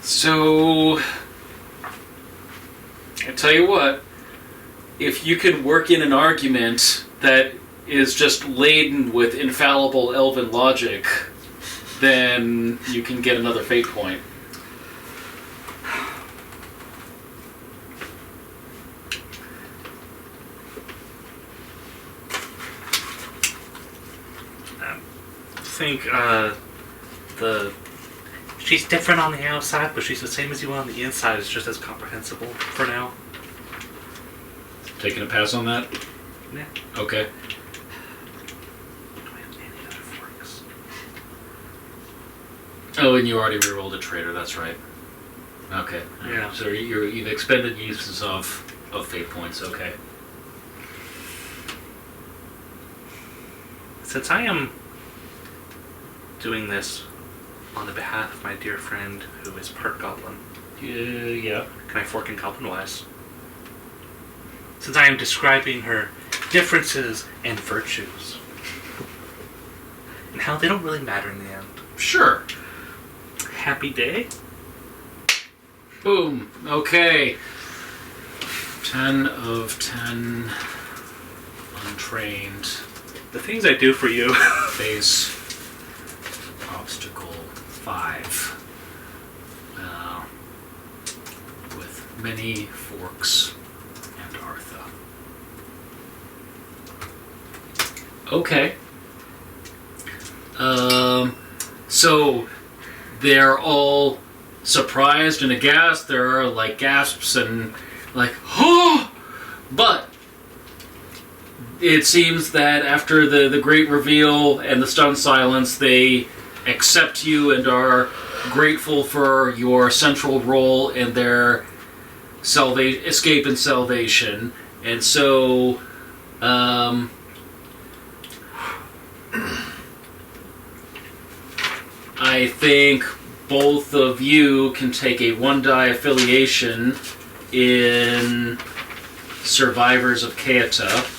So, I tell you what, if you can work in an argument that is just laden with infallible elven logic, then you can get another fate point. think she's different on the outside, but she's the same as you on the inside. It's just as comprehensible for now. Taking a pass on that? Yeah. Okay. Do I have any other forks? Oh, and you already rerolled a traitor, that's right. Okay. Yeah. So you've expended uses of fate points, okay. Since I am doing this on the behalf of my dear friend who is part goblin, Yeah. can I fork in goblin wise? Since I am describing her differences and virtues, and how they don't really matter in the end. Sure. Happy day? Boom. Okay. 10 of 10 untrained. The things I do for you. Base obstacle 5. With many forks and Artha. Okay. So they're all surprised and aghast. There are like gasps and like, oh! But it seems that after the great reveal and the stunned silence, they accept you and are grateful for your central role in their escape and salvation. And so, I think both of you can take a 1-die affiliation in Survivors of Keita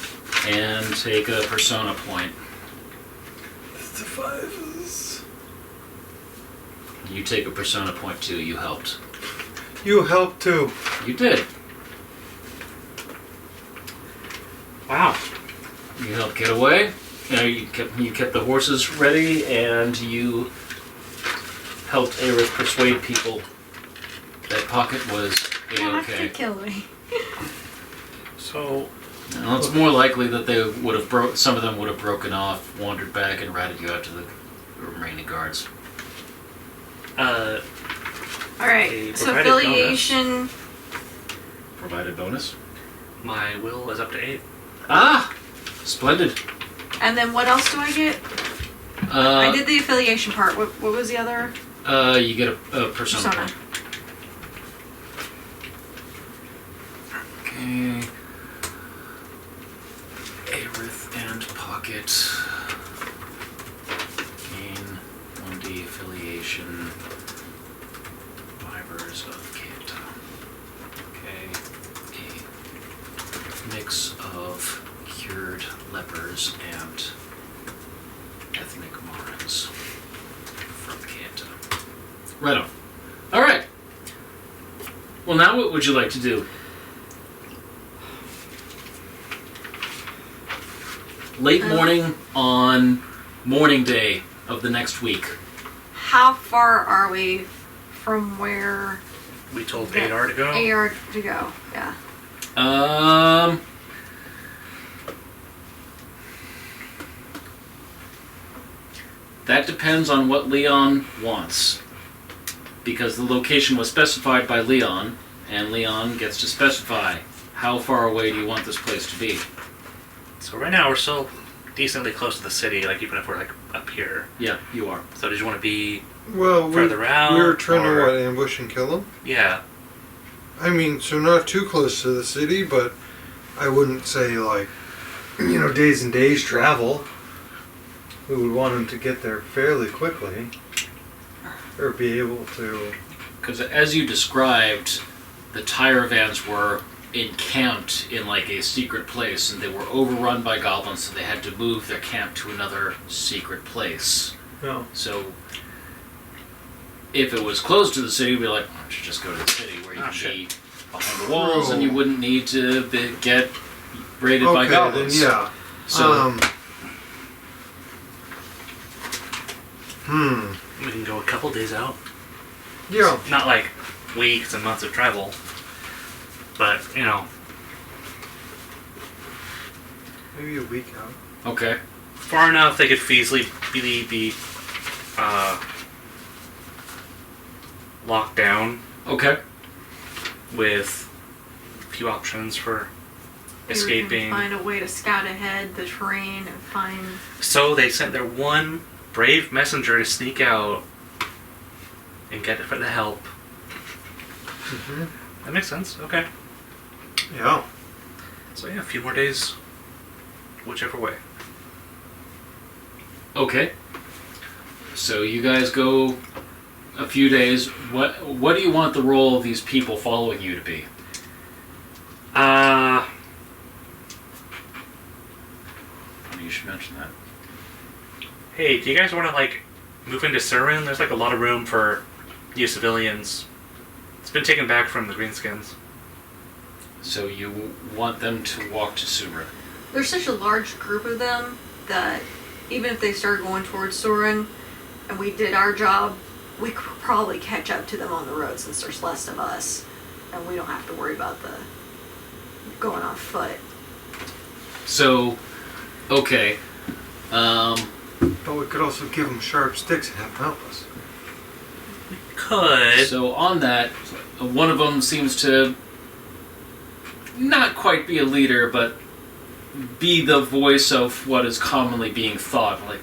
and take a persona point. The 5s. You take a persona point too, you helped. You helped too. You did. Wow. You helped get away. You kept the horses ready, and you helped Aerith persuade people that Pocket was Have to A-okay. kill me. So, Well, it's more likely that they would have some of them would have broken off, wandered back, and ratted you out to the remaining guards. Alright, A so provided affiliation. Provided bonus. my will is up to 8. Ah! Splendid. And then what else do I get? I did the affiliation part. What was the other? You get a persona point. Okay. Aerith and Pocket gain 1D affiliation. Survivors of Keita. Okay. A mix of cured lepers and ethnic Marans from Keita. Right on. Alright. Well, now what would you like to do? Late morning on morning day of the next week. How far are we from where We told the Adar to go. AR to go? Yeah. That depends on what Leon wants. Because the location was specified by Leon, and Leon gets to specify how far away do you want this place to be. So right now we're still decently close to the city, like even if we're like up here. Yeah, you are. So did you want to be Well, further out? we were trying or- to ambush and kill them. Yeah. I mean, so not too close to the city, but I wouldn't say like, days and days travel. We would want them to get there fairly quickly, or be able to. Because as you described, the tire vans were encamped in like a secret place, and they were overrun by goblins, so they had to move their camp to another secret place. No. So if it was close to the city, we'd be like, why don't you just go to the city where you can be behind the walls, and you wouldn't need to get raided by goblins. Then yeah. So We can go a couple days out. Yeah. Not like weeks and months of travel. But, Maybe a week out. okay. far enough they could feasibly be locked down Okay. with a few options for Maybe escaping. we can find a way to scout ahead the terrain and find. So they sent their one brave messenger to sneak out and get for the help. Mm-hmm. That makes sense. Okay. Yeah. So yeah, a few more days, whichever way. Okay. So you guys go a few days. What do you want the role of these people following you to be? You should mention that. Hey, do you guys want to like move into Surin? There's like a lot of room for new civilians. It's been taken back from the Greenskins. So you want them to walk to Sura. There's such a large group of them that even if they start going towards Soren and we did our job, we could probably catch up to them on the road since there's less of us, and we don't have to worry about the going on foot. So, okay. But we could also give them sharp sticks and have them help us. Could. So on that, one of them seems to not quite be a leader, but be the voice of what is commonly being thought. Like,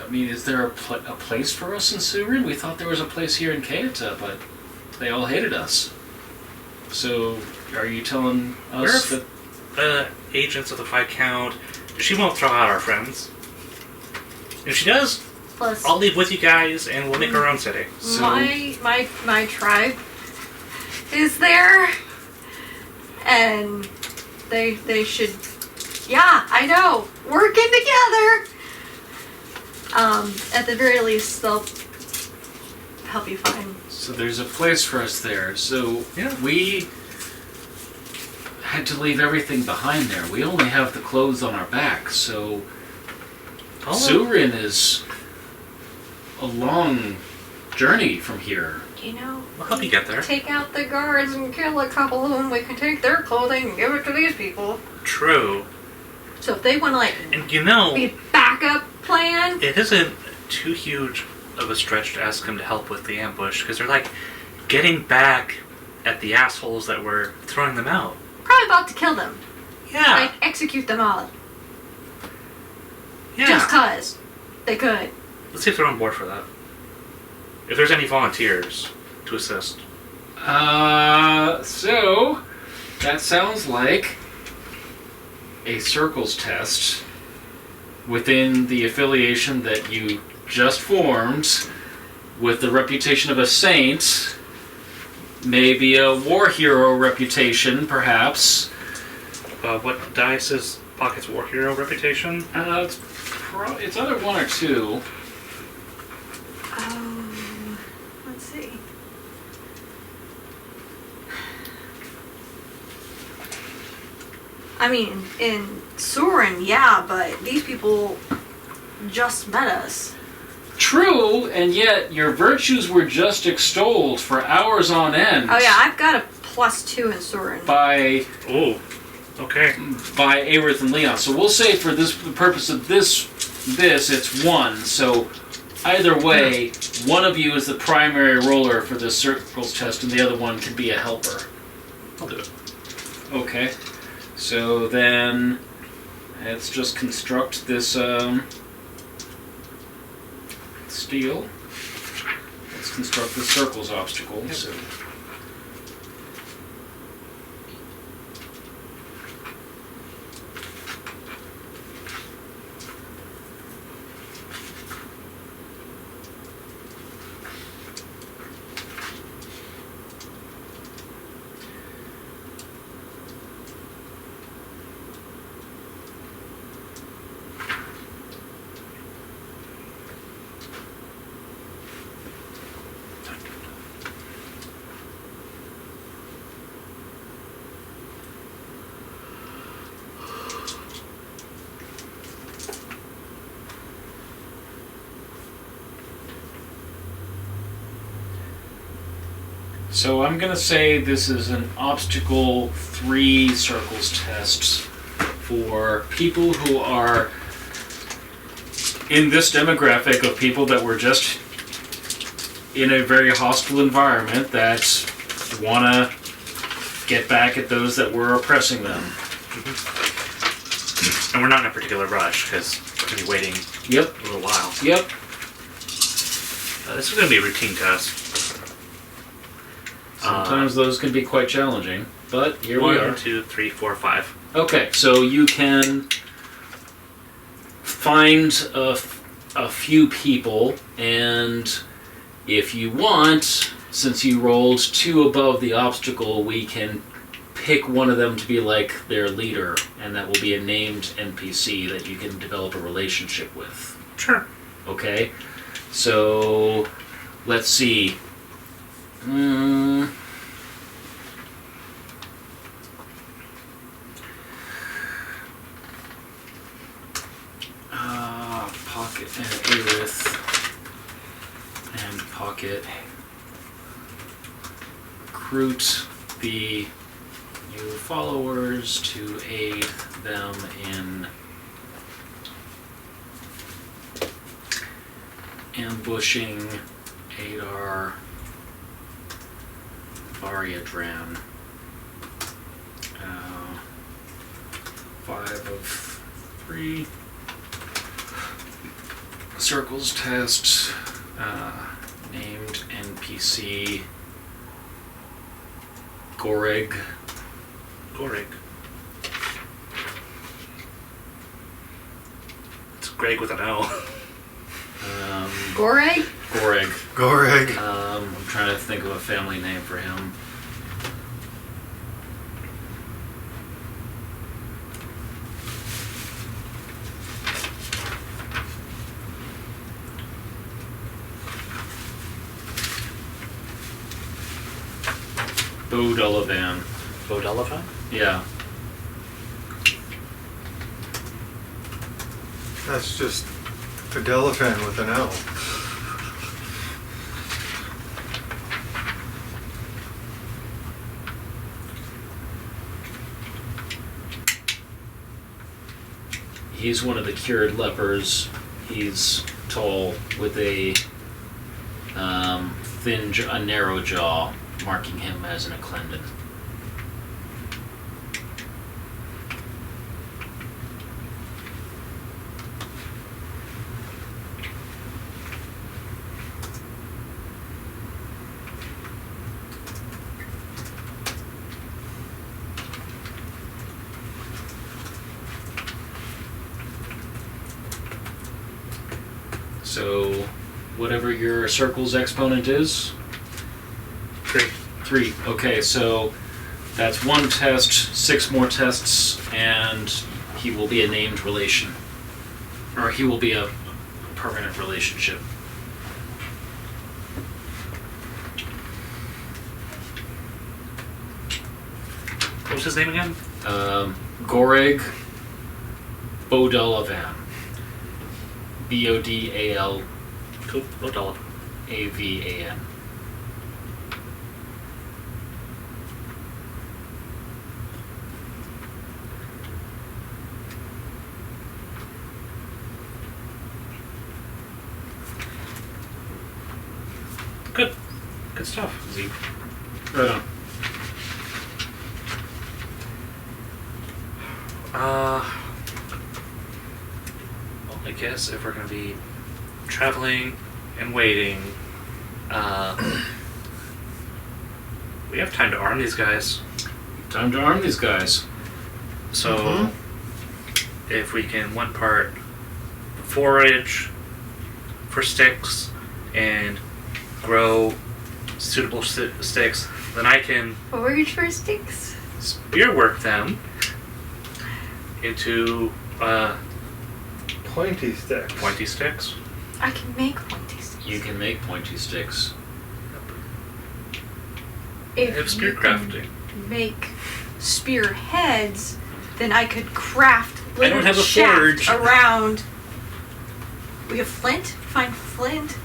I mean, is there a place for us in Surin? We thought there was a place here in Keita, but they all hated us. So, are you telling us that... agents of the Viscount. She won't throw out our friends. If she does, Plus, I'll leave with you guys and we'll make our own city. So, my tribe is there, and they should. Yeah, I know. Working together. At the very least, they'll help you find. So there's a place for us there. So Yeah. we had to leave everything behind there. We only have the clothes on our back, so Surin is a long journey from here. You know, We'll help you get there. take out the guards and kill a couple of them. We can take their clothing and give it to these people. True. So if they want to, like, And you know, be a backup plan, it isn't too huge of a stretch to ask them to help with the ambush, because they're like getting back at the assholes that were throwing them out. probably about to kill them. Yeah. Like, execute them all. Yeah. Just cause. They could. Let's see if they're on board for that. If there's any volunteers to assist. So that sounds like a circles test within the affiliation that you just formed with the reputation of a saint, maybe a war hero reputation, perhaps. What dice is Pocket's war hero reputation? It's either one or two. Let's see. I mean, in Soren, yeah, but these people just met us. True, and yet your virtues were just extolled for hours on end. Oh yeah, I've got a +2 in Soren. By Okay. Aerith and Leon. So we'll say for the purpose of this it's 1. So either way, one of you is the primary roller for this circles test, and the other one can be a helper. I'll do it. Okay. So then let's just construct this steel. Let's construct the circles obstacle. Yep. So. So I'm going to say this is an obstacle 3 circles test for people who are in this demographic of people that were just in a very hostile environment that want to get back at those that were oppressing them. And we're not in a particular rush because we're going to be waiting Yep. a little while. Yep. This is going to be a routine test. Sometimes those can be quite challenging, but here we are. 1, 2, 3, 4, 5. Okay, so you can find a few people, and if you want, since you rolled 2 above the obstacle, we can pick one of them to be like their leader, and that will be a named NPC that you can develop a relationship with. Sure. Okay? So, let's see. Pocket and Aerith and Pocket recruit the new followers to aid them in ambushing Adar Variadran. 5 of 3. Circles test. Named NPC Goreg. It's Greg with an O. Goreg? Goreg. I'm trying to think of a family name for him. Bodelavan. Bodelavan? Yeah. That's just Fidelafan with an L. He's one of the cured lepers. He's tall with a a narrow jaw, marking him as an Eclendon. So, whatever your circle's exponent is? 3. Okay, so that's 1 test, 6 more tests, and he will be a named relation. Or he will be a permanent relationship. What was his name again? Goreg Bodelavan. Bodal. Cool. Bodelavan. Avan. Good. Good stuff. Z. Right on. Well, I guess if we're going to be traveling and waiting, we have time to arm these guys. Time to arm these guys. So, if we can one part forage for sticks and grow suitable sticks, then I can Forage for sticks? spearwork them into Pointy sticks. pointy sticks. I can make pointy sticks. You can make pointy sticks. If Have spear you crafting. can make spear heads, then I could craft I don't little have a shaft forge. around. We have flint. Find flint,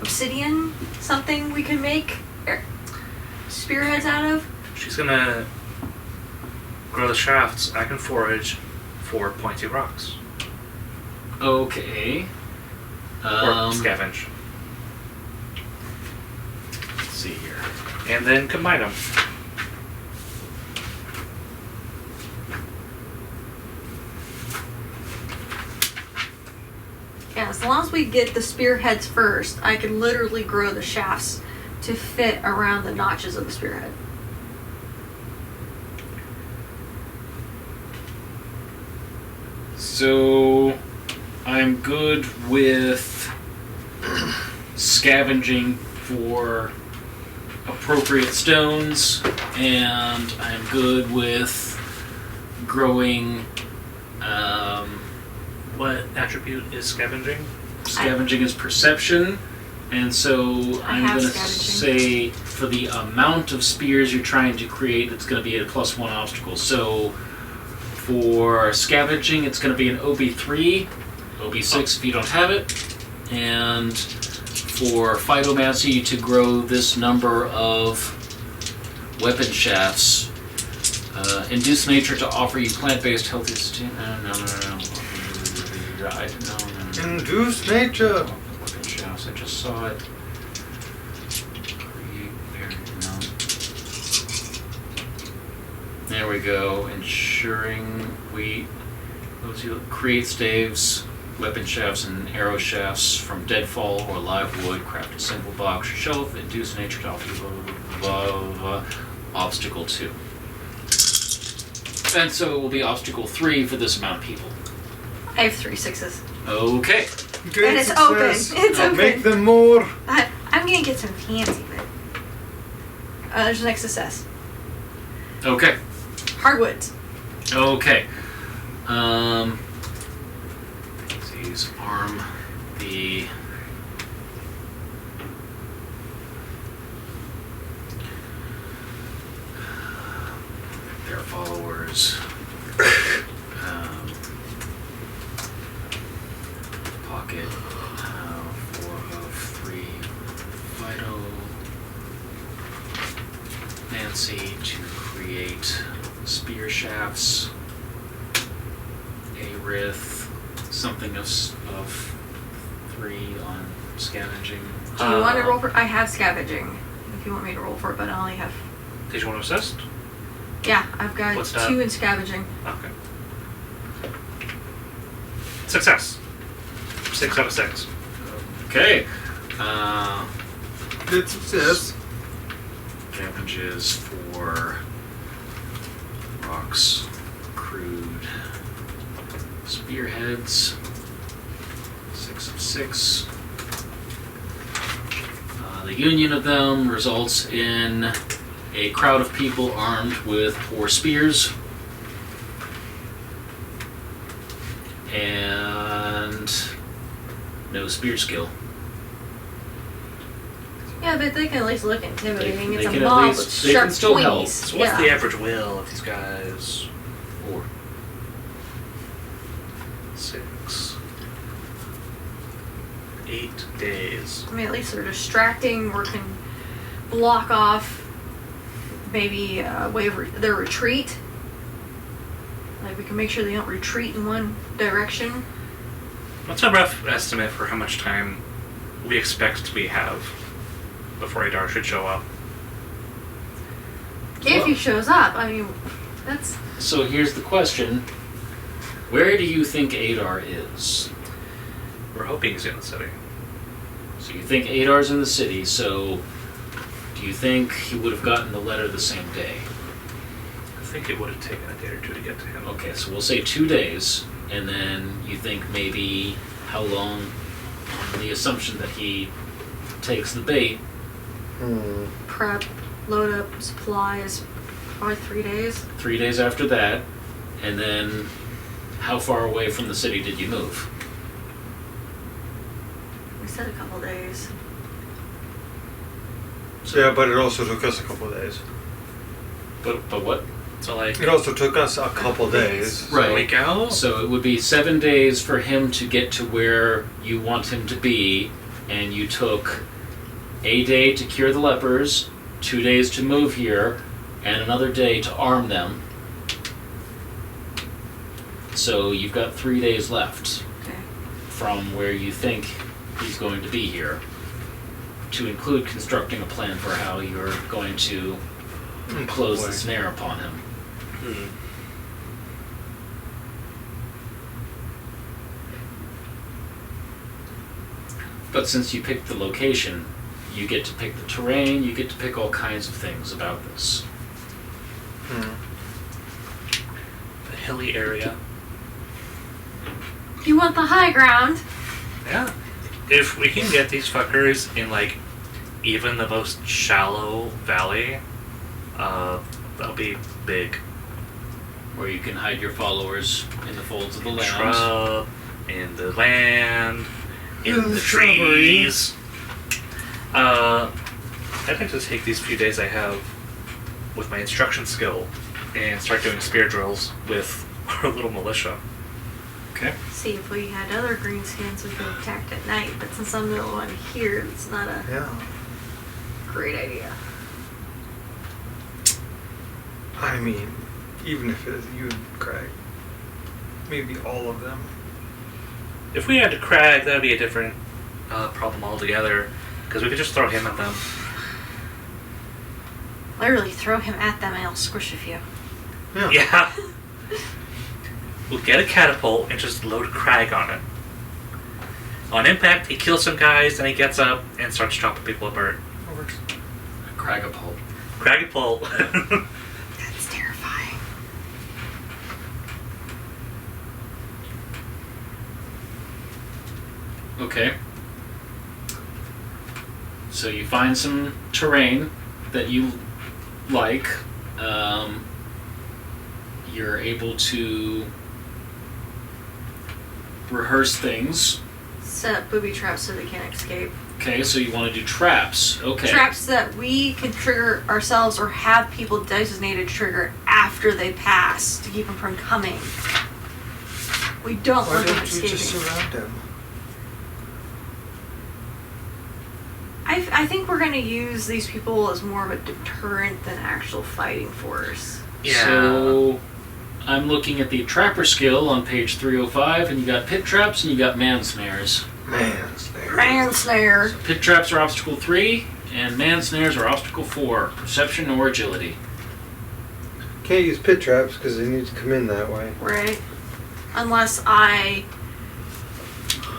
obsidian, something we can make spearheads out of. She's gonna grow the shafts. I can forage for pointy rocks. Okay. Or scavenge. Let's see here. And then combine them. Yeah, as long as we get the spearheads first, I can literally grow the shafts to fit around the notches of the spearhead. So I'm good with scavenging for appropriate stones, and I'm good with growing. What attribute is scavenging? Scavenging is perception, and so I I'm have going to say scavenging. for the amount of spears you're trying to create, it's going to be a +1 obstacle. So for scavenging, it's going to be an OB3, OB6 if you don't have it, and for phytomancy to grow this number of weapon shafts, induce nature to offer you plant-based healthy no. Induce nature. Weapon shafts, I just saw it. Create no. There we go. Ensuring we create staves, weapon shafts, and arrow shafts from deadfall or live wood. Craft a simple box or shelf. Induce nature to offer you blah, blah, blah. Obstacle 2. And so it will be obstacle 3 for this amount of people. I have 3 6s. Okay. Great And it's success. open. It's I'll open. Make them more. I'm gonna get some fancy, but there's the next success. Okay. Hardwoods. Okay. Let's arm the their followers. Pocket 4 of 3 vital Nancy to create spear shafts. Aerith, something of 3 on scavenging. Do you want to roll for? I have scavenging. If you want me to roll for it, but I only have. Did you want to assist? Yeah, I've got What's that? 2 in scavenging. Okay. Success. 6 out of 6. Okay. Good success. Damages for rocks, crude spearheads. 6 of 6. The union of them results in a crowd of people armed with 4 spears. And no spear skill. Yeah, but they can at least look intimidating. They It's a can at mob least- with they sharp can still help. pointies. So what's yeah. the average will of these guys? 4. 6. 8 days. I mean, at least they're distracting or can block off maybe a way of their retreat. Like, we can make sure they don't retreat in one direction. What's a rough estimate for how much time we expect we have before Adar should show up? If he shows up, I mean, that's... So here's the question. Where do you think Adar is? We're hoping he's in the city. So you think Adar's in the city, so do you think he would have gotten the letter the same day? I think it would have taken a day or 2 to get to him. Okay, so we'll say 2 days, and then you think maybe how long, on the assumption that he takes the bait. prep, load up supplies, probably 3 days. 3 days after that, and then how far away from the city did you move? We said a couple days. Yeah, but it also took us a couple days. But what? So like It also took us a couple days. Right. a week out? So it would be 7 days for him to get to where you want him to be, and you took a day to cure the lepers, 2 days to move here, and another day to arm them. So you've got 3 days left Okay. from where you think he's going to be here, to include constructing a plan for how you're going to close the snare upon him. But since you picked the location, you get to pick the terrain, you get to pick all kinds of things about this. The hilly area. You want the high ground? Yeah. If we can get these fuckers in, like, even the most shallow valley, that'll be big. Where you can hide your followers in the folds of the land. Shrub, in the land, in the trees. I'd like to take these few days I have with my instruction skill and start doing spear drills with our little militia. Okay. See, if we had other greenskins, we could have attacked at night, but since I'm the only one here, it's not a great idea. I mean, even if it is you and Crag, maybe all of them. If we had to Crag, that would be a different problem altogether, because we could just throw him at them. Literally throw him at them and he'll squish a few. Yeah. We'll get a catapult and just load Crag on it. On impact, he kills some guys, and he gets up and starts chopping people apart. A Cragapult. Cragapult. That's terrifying. Okay. So you find some terrain that you like. You're able to rehearse things. Set up booby traps so they can't escape. Okay, so you want to do traps. Okay. Traps that we can trigger ourselves or have people designated to trigger after they pass to keep them from coming. We don't Why want them don't you escaping. just surround him? I think we're going to use these people as more of a deterrent than actual fighting force. Yeah. So I'm looking at the trapper skill on page 305, and you got pit traps and you got man snares. Man snare. So pit traps are obstacle 3, and man snares are obstacle 4, perception or agility. Can't use pit traps because they need to come in that way. Right. Unless I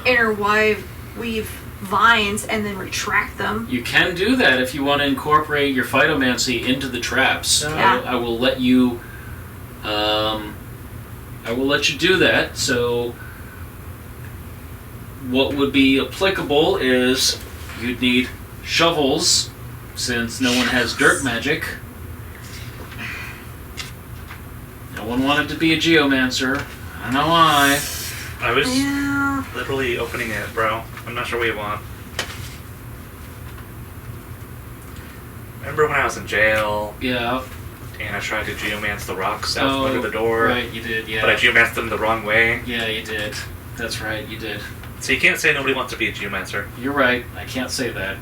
interweave vines and then retract them. You can do that if you want to incorporate your phytomancy into the traps. Yeah. I will let you. I will let you do that. So, what would be applicable is you'd need shovels, since no one has dirt magic. No one wanted to be a geomancer. I don't know why. I was Yeah. literally opening it, bro. I'm not sure what you want. Remember when I was in jail Yeah. and I tried to geomance the rocks out from Oh, under the door? right, you did. Yeah. But I geomanced them the wrong way. Yeah, you did. That's right, you did. So you can't say nobody wants to be a geomancer. You're right. I can't say that.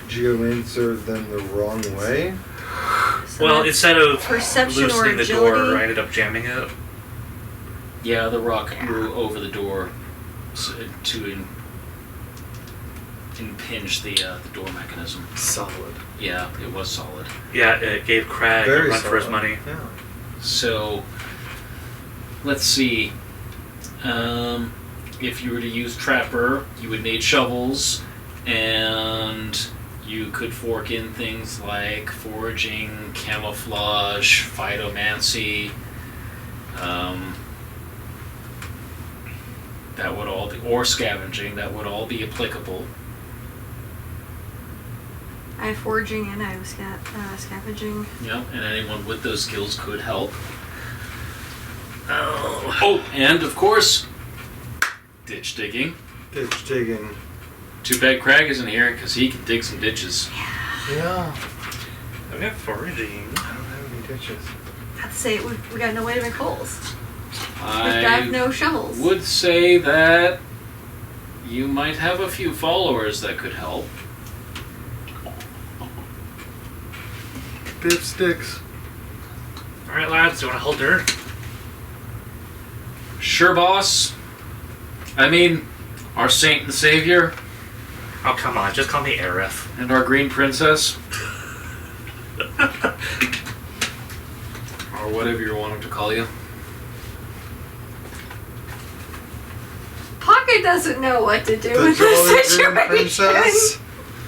Geomancer them the wrong way? So Well, that's instead of perception or loosening the agility. door, I ended up jamming it. Yeah, the rock Yeah. grew over the door to impinge the door mechanism. Solid. Yeah, it was solid. Yeah, it gave Crag a Very run solid. for his money. Yeah. So, let's see. If you were to use Trapper, you would need shovels, and you could fork in things like foraging, camouflage, phytomancy. That would all be, or scavenging, that would all be applicable. I have foraging and I have scavenging. Yep, and anyone with those skills could help. Oh, and of course, ditch digging. Ditch digging. Too bad Crag isn't here, because he can dig some ditches. Yeah. I've got foraging. I don't have any ditches. I'd say we got no way to make holes. We I have no shovels. would say that you might have a few followers that could help. Dip sticks. Alright, lads, do you want to hold dirt? Sure, boss. I mean, our saint and savior, Oh, come on. Just call me Aerith. and our green princess. Or whatever you want him to call you. Pocket doesn't know what to do The with jolly this green situation. princess.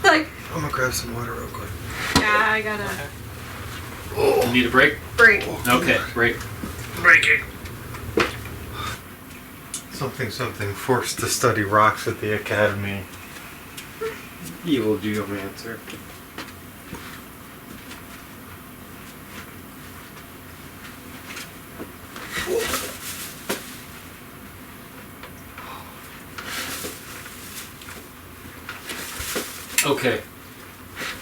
Like, I'm gonna grab some water real quick. yeah, I gotta You need a break? break. Okay, break. Breaking. Something. Forced to study rocks at the academy. Evil geomancer. Okay.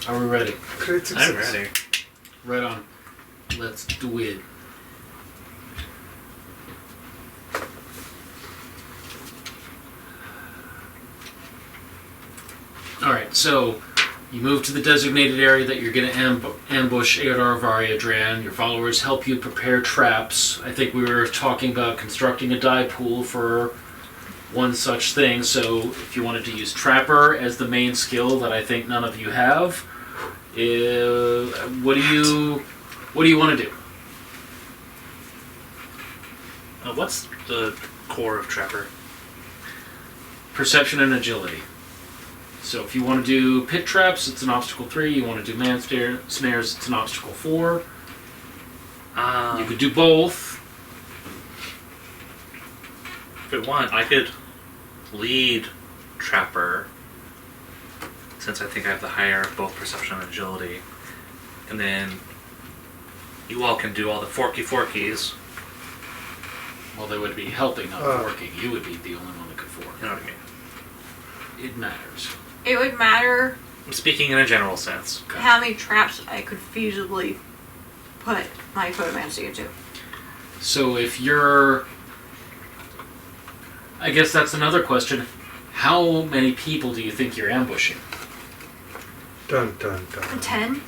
Are we ready? Critical I'm success. ready. Right on. Let's do it. Alright, so you move to the designated area that you're going to ambush Adar Variadran. Your followers help you prepare traps. I think we were talking about constructing a die pool for one such thing, so if you wanted to use Trapper as the main skill that I think none of you have, what do you want to do? What's the core of Trapper? Perception and agility. So if you want to do pit traps, it's an obstacle 3. You want to do man snares, it's an obstacle 4. You could do both. If it want, I could lead Trapper, since I think I have the higher of both perception and agility. And then you all can do all the forkies. Well, they would be helping, not Uh. forking. You would be the only one that could fork. You know what I mean? It matters. It would matter I'm speaking in a general sense. how many traps I could feasibly put my photomancy into. So if you're... I guess that's another question. How many people do you think you're ambushing? Dun dun dun. 10?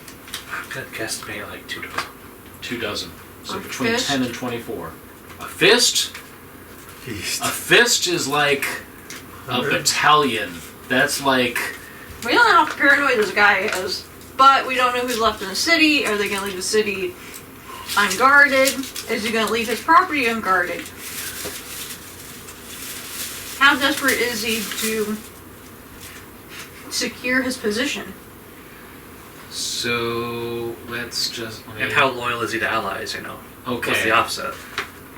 I'm gonna guesstimate like 2 dozen. 2 dozen. So A between fist? 10 and 24. A fist? Feast. A fist is like a 100. battalion. That's like... We don't know how paranoid this guy is, but we don't know who's left in the city. Are they going to leave the city unguarded? Is he going to leave his property unguarded? How desperate is he to secure his position? So let's just... And how loyal is he to allies, you know? What's Okay. the opposite?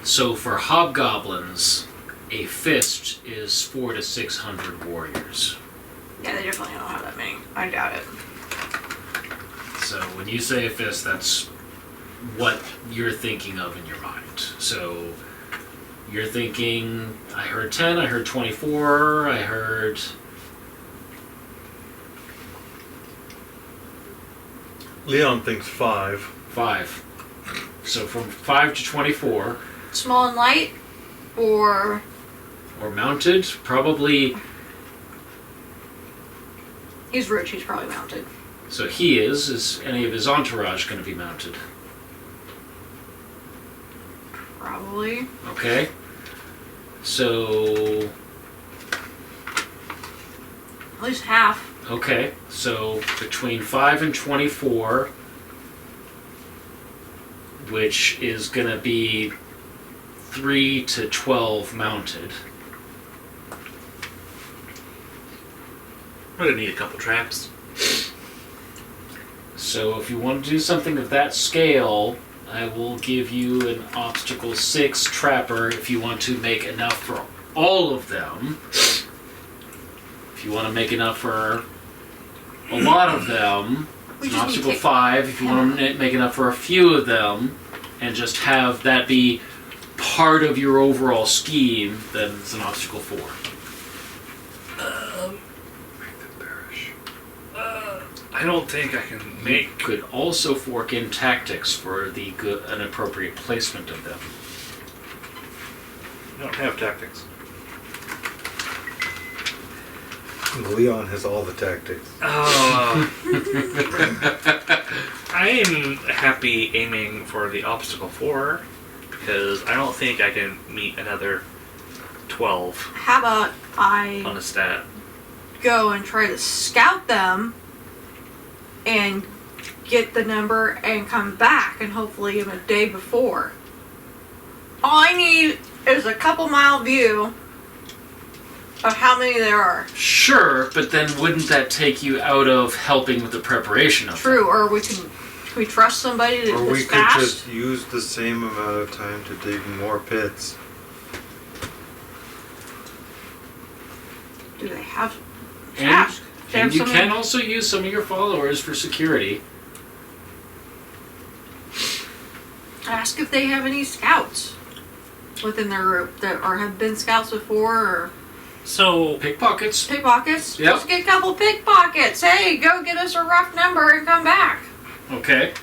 So for hobgoblins, a fist is 400 to 600 warriors. Yeah, they definitely don't have that many. I doubt it. So when you say a fist, that's what you're thinking of in your mind. So you're thinking, I heard 10, I heard 24, I heard... Leon thinks 5. 5. So from 5 to 24, Small and light, or or mounted, probably... he's rich. He's probably mounted. So he is any of his entourage going to be mounted? Probably. Okay. So, At least half. okay. So between 5 and 24, which is going to be 3 to 12 mounted. I'm gonna need a couple traps. So if you want to do something of that scale, I will give you an obstacle 6 trapper if you want to make enough for all of them. If you want to make enough for a lot of them, We it's just an need obstacle to- 5. If you want to make enough for a few of them, and just have that be part of your overall scheme, then it's an obstacle 4. Make them perish. I don't think I can You make... could also fork in tactics for the good and appropriate placement of them. I don't have tactics. Leon has all the tactics. I'm happy aiming for the obstacle 4 because I don't think I can meet another 12. How about I On a stat. go and try to scout them and get the number and come back and hopefully give them a day before. All I need is a couple mile view of how many there are. Sure, but then wouldn't that take you out of helping with the preparation of them? True, or can we trust somebody to Or we could fast? just use the same amount of time to dig more pits. Do they have And, ask? They and have you some- can also use some of your followers for security. Ask if they have any scouts within their group that or have been scouts before or So, Pickpockets. pickpockets. Yep. Let's get a couple pickpockets. Hey, go get us a rough number and come back. Okay.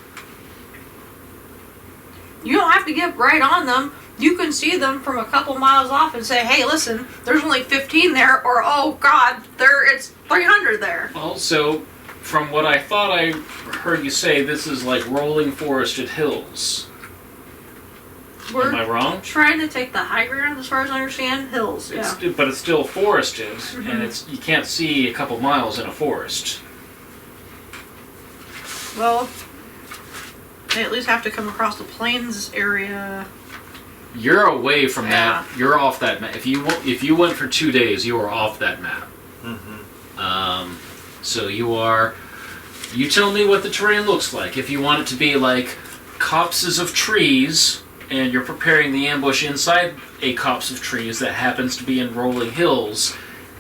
You don't have to get right on them. You can see them from a couple miles off and say, hey, listen, there's only 15 there, or oh god, it's 300 there. Well, so from what I thought I heard you say, this is like rolling forested hills. We're Am I wrong? trying to take the high ground as far as I understand. Hills, yeah. But it's still forested, and you can't see a couple miles in a forest. Well, they at least have to come across the plains area. You're away from that. Yeah. You're off that map. If you went for 2 days, you are off that map. Mm-hmm. So you are. You tell me what the terrain looks like. If you want it to be like copses of trees, and you're preparing the ambush inside a copse of trees that happens to be in rolling hills,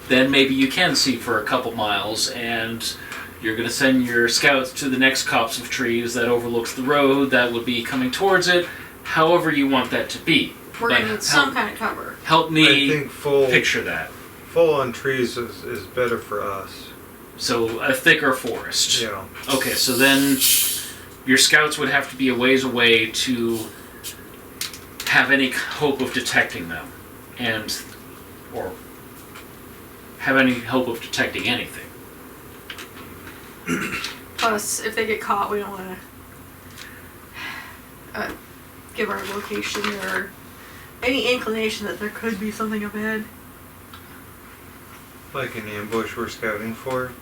then maybe you can see for a couple miles, and you're going to send your scouts to the next copse of trees that overlooks the road that would be coming towards it. However you want that to be. We're But going to need some kind of cover. Help I me think full picture that. on trees is better for us. So a thicker forest. Yeah. Okay, so then your scouts would have to be a ways away to have any hope of detecting them, or have any hope of detecting anything. Plus, if they get caught, we don't want to give our location or any inclination that there could be something up ahead. Like an ambush we're scouting for.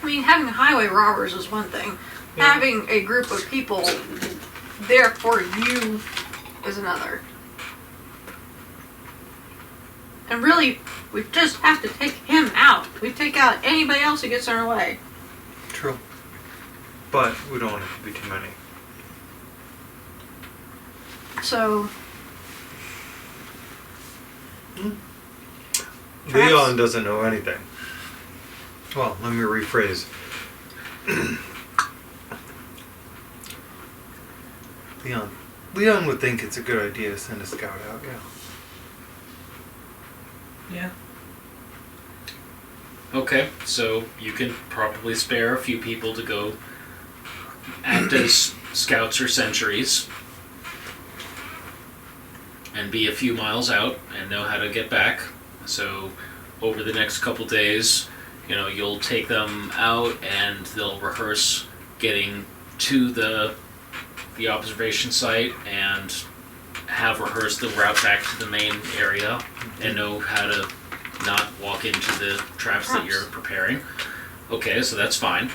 I mean, having highway robbers is one thing. Yeah. Having a group of people there for you is another. And really, we just have to take him out. We take out anybody else who gets in our way. True. But we don't want it to be too many. So, Traps? Leon doesn't know anything. Well, let me rephrase. Leon would think it's a good idea to send a scout out, yeah. yeah. Okay, so you can probably spare a few people to go act as scouts or sentries and be a few miles out and know how to get back. So over the next couple days, you'll take them out and they'll rehearse getting to the observation site and have rehearsed the route back to the main area and know how to not walk into the traps that you're preparing. Okay, so that's fine.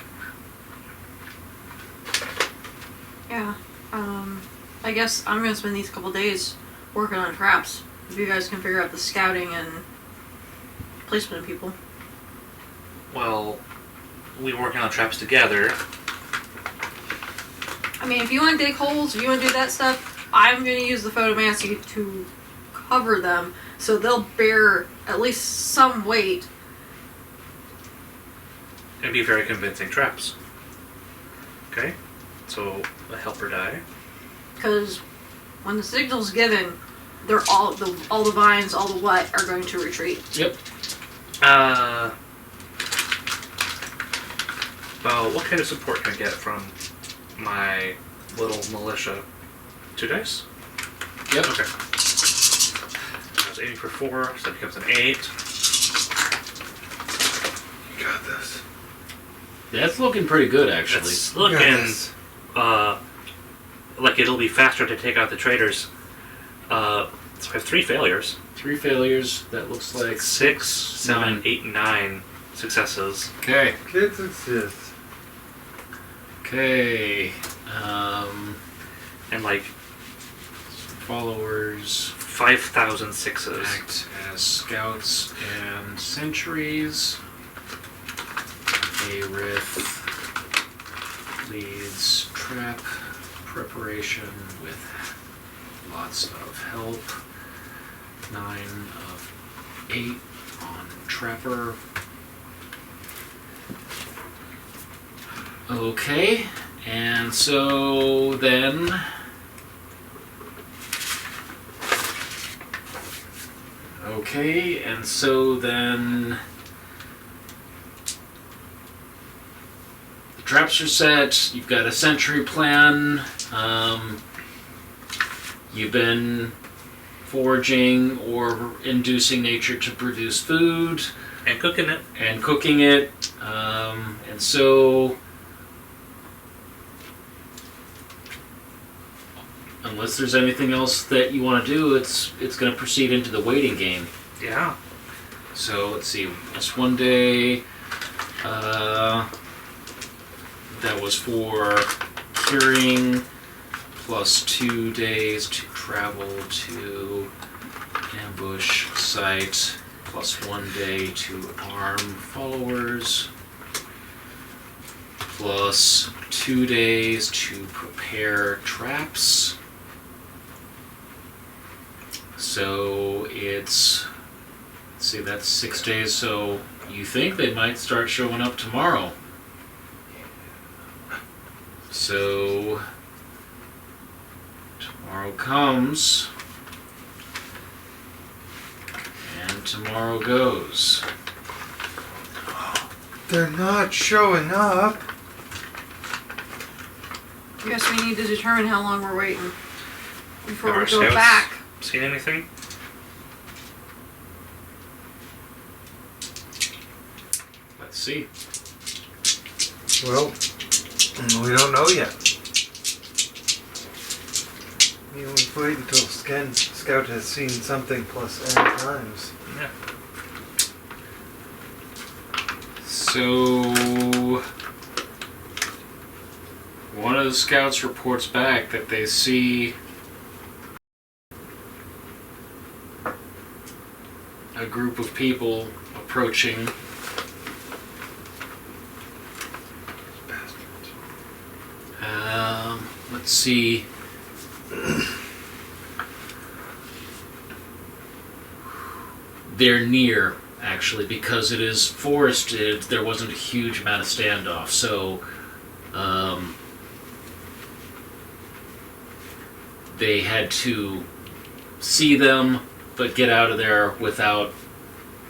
yeah. I guess I'm going to spend these couple days working on traps. If you guys can figure out the scouting and placement of people. Well, we're working on traps together. I mean, if you want to dig holes, if you want to do that stuff, I'm going to use the photomancy to cover them so they'll bear at least some weight. And be very convincing traps. Okay? So, a helper die. Because when the signal's given, they're all the vines, all the what are going to retreat. Yep. Well, what kind of support can I get from my little militia? 2 dice? Yep. Okay. I was aiming for 4, so that becomes an 8. You got this. That's looking pretty good, actually. It's You got looking this. like it'll be faster to take out the traitors. Sorry, I have 3 failures. 3 failures. That looks like 6, 7, 9. 8, 9 successes. Okay. Kids exist. Okay. And like Followers 5,000 sixes. act as scouts and sentries. Aerith leads trap preparation with lots of help. 9 of 8 on Trapper. Okay, and so then the traps are set. You've got a sentry plan. You've been foraging or inducing nature to produce food And cooking it. and cooking it. And so, unless there's anything else that you want to do, it's going to proceed into the waiting game. Yeah. So let's see, it's 1 day. That was for curing, plus 2 days to travel to ambush site, plus 1 day to arm followers, plus 2 days to prepare traps. So it's, let's see, that's 6 days, so you think they might start showing up tomorrow. So tomorrow comes, and tomorrow goes. They're not showing up. I guess we need to determine how long we're waiting before Have we our go scouts back. Seen anything? Let's see. Well, we don't know yet. We wait until Scout has seen something plus N times. Yeah. So one of the scouts reports back that they see a group of people approaching. Let's see. They're near, actually, because it is forested. There wasn't a huge amount of standoff, so they had to see them, but get out of there without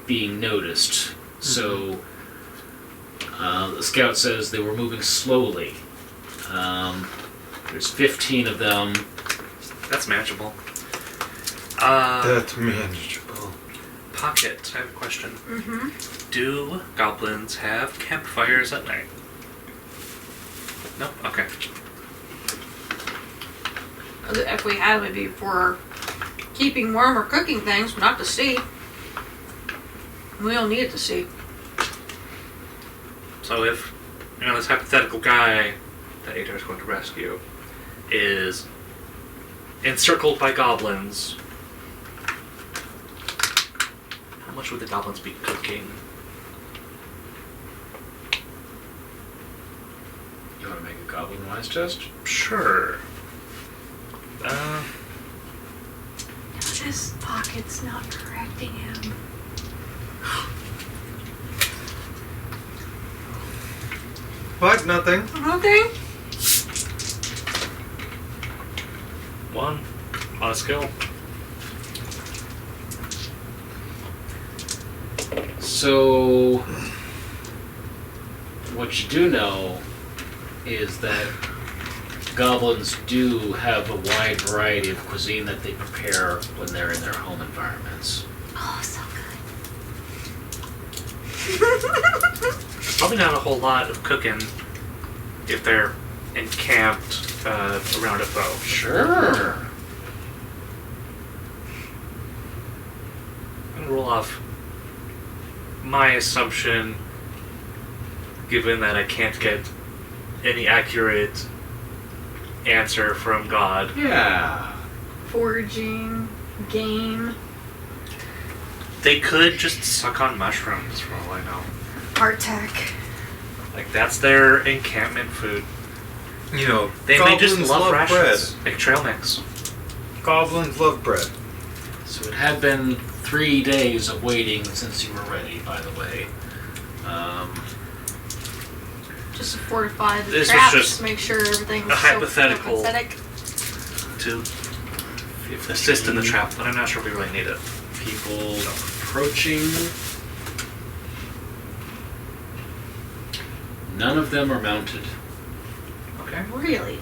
being noticed. Mm-hmm. So the scout says they were moving slowly. There's 15 of them. That's manageable. That's manageable. Pocket, I have a question. Mm-hmm. Do goblins have campfires at night? No? Okay. If we had, it would be for keeping warm or cooking things, but not to see. We don't need it to see. So if, this hypothetical guy that Adar is going to rescue is encircled by goblins, how much would the goblins be cooking? You want to make a goblin wise test? Sure. This pocket's not correcting him. What? Nothing. Nothing? 1 on a skill. So, what you do know is that goblins do have a wide variety of cuisine that they prepare when they're in their home environments. Oh, so Probably not a whole lot of cooking if they're encamped around a bow. Sure. and roll off my assumption, given that I can't get any accurate answer from God. Yeah. Foraging, game, They could just suck on mushrooms, for all I know. art tech. Like, that's their encampment food. You know, They may just goblins love bread. rations. Like trail mix. Goblins love bread. So it had been 3 days of waiting since you were ready, by the way. Just to fortify the This was traps, just make sure everything's a hypothetical. Pathetic. To assist in the trap, but I'm not sure we really need it. People approaching. None of them are mounted. Okay. Really?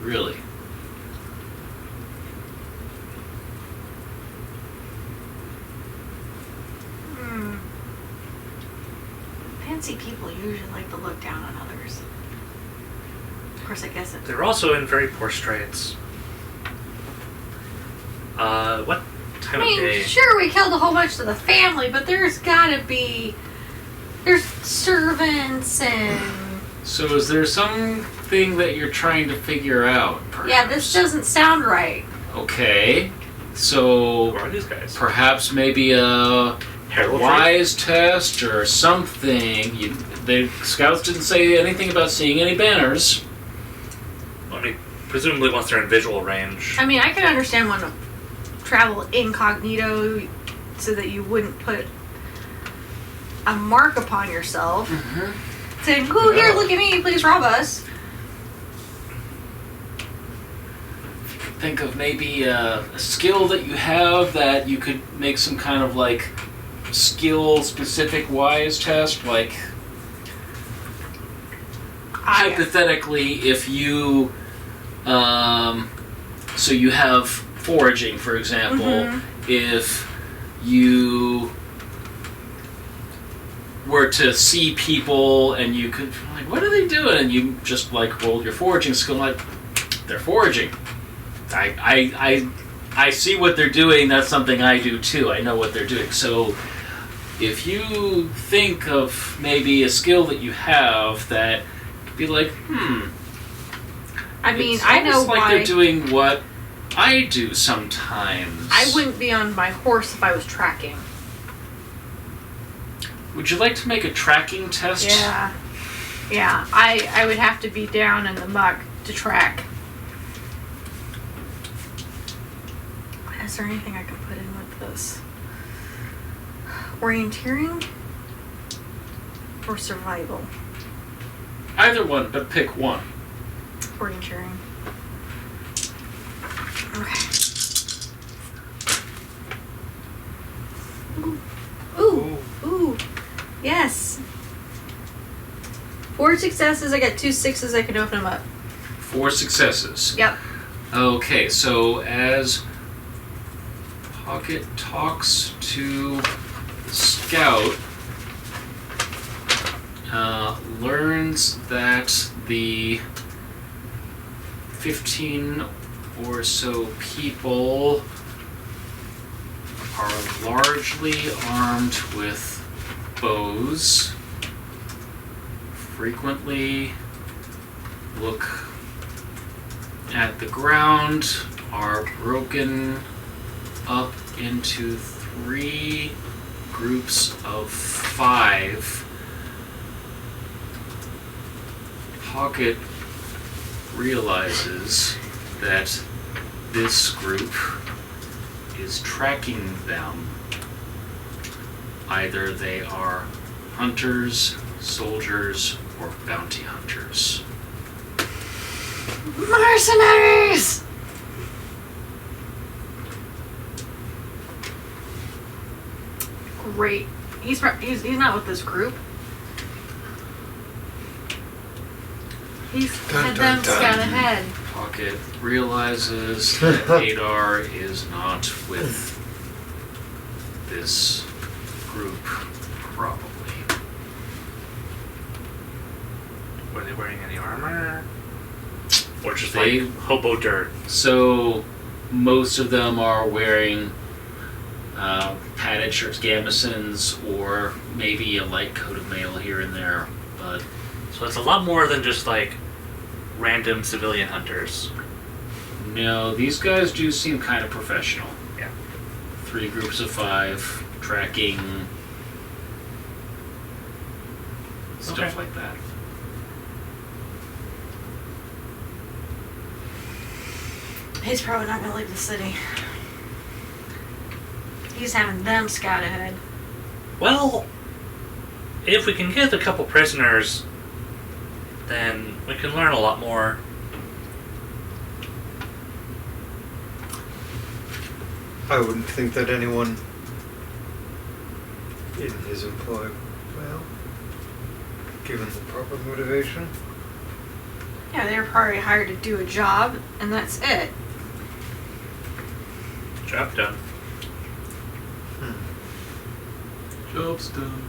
Really. Fancy people usually like to look down on others. Of course, I guess it. They're also in very poor straits. What time I of day? mean, sure, we killed a whole bunch of the family, but there's gotta be. There's servants and. So is there something that you're trying to figure out, perhaps? Yeah, this doesn't sound right. Okay. So Who are these guys? perhaps maybe a Heraldry? wise test or something. The scouts didn't say anything about seeing any banners. I mean, presumably once they're in visual range. I mean, I can understand wanting to travel incognito so that you wouldn't put a mark upon yourself. Saying, "Ooh, here, look at me, please rob us." Think of maybe a skill that you have that you could make some kind of like skill-specific wise test, like hypothetically, if you so you have foraging, for example, if you were to see people and you could like, what are they doing? And you just like roll your foraging skill, like they're foraging. I see what they're doing. That's something I do too. I know what they're doing. So if you think of maybe a skill that you have that could be like, I mean, it's I know almost like why. they're doing what I do sometimes. I wouldn't be on my horse if I was tracking. Would you like to make a tracking test? Yeah. Yeah, I would have to be down in the muck to track. Is there anything I can put in with this? Orienteering? Or survival? Either one, but pick one. Orienteering. Okay. Ooh. Ooh. Yes. 4 successes. I got 2 6s. I can open them up. 4 successes. Yep. Okay, so as Pocket talks to the scout, learns that the 15 or so people are largely armed with bows, frequently look at the ground, are broken up into 3 groups of 5. Pocket realizes that this group is tracking them. Either they are hunters, soldiers, or bounty hunters. Mercenaries! Great. He's not with this group. He's had them scout ahead. Pocket realizes that Adar is not with this group, probably. Were they wearing any armor? Or just They- like hobo dirt? So most of them are wearing padded shirts, gambesons, or maybe a light coat of mail here and there. But So it's a lot more than just like random civilian hunters. no, these guys do seem kind of professional. Yeah. 3 groups of 5, tracking, stuff Okay. like that. He's probably not going to leave the city. He's having them scout ahead. Well, if we can get a couple prisoners, then we can learn a lot more. I wouldn't think that anyone in his employ, well, given the proper motivation. Yeah, they were probably hired to do a job, and that's it. Job done. Job's done.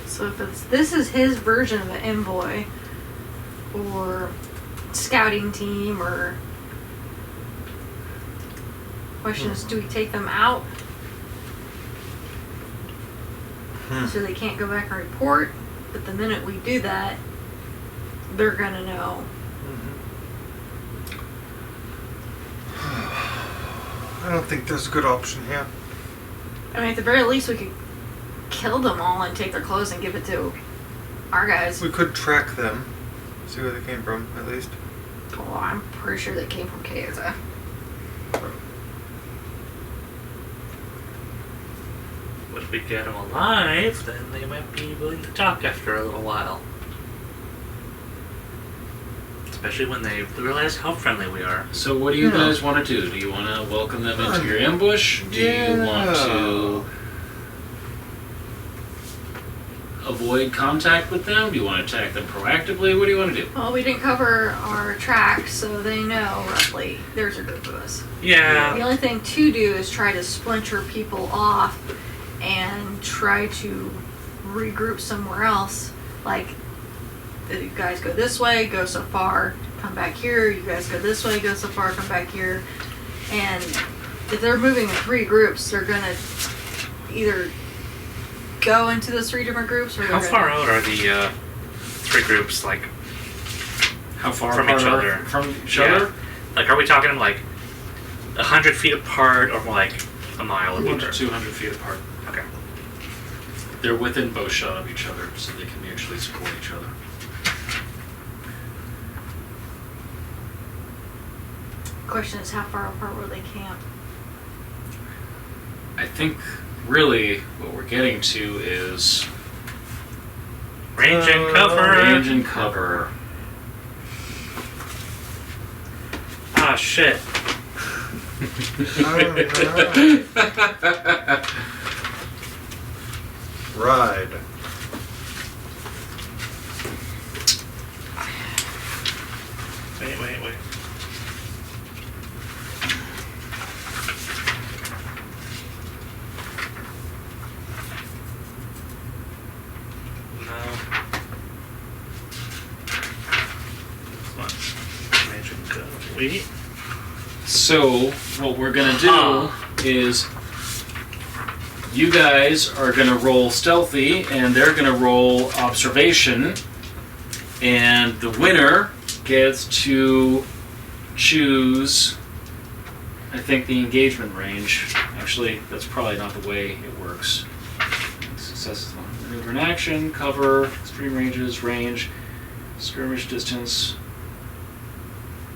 So if this is his version of an envoy, or scouting team, or question is, do we take them out so they can't go back and report? But the minute we do that, they're gonna know. I don't think there's a good option here. I mean, at the very least, we could kill them all and take their clothes and give it to our guys. We could track them, see where they came from, at least. Oh, I'm pretty sure they came from Kaza. But if we get them alive, then they might be willing to talk after a little while. Especially when they realize how friendly we are. So what do you guys want to do? Do you want to welcome them into your ambush? Do you want to avoid contact with them? Do you want to attack them proactively? What do you want to do? Well, we didn't cover our tracks, so they know roughly there's a group of us. Yeah. The only thing to do is try to splinter people off and try to regroup somewhere else. Like, you guys go this way, go so far, come back here. You guys go this way, go so far, come back here. And if they're moving in 3 groups, they're gonna either go into those 3 different groups, or How far out are the 3 groups, like, How far from apart each are- other? From each Yeah. other? Like, are we talking like 100 feet apart, or more like a mile or 1 to more? 200 feet apart. Okay. They're within bowshot of each other, so they can mutually support each other. Question is, how far apart will they camp? I think really what we're getting to is Range and cover. range and cover. Ah, shit. Ride. Wait. No. Range and cover. Wait. So what we're gonna do is you guys are gonna roll stealthy and they're gonna roll observation, and the winner gets to choose, I think, the engagement range. Actually, that's probably not the way it works. Success is not maneuver in action, cover, extreme ranges, range, skirmish distance,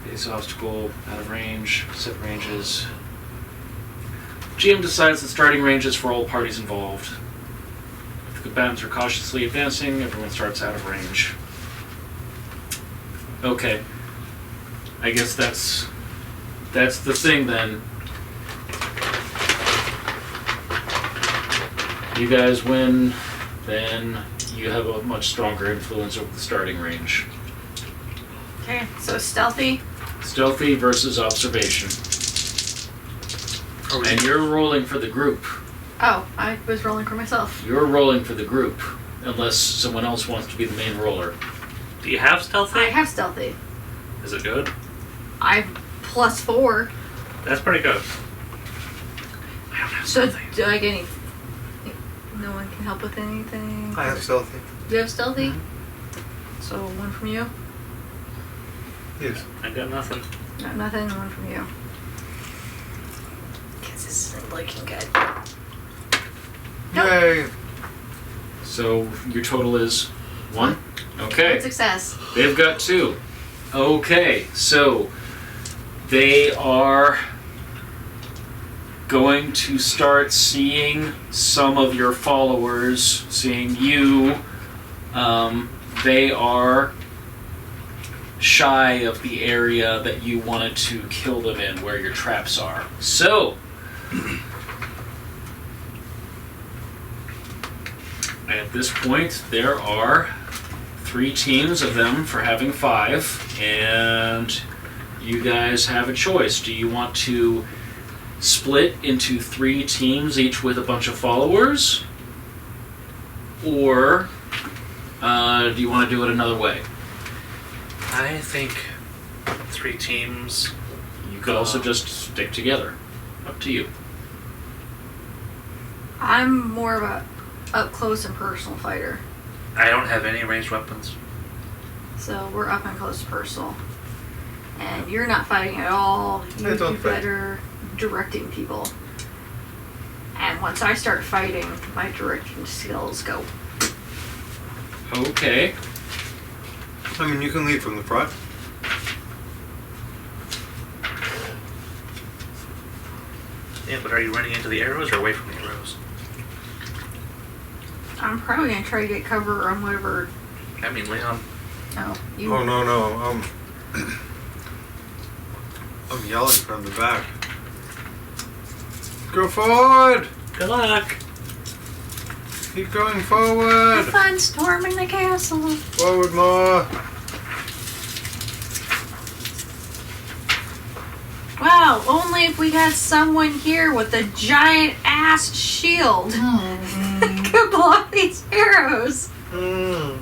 base obstacle, out of range, set ranges. GM decides the starting ranges for all parties involved. If the combatants are cautiously advancing, everyone starts out of range. Okay. I guess that's the thing then. You guys win, then you have a much stronger influence over the starting range. Okay, so stealthy. Stealthy versus observation. And you're rolling for the group. Oh, I was rolling for myself. You're rolling for the group, unless someone else wants to be the main roller. Do you have stealthy? I have stealthy. Is it good? I've +4. That's pretty good. I don't have So stealthy. do I get any? No one can help with anything. I have stealthy. Do you have stealthy? Mm-hmm. So 1 from you. Yes. I got nothing. No, nothing. 1 from you. Because this isn't looking good. Nope. Yay! So your total is 1? Okay. Good success. They've got 2. Okay, so they are going to start seeing some of your followers, seeing you. They are shy of the area that you wanted to kill them in, where your traps are. So, at this point, there are 3 teams of them for having 5, and you guys have a choice. Do you want to split into 3 teams, each with a bunch of followers? Or do you want to do it another way? I think 3 teams. You could also just stick together. Up to you. I'm more of a up close and personal fighter. I don't have any ranged weapons. So we're up and close and personal. And you're not fighting at all. I You don't do fight. better directing people. And once I start fighting, my directing skills go. Okay. I mean, you can lead from the front. Yeah, but are you running into the arrows or away from the arrows? I'm probably gonna try to get cover on whatever. I mean, Leon. Oh, you. Oh no. I'm yelling from the back. Go forward! Good luck. Keep going forward! Have fun storming the castle. Forward more! Wow, only if we had someone here with a giant ass shield could block these arrows. Mm.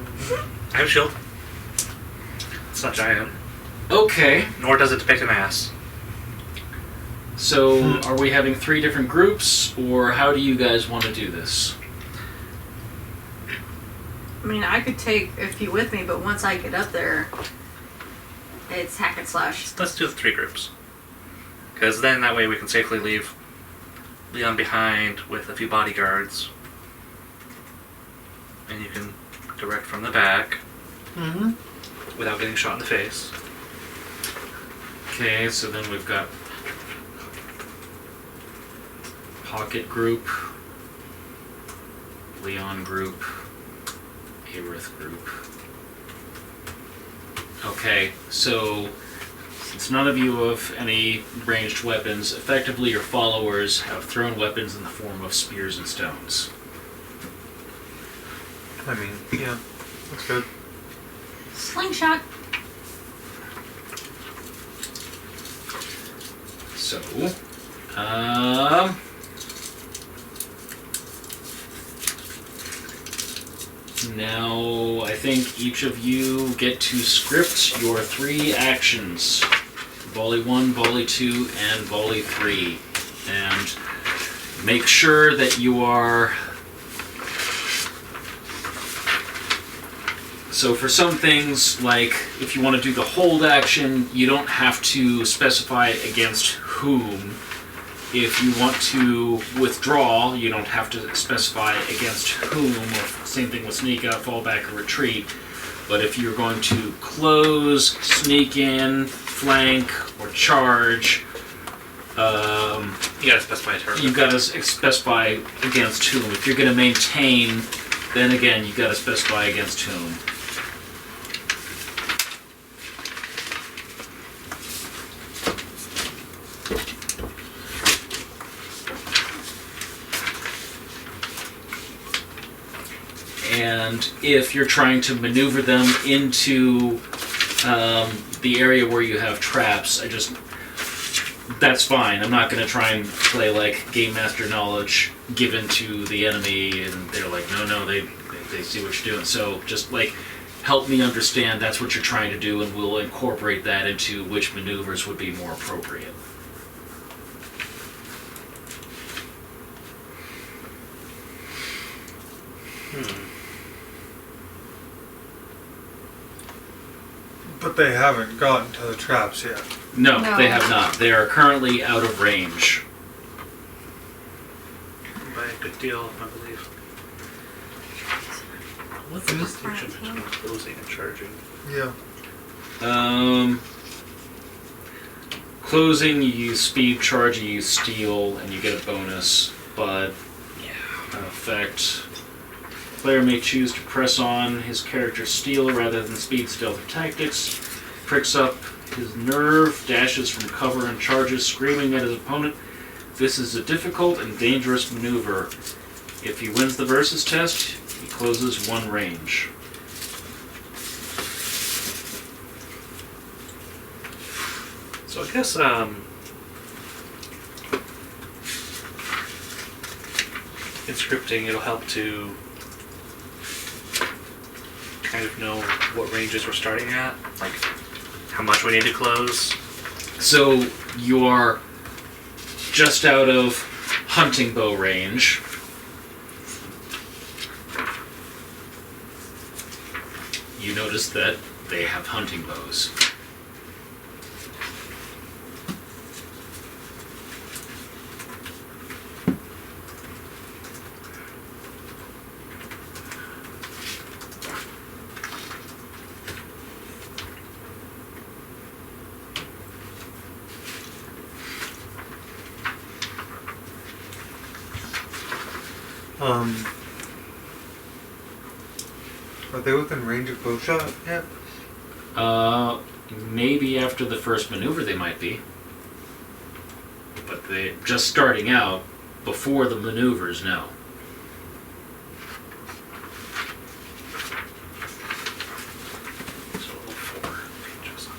I have a shield. It's not giant, Okay. nor does it depict an ass. So, are we having 3 different groups, or how do you guys want to do this? I mean, I could take a few with me, but once I get up there, it's hack and slash. Let's do the 3 groups. Because then that way we can safely leave Leon behind with a few bodyguards. And you can direct from the back Mm-hmm. without getting shot in the face. Okay, so then we've got Pocket Group, Leon Group, Aerith Group. Okay, so since none of you have any ranged weapons, effectively your followers have thrown weapons in the form of spears and stones. I mean, yeah, that's good. Slingshot. So, now I think each of you get to script your 3 actions. Volley 1, volley 2, and volley 3. And make sure that you are... So for some things, like if you want to do the hold action, you don't have to specify against whom. If you want to withdraw, you don't have to specify against whom, or same thing with sneak out, fall back, or retreat. But if you're going to close, sneak in, flank, or charge, You gotta specify a target. you've got to specify against whom. If you're going to maintain, then again, you've got to specify against whom. And if you're trying to maneuver them into the area where you have traps, that's fine. I'm not going to try and play like game master knowledge given to the enemy, and they're like, no, they see what you're doing. So just like help me understand that's what you're trying to do, and we'll incorporate that into which maneuvers would be more appropriate. But they haven't gotten to the traps yet. No, No. they have not. They are currently out of range. By a good deal, I believe. What's the distinction between closing and charging? Yeah. Closing, you use speed, charge, you use steal, and you get a bonus, but effect. Player may choose to press on his character's steal rather than speed, stealth, or tactics. Pricks up his nerve, dashes from cover, and charges, screaming at his opponent. This is a difficult and dangerous maneuver. If he wins the versus test, he closes one range. So I guess, in scripting, it'll help to kind of know what ranges we're starting at, like how much we need to close. So you are just out of hunting bow range. You notice that they have hunting bows. Are they within range of bow shot yet? Maybe after the first maneuver they might be. But they just starting out before the maneuvers, no. So 4 ranges.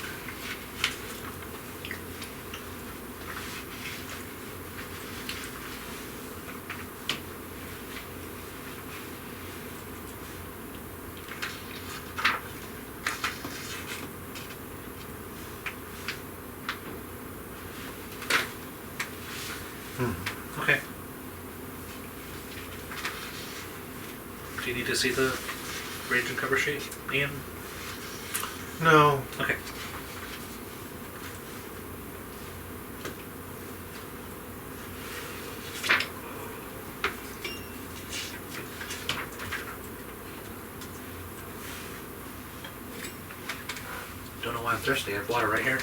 Okay. Do you need to see the range and cover sheet, Ian? No. Okay. Don't know why I'm thirsty. I have water right here.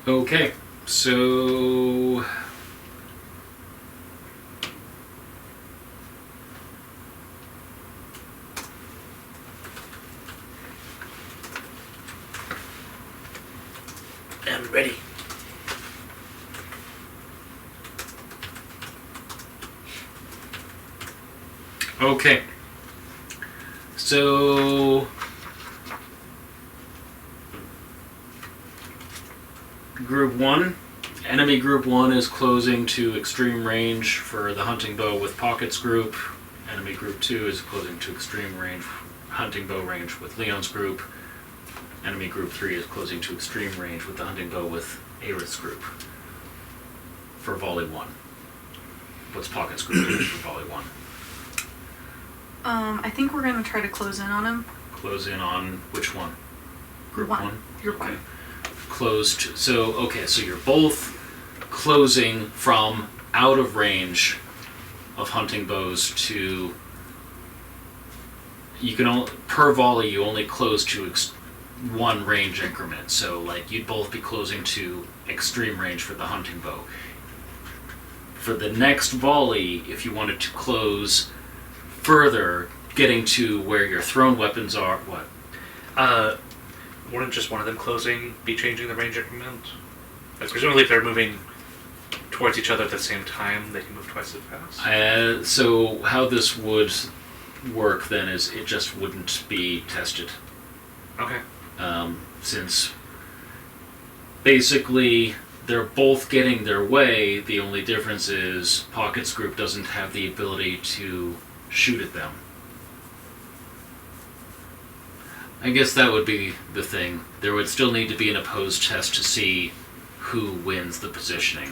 Okay, so I'm ready. okay. So Group 1, enemy Group 1 is closing to extreme range for the hunting bow with Pockets group. Enemy Group 2 is closing to extreme range, hunting bow range with Leone's group. Enemy Group 3 is closing to extreme range with the hunting bow with Aerith's group. For Volley 1. What's Pockets group do for Volley 1? I think we're gonna try to close in on him. Close in on which one? Group One. 1? Group one. Closed. So, okay, so you're both closing from out of range of hunting bows to. You can only, per volley, you only close to one range increment. So, like, you'd both be closing to extreme range for the hunting bow. For the next volley, if you wanted to close further, getting to where your thrown weapons are, what? Wouldn't just one of them closing be changing the range increment? Like, presumably if they're moving towards each other at the same time, they can move twice as fast. So how this would work then is it just wouldn't be tested. Okay. Since basically they're both getting their way, the only difference is Pocket's group doesn't have the ability to shoot at them. I guess that would be the thing. There would still need to be an opposed test to see who wins the positioning.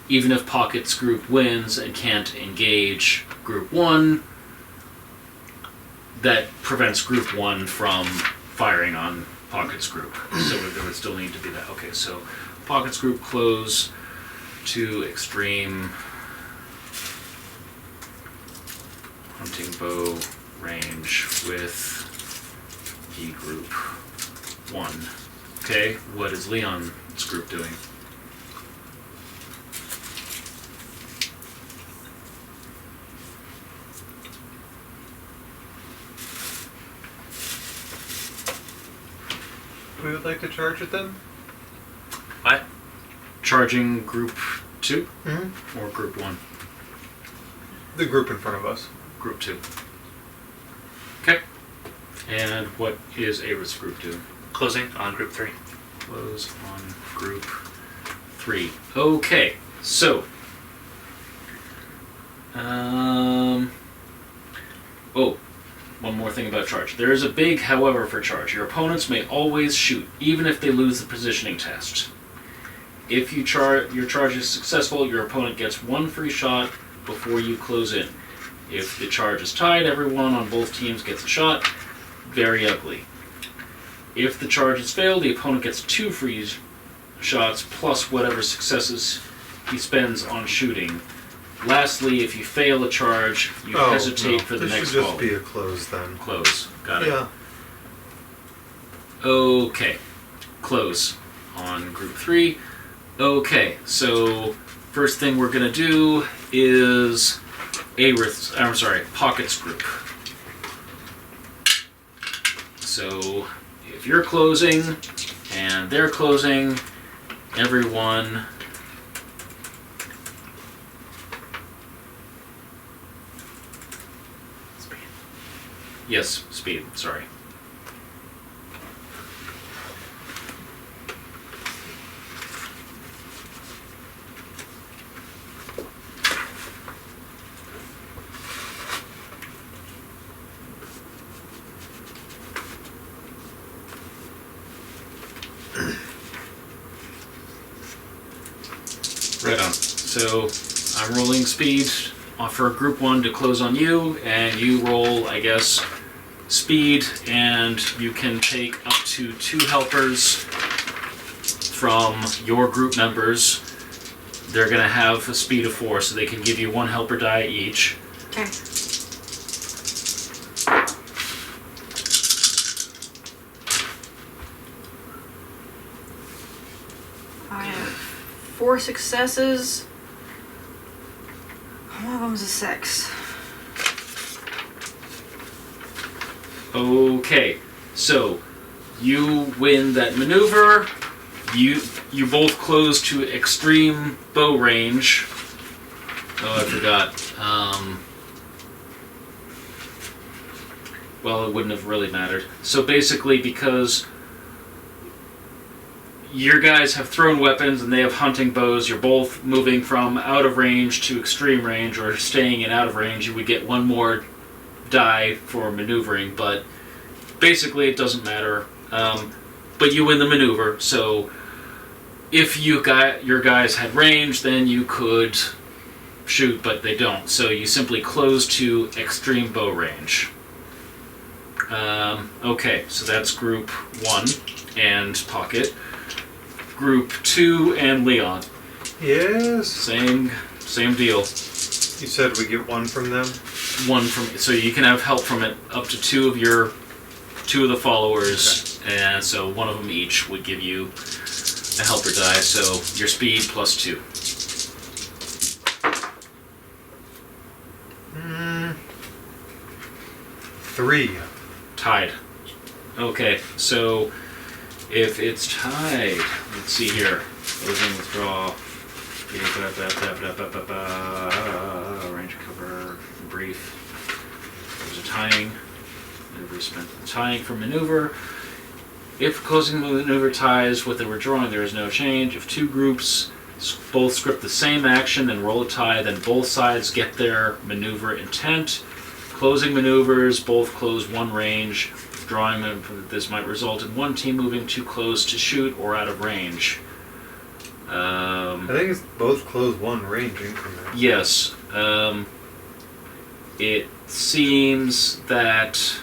Even if Pocket's group wins and can't engage Group 1, that prevents Group 1 from firing on Pocket's group. So there would still need to be that. Okay, so Pocket's group close to extreme hunting bow range with the group 1. Okay, what is Leon's group doing? We would like to charge it then? What? Charging group 2 Mm-hmm. or group 1? The group in front of us. Group 2. Okay. And what is Aerith's group doing? Closing on group 3. Close on group 3. Okay, so one more thing about charge. There is a big however for charge. Your opponents may always shoot, even if they lose the positioning test. If your charge is successful, your opponent gets one free shot before you close in. If the charge is tied, everyone on both teams gets a shot. Very ugly. If the charge is failed, the opponent gets 2 free shots plus whatever successes he spends on shooting. Lastly, if you fail a charge, you hesitate for the next This should just volley. be a close then. Close. Got it. Yeah. Okay. Close on group 3. Okay, so first thing we're going to do is Pocket's group. So if you're closing and they're closing, everyone speed, sorry. Right on. So I'm rolling speed for group 1 to close on you, and you roll, I guess, speed, and you can take up to 2 helpers from your group members. They're going to have a speed of 4, so they can give you 1 helper die each. Okay. I have 4 successes. One of them's a 6. Okay, so you win that maneuver. You both close to extreme bow range. Oh, I forgot. Well, it wouldn't have really mattered. So basically, because your guys have thrown weapons and they have hunting bows, you're both moving from out of range to extreme range, or staying in out of range. You would get 1 more die for maneuvering, but basically it doesn't matter. But you win the maneuver, so if your guys had range, then you could shoot, but they don't. So you simply close to extreme bow range. Okay, so that's group 1 and Pocket. Group 2 and Leon. Yes. Same deal. You said we get 1 from them? 1 from, so you can have help from it up to 2 of the followers, And so one of them each would give you a helper die. So your speed plus 2. 3. Tied. Okay, so if it's tied, let's see here. Closing, withdraw. Range cover, brief. There's a tying. Maneuver spent tying for maneuver. If closing maneuver ties with the withdrawing, there is no change. If two groups both script the same action and roll a tie, then both sides get their maneuver intent. Closing maneuvers, both close one range. Drawing, this might result in one team moving too close to shoot or out of range. I think it's both close one range increment. Yes. It seems that...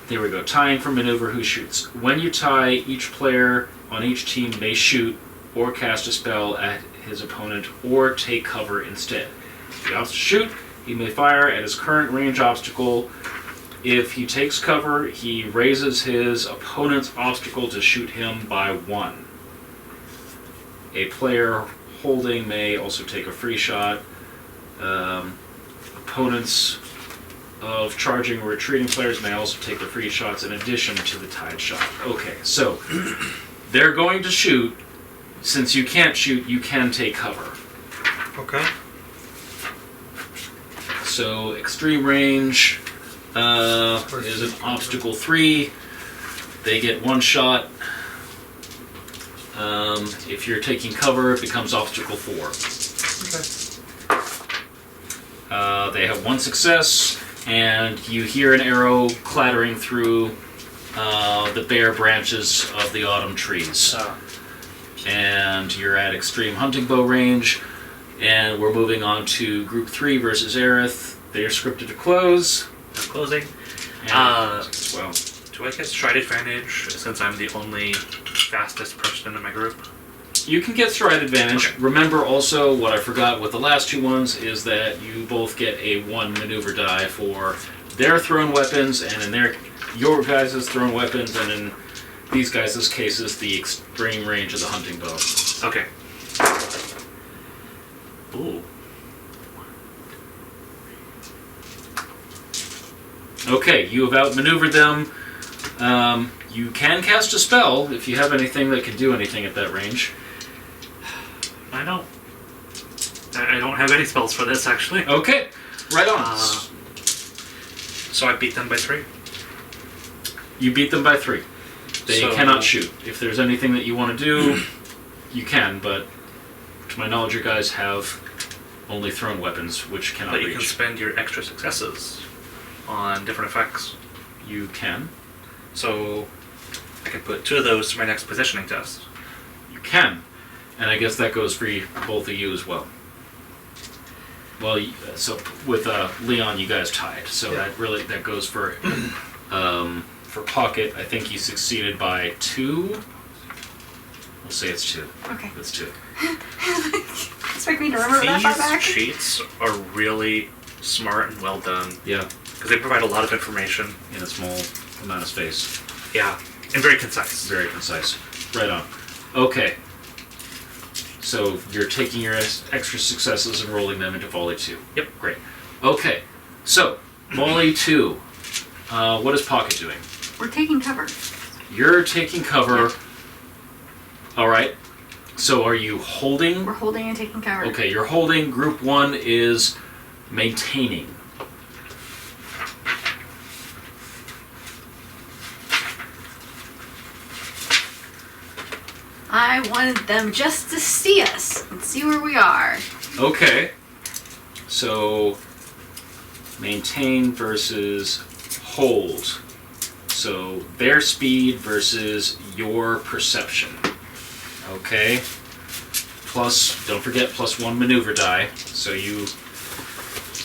there we go. Tying for maneuver, who shoots. When you tie, each player on each team may shoot or cast a spell at his opponent or take cover instead. If he opts to shoot, he may fire at his current range obstacle. If he takes cover, he raises his opponent's obstacle to shoot him by 1. A player holding may also take a free shot. Opponents of charging or retreating players may also take the free shots in addition to the tied shot. Okay, so they're going to shoot. Since you can't shoot, you can take cover. Okay. So extreme range is an obstacle 3. They get 1 shot. If you're taking cover, it becomes obstacle 4. Okay. They have 1 success, and you hear an arrow clattering through the bare branches of the autumn trees. And you're at extreme hunting bow range, and we're moving on to group 3 versus Aerith. They're scripted to close. Closing. Well, Do I get stride advantage since I'm the only fastest person in my group? you can get stride advantage. Okay. Remember also, what I forgot with the last 2 ones is that you both get a 1 maneuver die for their thrown weapons, and in your guys' thrown weapons, and in these guys' cases, the extreme range of the hunting bow. Okay. Ooh. Okay, you have outmaneuvered them. You can cast a spell if you have anything that can do anything at that range. I don't have any spells for this, actually. Okay, right on. So I beat them by 3? You beat them by 3. They So- cannot shoot. If there's anything that you want to do, you can, but to my knowledge, you guys have only thrown weapons, which cannot But reach. you can spend your extra successes on different effects. You can. So I can put 2 of those to my next positioning test. You can. And I guess that goes for both of you as well. Well, so with Leon, you guys tied. So Yeah. that goes for Pocket. I think he succeeded by 2. We'll say it's 2. Okay. It's 2. Expect me to remember that far These back? sheets are really smart and well done Yeah, because they provide a lot of information. in a small amount of space. Yeah, and very concise. Very concise. Right on. Okay. So you're taking your extra successes and rolling them into volley 2. Yep. Great. Okay. So volley 2. What is Pocket doing? We're taking cover. You're taking cover. All right. So are you holding? We're holding and taking cover. Okay, you're holding. Group 1 is maintaining. I wanted them just to see us and see where we are. Okay. So maintain versus hold. So their speed versus your perception. Okay. Plus, don't forget, +1 maneuver die. So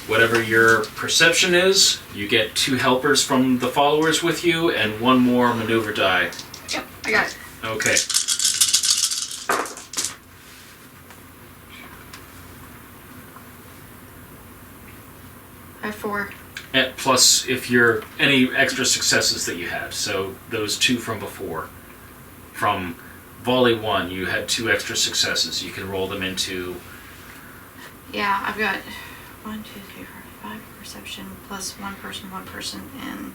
whatever your perception is, you get 2 helpers from the followers with you and 1 more maneuver die. Yep, I got it. Okay. I have 4. plus if you're any extra successes that you had. So those 2 from before. From volley 1, you had 2 extra successes. You can roll them into... Yeah, I've got 1, 2, 3, 4, 5 perception plus 1 person, and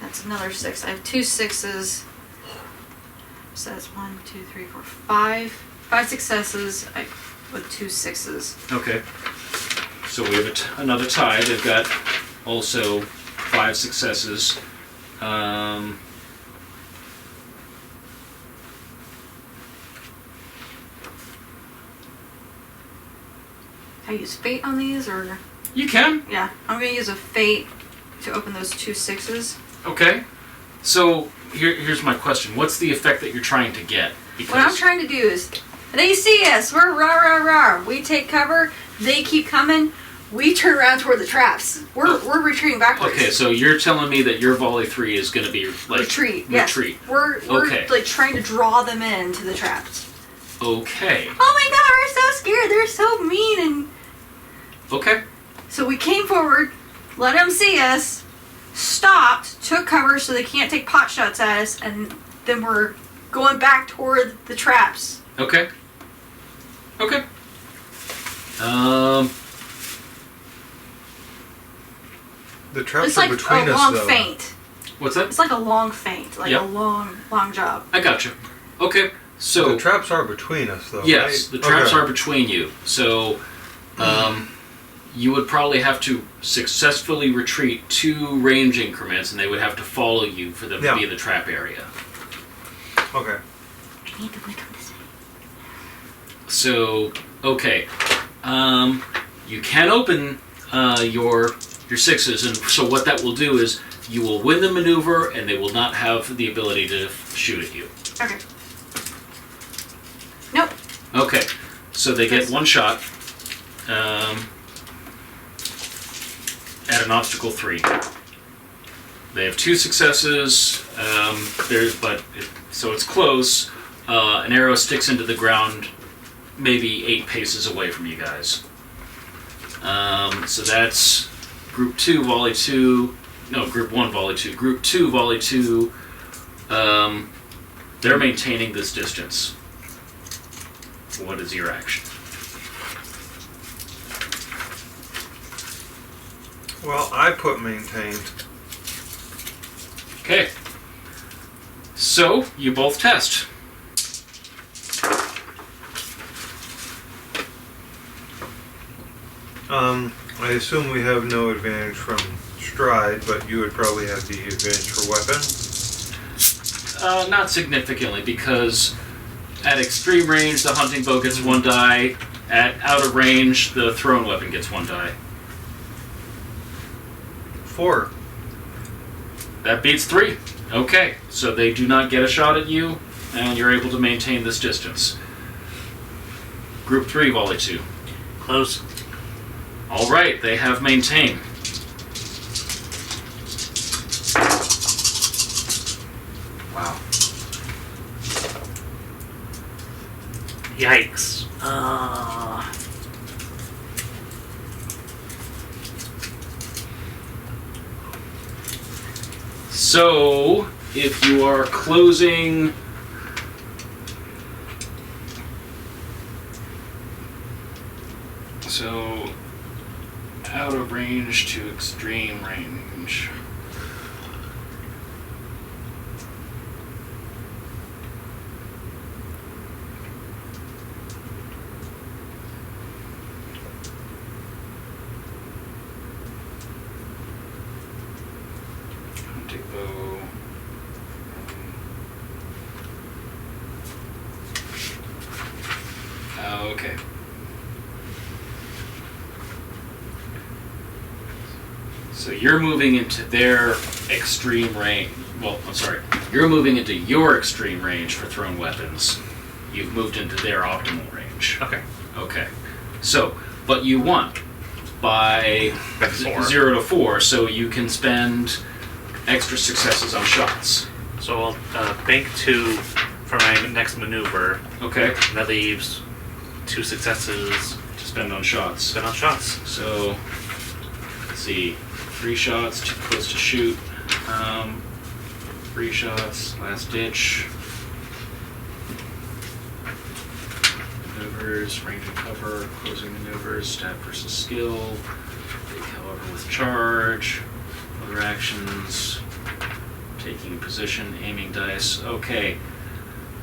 that's another 6. I have 2 6s. So that's 1, 2, 3, 4, 5. 5 successes with 2 6s. Okay. So we have another tie. They've got also 5 successes. I use fate on these, or You can. yeah, I'm gonna use a fate to open those 2 6s. Okay. So here's my question. What's the effect that you're trying to get? Because What I'm trying to do is, they see us, we're rah rah rah. We take cover, they keep coming, we turn around toward the traps. We're retreating backwards. Okay, so you're telling me that your volley 3 is going to be like retreat. Yes. retreat. We're Okay. like trying to draw them into the traps. Okay. Oh my god, we're so scared. They're so mean. And Okay. so we came forward, let them see us, stopped, took cover so they can't take pot shots at us, and then we're going back toward the traps. Okay. Okay. The traps It's are like between a us, long though. feint. What's that? It's like a long feint, like Yep. a long job. I got you. Okay. So The traps are between us, though. yes, right? the traps Okay. are between you. So you would probably have to successfully retreat 2 range increments, and they would have to follow you for them to be in the trap area. Okay. I need to wake up this way. So okay, you can open your 6s, and so what that will do is you will win the maneuver, and they will not have the ability to shoot at you. Okay. Nope. Okay, so they get 1 shot at an obstacle 3. They have 2 successes. So it's close. An arrow sticks into the ground, maybe 8 paces away from you guys. So that's Group 2, Volley 2. No, Group 1, Volley 2. Group 2, Volley 2. They're maintaining this distance. What is your action? Well, I put maintained. Okay. So, you both test. I assume we have no advantage from stride, but you would probably have the advantage for weapon. Not significantly, because at extreme range, the hunting bow gets 1 die. At out of range, the thrown weapon gets 1 die. 4. That beats 3. Okay, so they do not get a shot at you, and you're able to maintain this distance. Group 3, Volley 2. Close. All right, they have maintained. Wow. Yikes. So, if you are closing... So, out of range to extreme range. Hunting bow. Okay. So you're moving into their extreme range. Well, I'm sorry. You're moving into your extreme range for thrown weapons. You've moved into their optimal range. Okay. Okay. So, but you won by That's 4. 0 to 4, so you can spend extra successes on shots. So I'll bank 2 for my next maneuver. Okay. And that leaves 2 successes to Spend on shots. Spend on shots. So, let's see. 3 shots, too close to shoot. 3 shots, last ditch. Maneuvers, range and cover, closing maneuvers, stab versus skill. Big, however, with charge. Other actions. Taking position, aiming dice. Okay.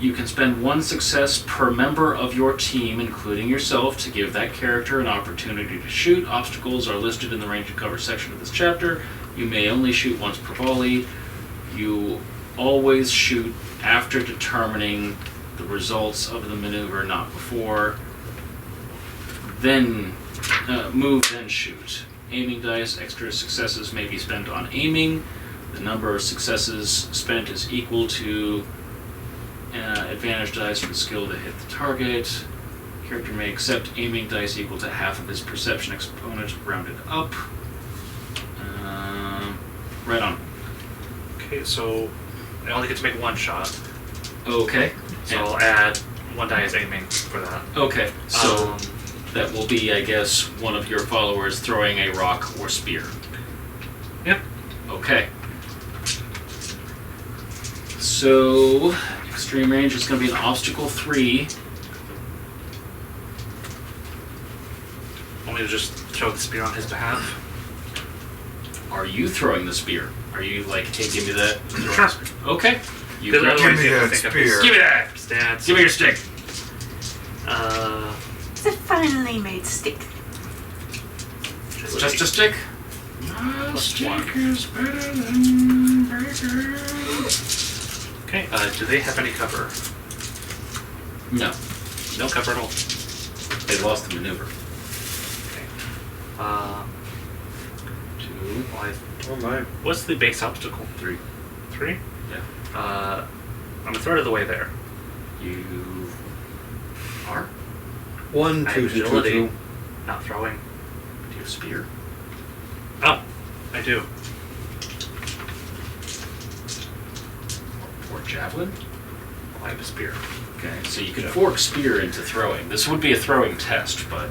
You can spend 1 success per member of your team, including yourself, to give that character an opportunity to shoot. Obstacles are listed in the range and cover section of this chapter. You may only shoot once per volley. You always shoot after determining the results of the maneuver, not before. Then move, then shoot. Aiming dice, extra successes may be spent on aiming. The number of successes spent is equal to advantage dice for the skill to hit the target. Character may accept aiming dice equal to half of his perception exponent, rounded up. Right on. Okay, so I only get to make 1 shot. Okay. So I'll add 1 die as aiming for that. Okay, so that will be, I guess, one of your followers throwing a rock or spear. Yep. Okay. So, extreme range is going to be an obstacle 3. Want me to just throw the spear on his behalf? Are you throwing the spear? Are you like, hey, give me that? Sure. Okay. You Good, grab otherwise Give me you have to that think of spear. Give me that! Stats. Give me your stick. It's a finely made stick. Just a stick? My stick is better than bacon. Okay, do they have any cover? No. No cover at all. They lost the maneuver. Okay. 2. Oh my. What's the base obstacle? 3. 3? Yeah. I'm a third of the way there. You are? 1, I 2, have 2, 2, agility, 2. not throwing. Do you have a spear? Oh, I do. Or javelin? I have a spear. Okay, so you can fork spear into throwing. This would be a throwing test, but...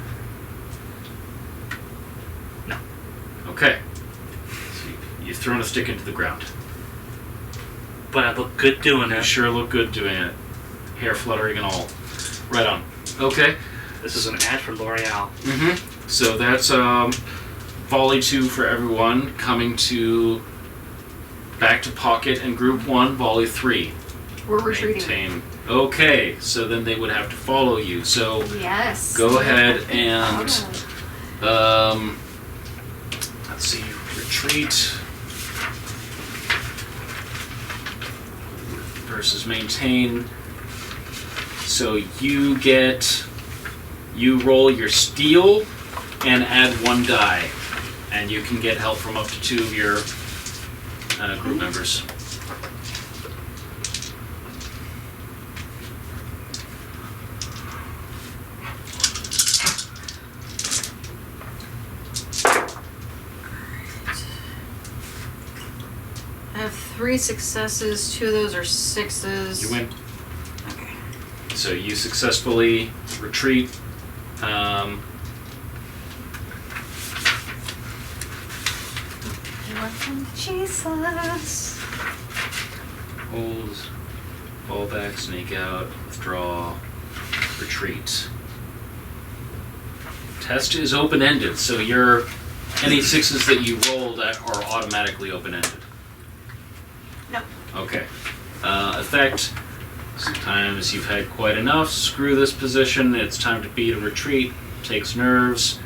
No. Okay. So you've thrown a stick into the ground. But I look good doing You it. sure look good doing it. Hair fluttering and all. Right on. Okay. This is an ad for L'Oreal. Mm-hmm. So that's volley 2 for everyone. Coming to back to pocket and group 1, volley 3. We're retreating. Maintain. Okay, so then they would have to follow you. So Yes. go ahead and Oh. let's see, retreat versus maintain. So you roll your steel and add 1 die, and you can get help from up to 2 of your group members. I have 3 successes. 2 of those are 6s. You win. Okay. So you successfully retreat. Welcome, Jesus. Hold, fall back, sneak out, withdraw, retreat. Test is open-ended, so any 6s that you rolled are automatically open-ended. No. Okay. Effect. Sometimes you've had quite enough. Screw this position. It's time to beat a retreat. Takes nerves.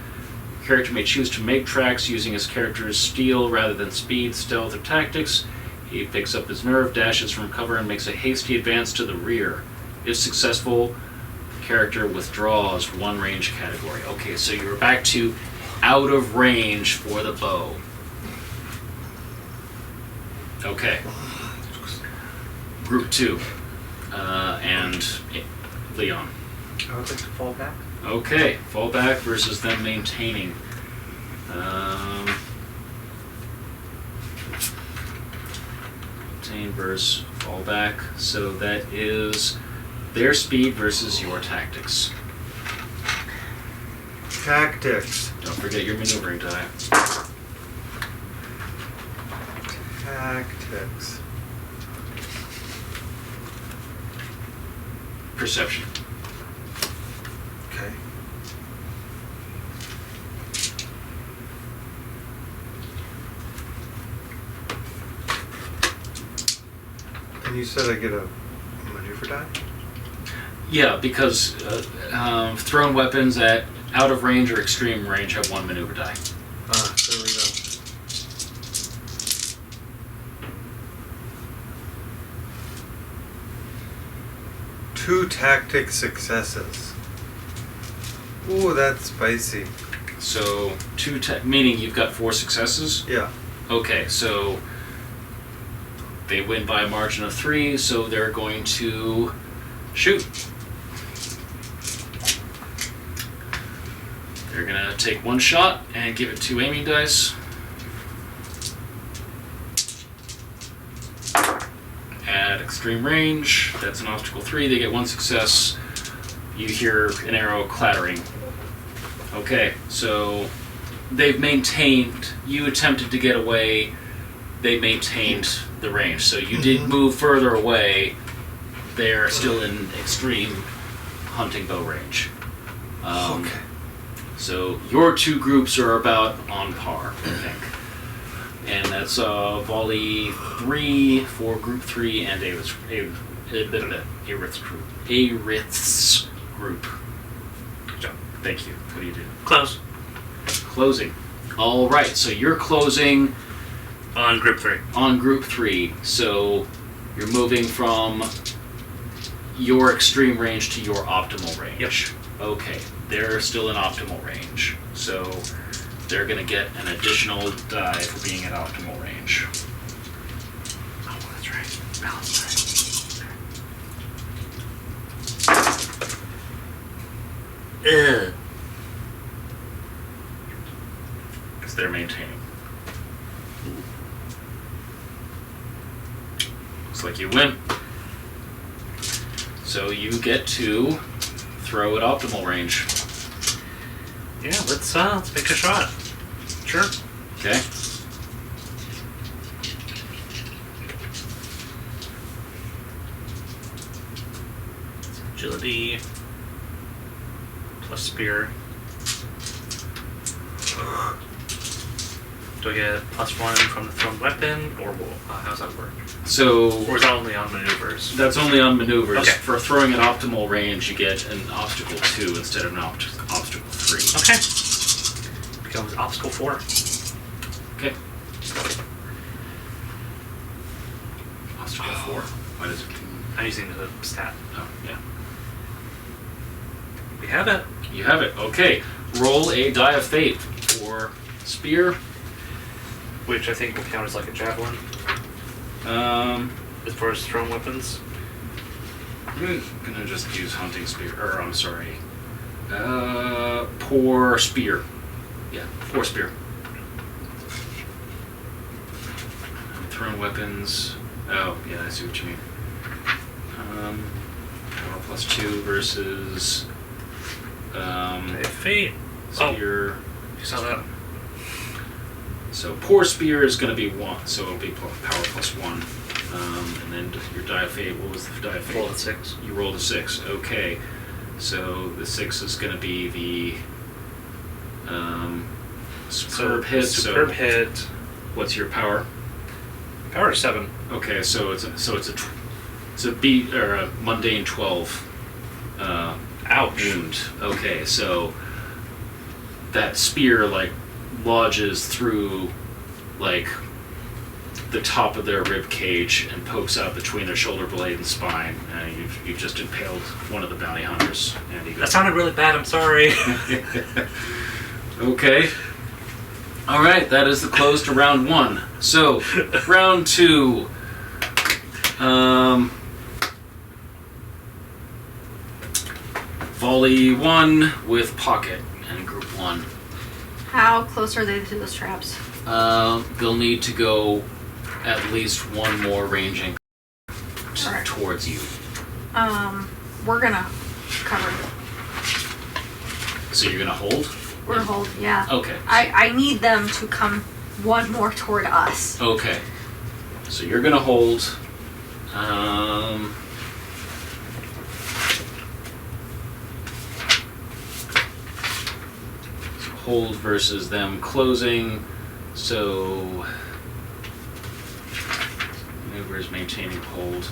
Character may choose to make tracks using his character's steel rather than speed, stealth, or tactics. He picks up his nerve, dashes from cover, and makes a hasty advance to the rear. If successful, the character withdraws 1 range category. Okay, so you're back to out of range for the bow. Okay. Group 2. And Leon. I would like to fall back. Okay, fall back versus them maintaining. Maintain versus fall back. So that is their speed versus your tactics. Tactics. Don't forget your maneuvering die. Tactics. Perception. Okay. And you said I get a maneuver die? Yeah, because thrown weapons at out of range or extreme range have one maneuver die. Ah, there we go. Two tactic successes. Ooh, that's spicy. So meaning you've got 4 successes. Yeah. Okay, so they win by a margin of 3, so they're going to shoot. They're gonna take 1 shot and give it 2 aiming dice. At extreme range, that's an obstacle 3, they get 1 success. You hear an arrow clattering. Okay, so they've maintained, you attempted to get away, they maintained the range. So you did move further away, they're still in extreme hunting bow range. Okay. So your 2 groups are about on par, I think. And that's volley 3 for group 3 and Aerith's group. Aerith's group. Good job. Thank you. What do you do? Close. Closing. All right. So you're closing On group 3. on group 3. So you're moving from your extreme range to your optimal range. Yep. Okay. They're still in optimal range. So they're going to get an additional die for being at optimal range. Oh, that's right. Balance die. Ugh. Because they're maintaining. Looks like you win. So you get to throw at optimal range. Yeah, let's make a shot. Sure. Okay. Agility plus spear. Do I get +1 from the thrown weapon, or how's that work? So Or is that only on maneuvers? that's only on maneuvers. Okay. For throwing at optimal range, you get an obstacle 2 instead of an obstacle 3. Okay. Becomes obstacle 4. Okay. Obstacle 4. Why does it? I'm using the stat. Oh, yeah. We have it. You have it. Okay. Roll a die of fate for spear. Which I think will count as like a javelin. As far as thrown weapons. I'm gonna just use hunting spear. Or I'm sorry. Poor spear. Yeah, poor spear. Thrown weapons. Oh, yeah, I see what you mean. Power +2 versus Fate. spear. You saw that? So poor spear is going to be 1, so it'll be power +1. And then your die of fate. What was the die of fate? Rolled a 6. You rolled a 6. Okay. So the 6 is going to be the superb hit. Superb So hit. what's your power? Power 7. Okay, so it's a beat or a mundane 12. Ouch. Wound. Okay, so that spear like lodges through like the top of their rib cage and pokes out between their shoulder blade and spine. You've just impaled one of the bounty hunters. And he goes, That sounded really bad. I'm sorry. okay. All right, that is the close to round 1. So round 2. Volley 1 with pocket and group 1. How close are they to those traps? They'll need to go at least 1 more ranging Alright. towards you. We're gonna cover it. So you're gonna hold? We're hold, yeah. Okay. I need them to come one more toward us. Okay. So you're gonna hold. Hold versus them closing. So maneuver is maintaining hold.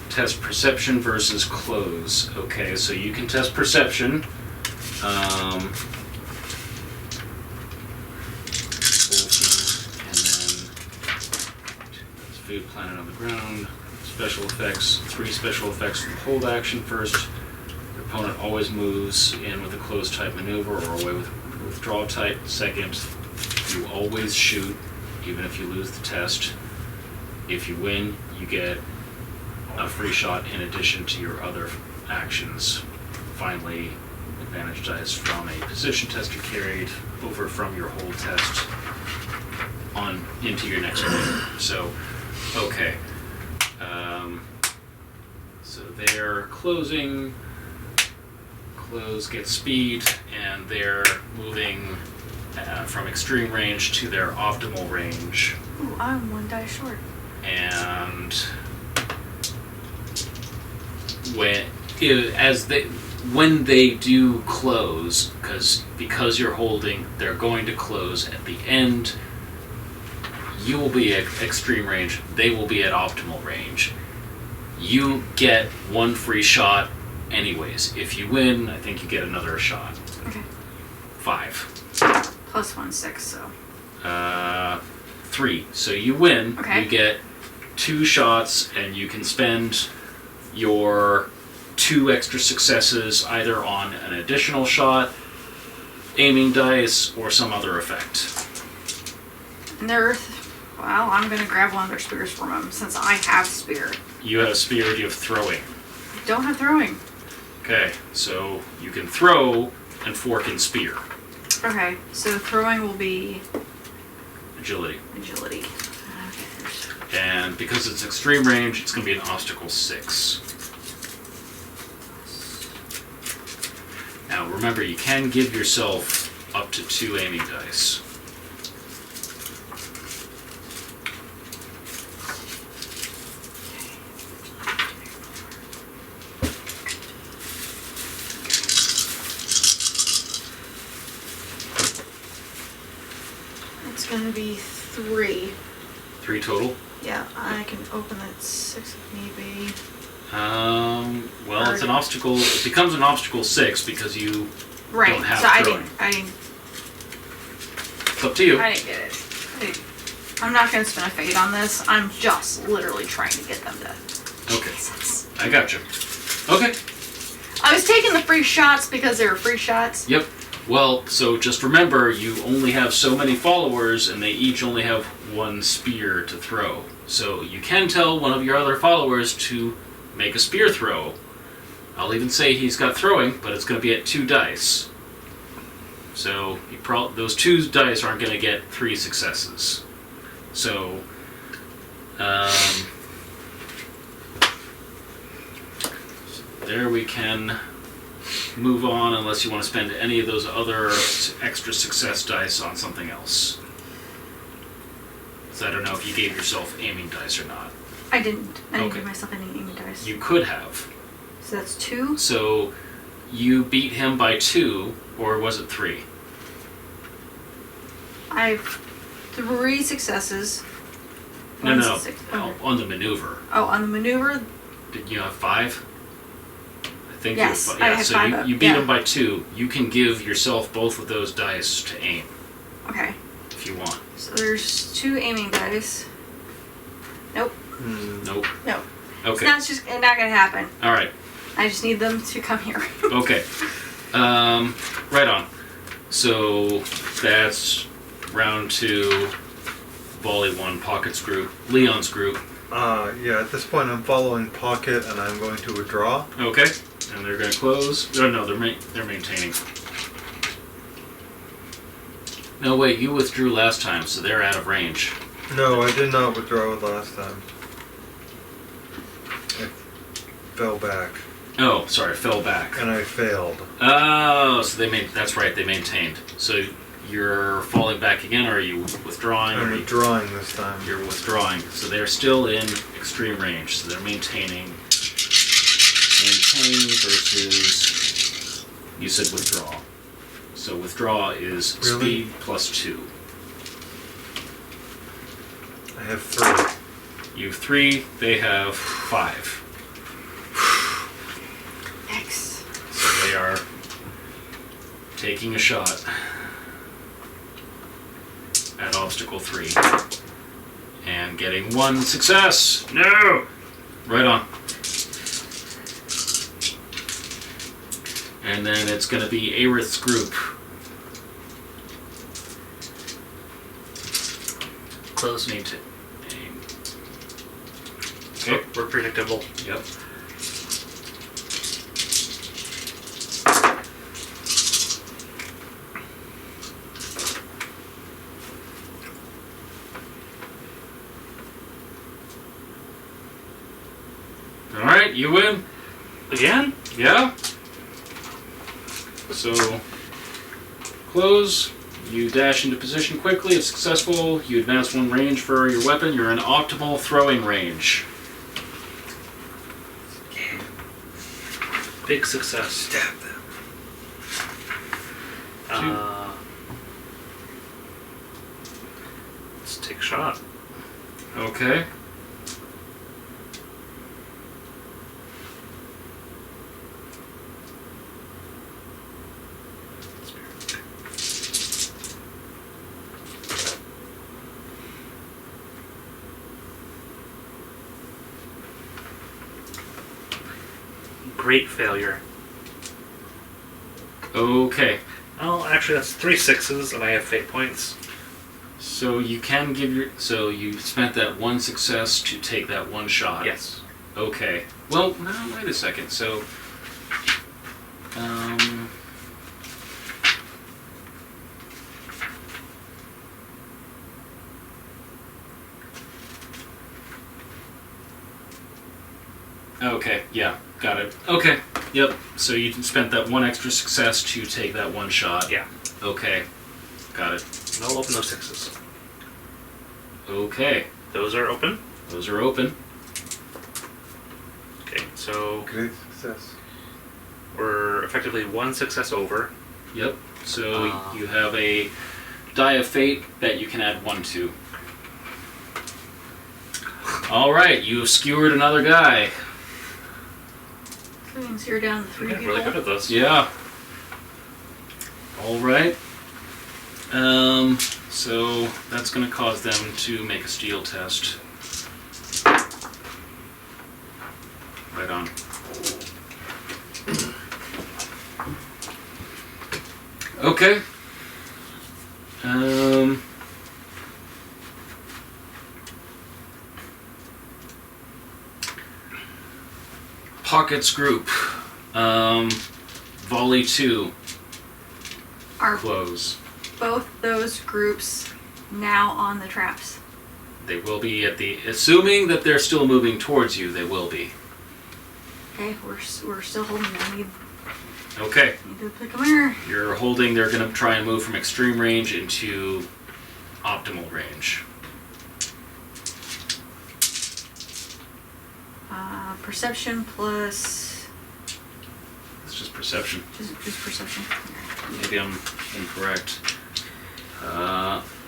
Test perception versus close. Okay, so you can test perception. And then food planet on the ground. Special effects. 3 special effects from the hold action first. Your opponent always moves in with a close type maneuver or away with withdraw type. Second, you always shoot, even if you lose the test. If you win, you get a free shot in addition to your other actions. Finally, advantage dice from a position test you carried over from your hold test on into your next maneuver. So, okay. So they're closing. Close gets speed, and they're moving from extreme range to their optimal range. Ooh, I'm 1 die short. And when they do close, because you're holding, they're going to close at the end. You will be at extreme range. They will be at optimal range. You get 1 free shot anyways. If you win, I think you get another shot. Okay. 5. Plus 1, 6, so. 3. So you win. Okay. You get 2 shots, and you can spend your 2 extra successes either on an additional shot, aiming dice, or some other effect. And well, I'm gonna grab one of their spears from them since I have spear. You have spear, you have throwing. I don't have throwing. Okay, so you can throw and fork and spear. Okay, so throwing will be Agility. agility. Okay. And because it's extreme range, it's going to be an obstacle 6. Now remember, you can give yourself up to 2 aiming dice. It's gonna be 3. 3 total? Yeah, I can open that 6 if need be. Well, it's an obstacle. It becomes an obstacle 6 because you Right. don't have So I throwing. didn't. It's up to you. I didn't get it. I'm not gonna spend a fate on this. I'm just literally trying to get them to. Okay, Jesus. I gotcha. Okay. I was taking the free shots because they were free shots. Yep. Well, so just remember, you only have so many followers, and they each only have 1 spear to throw. So you can tell one of your other followers to make a spear throw. I'll even say he's got throwing, but it's going to be at 2 dice. So those 2 dice aren't going to get 3 successes. So, there we can move on unless you want to spend any of those other extra success dice on something else. So I don't know if you gave yourself aiming dice or not. I didn't. I didn't Okay. give myself any aiming dice. You could have. So that's 2? So you beat him by 2, or was it 3? I have 3 successes. No, One's no, 6. on the maneuver. Oh, on the maneuver? Did you have 5? I think Yes, you have 5. I Yeah, had so 5 up, you beat yeah. him by 2. You can give yourself both of those dice to aim Okay. if you want. So there's 2 aiming dice. Nope. Nope. No. Okay. It's just not gonna happen. All right. I just need them to come here. Okay. Right on. So that's round 2, volley 1, Pocket's group, Leon's group. Yeah, at this point I'm following Pocket and I'm going to withdraw. Okay. And they're going to close. No, they're maintaining. No, wait, you withdrew last time, so they're out of range. No, I did not withdraw last time. I fell back. Oh, sorry, fell back. And I failed. Oh, so that's right, they maintained. So you're falling back again, or are you withdrawing? I'm withdrawing this time. You're withdrawing. So they're still in extreme range. So they're maintaining. Maintain versus. You said withdraw. So withdraw is Really? speed plus 2. I have 3. You have 3. They have 5. X. So they are taking a shot at obstacle 3 and getting 1 success. No! Right on. And then it's going to be Aerith's group. Close. Need to aim. Okay, we're predictable. Yep. Alright, you win. Again? Yeah. So, close. You dash into position quickly. It's successful. You advance 1 range for your weapon. You're in optimal throwing range. Big success. Stab them. Let's take a shot. Okay. Great failure. Okay. Oh, actually, that's 3 6s, and I have fate points. So you can give your... So you spent that 1 success to take that 1 shot. Yes. Okay. Well, no, wait a second. So... Okay, yeah, got it. Okay, yep. So you spent that 1 extra success to take that 1 shot. Yeah. Okay, got it. And I'll open those 6s. Okay, Those are open. those are open. Okay, so Great success. we're effectively 1 success over. Yep. So Ah. you have a die of fate that you can add 1 to. All right, you have skewered another guy. That means you're down to 3 Yeah, people. really good at this. Yeah. All right. So that's going to cause them to make a steel test. Right on. Okay. Pockets group. Volley 2. Are Close. both those groups now on the traps? They will be at the... Assuming that they're still moving towards you, they will be. Okay, we're still holding them. Need Okay. to pick them here. You're holding, they're going to try and move from extreme range into optimal range. Perception plus It's just perception. just perception. Maybe I'm incorrect.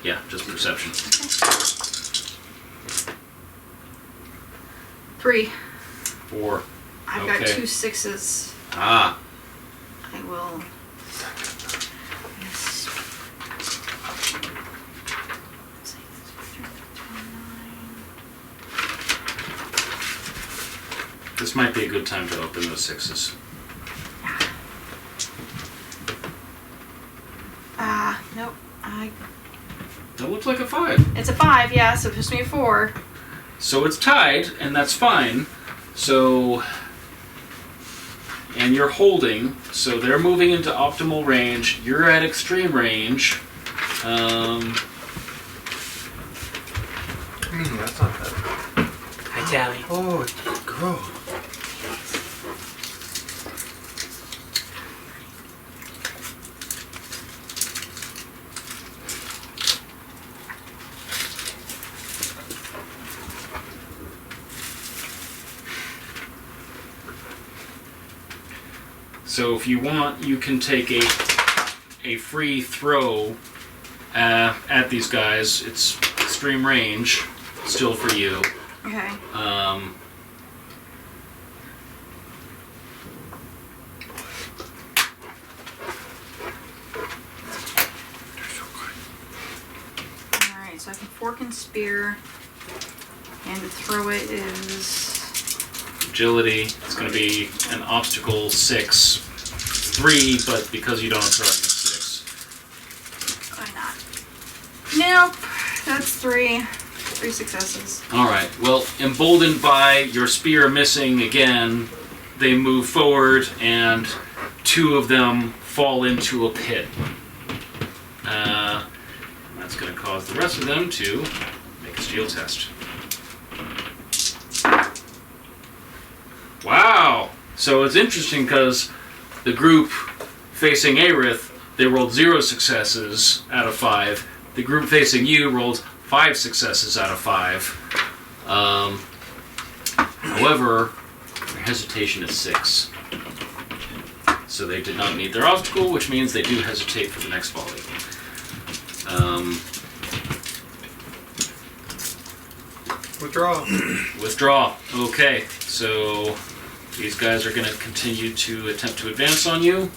Yeah, just perception. Okay. 3. 4. I've got Okay. 2 6s. Ah. I will. This might be a good time to open those 6s. Nope. That looks like a 5. It's a 5, yeah, so it's supposed to be a 4. So it's tied, and that's fine. So... And you're holding, so they're moving into optimal range. You're at extreme range. That's not bad. Hi, Tally. Oh, it's gross. So if you want, you can take a free throw at these guys. It's extreme range, still for you. Okay. Alright, so I can fork and spear. And to throw it is... Agility, it's going to be an obstacle 6. 3, but because you don't have throwing, it's 6. Why not? Nope. That's 3. 3 successes. Alright, well, emboldened by your spear missing again, they move forward and 2 of them fall into a pit. That's going to cause the rest of them to make a steel test. Wow! So it's interesting because the group facing Aerith, they rolled 0 successes out of 5. The group facing you rolled 5 successes out of 5. However, their hesitation is 6. So they did not meet their obstacle, which means they do hesitate for the next volley. Withdraw. Withdraw. Okay, so these guys are going to continue to attempt to advance on you.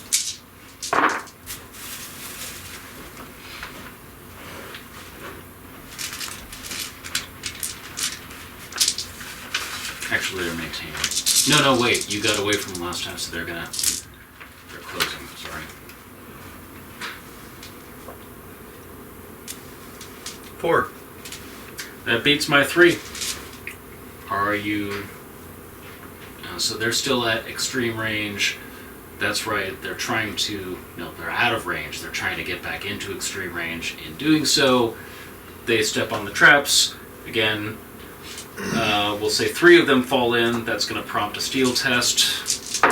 Actually, they're maintaining. No, wait. You got away from them last time, so they're closing. Sorry. 4. That beats my 3. Are you... so they're still at extreme range. That's right. They're trying to... No, they're out of range. They're trying to get back into extreme range. In doing so, they step on the traps. Again, we'll say 3 of them fall in. That's going to prompt a steel test.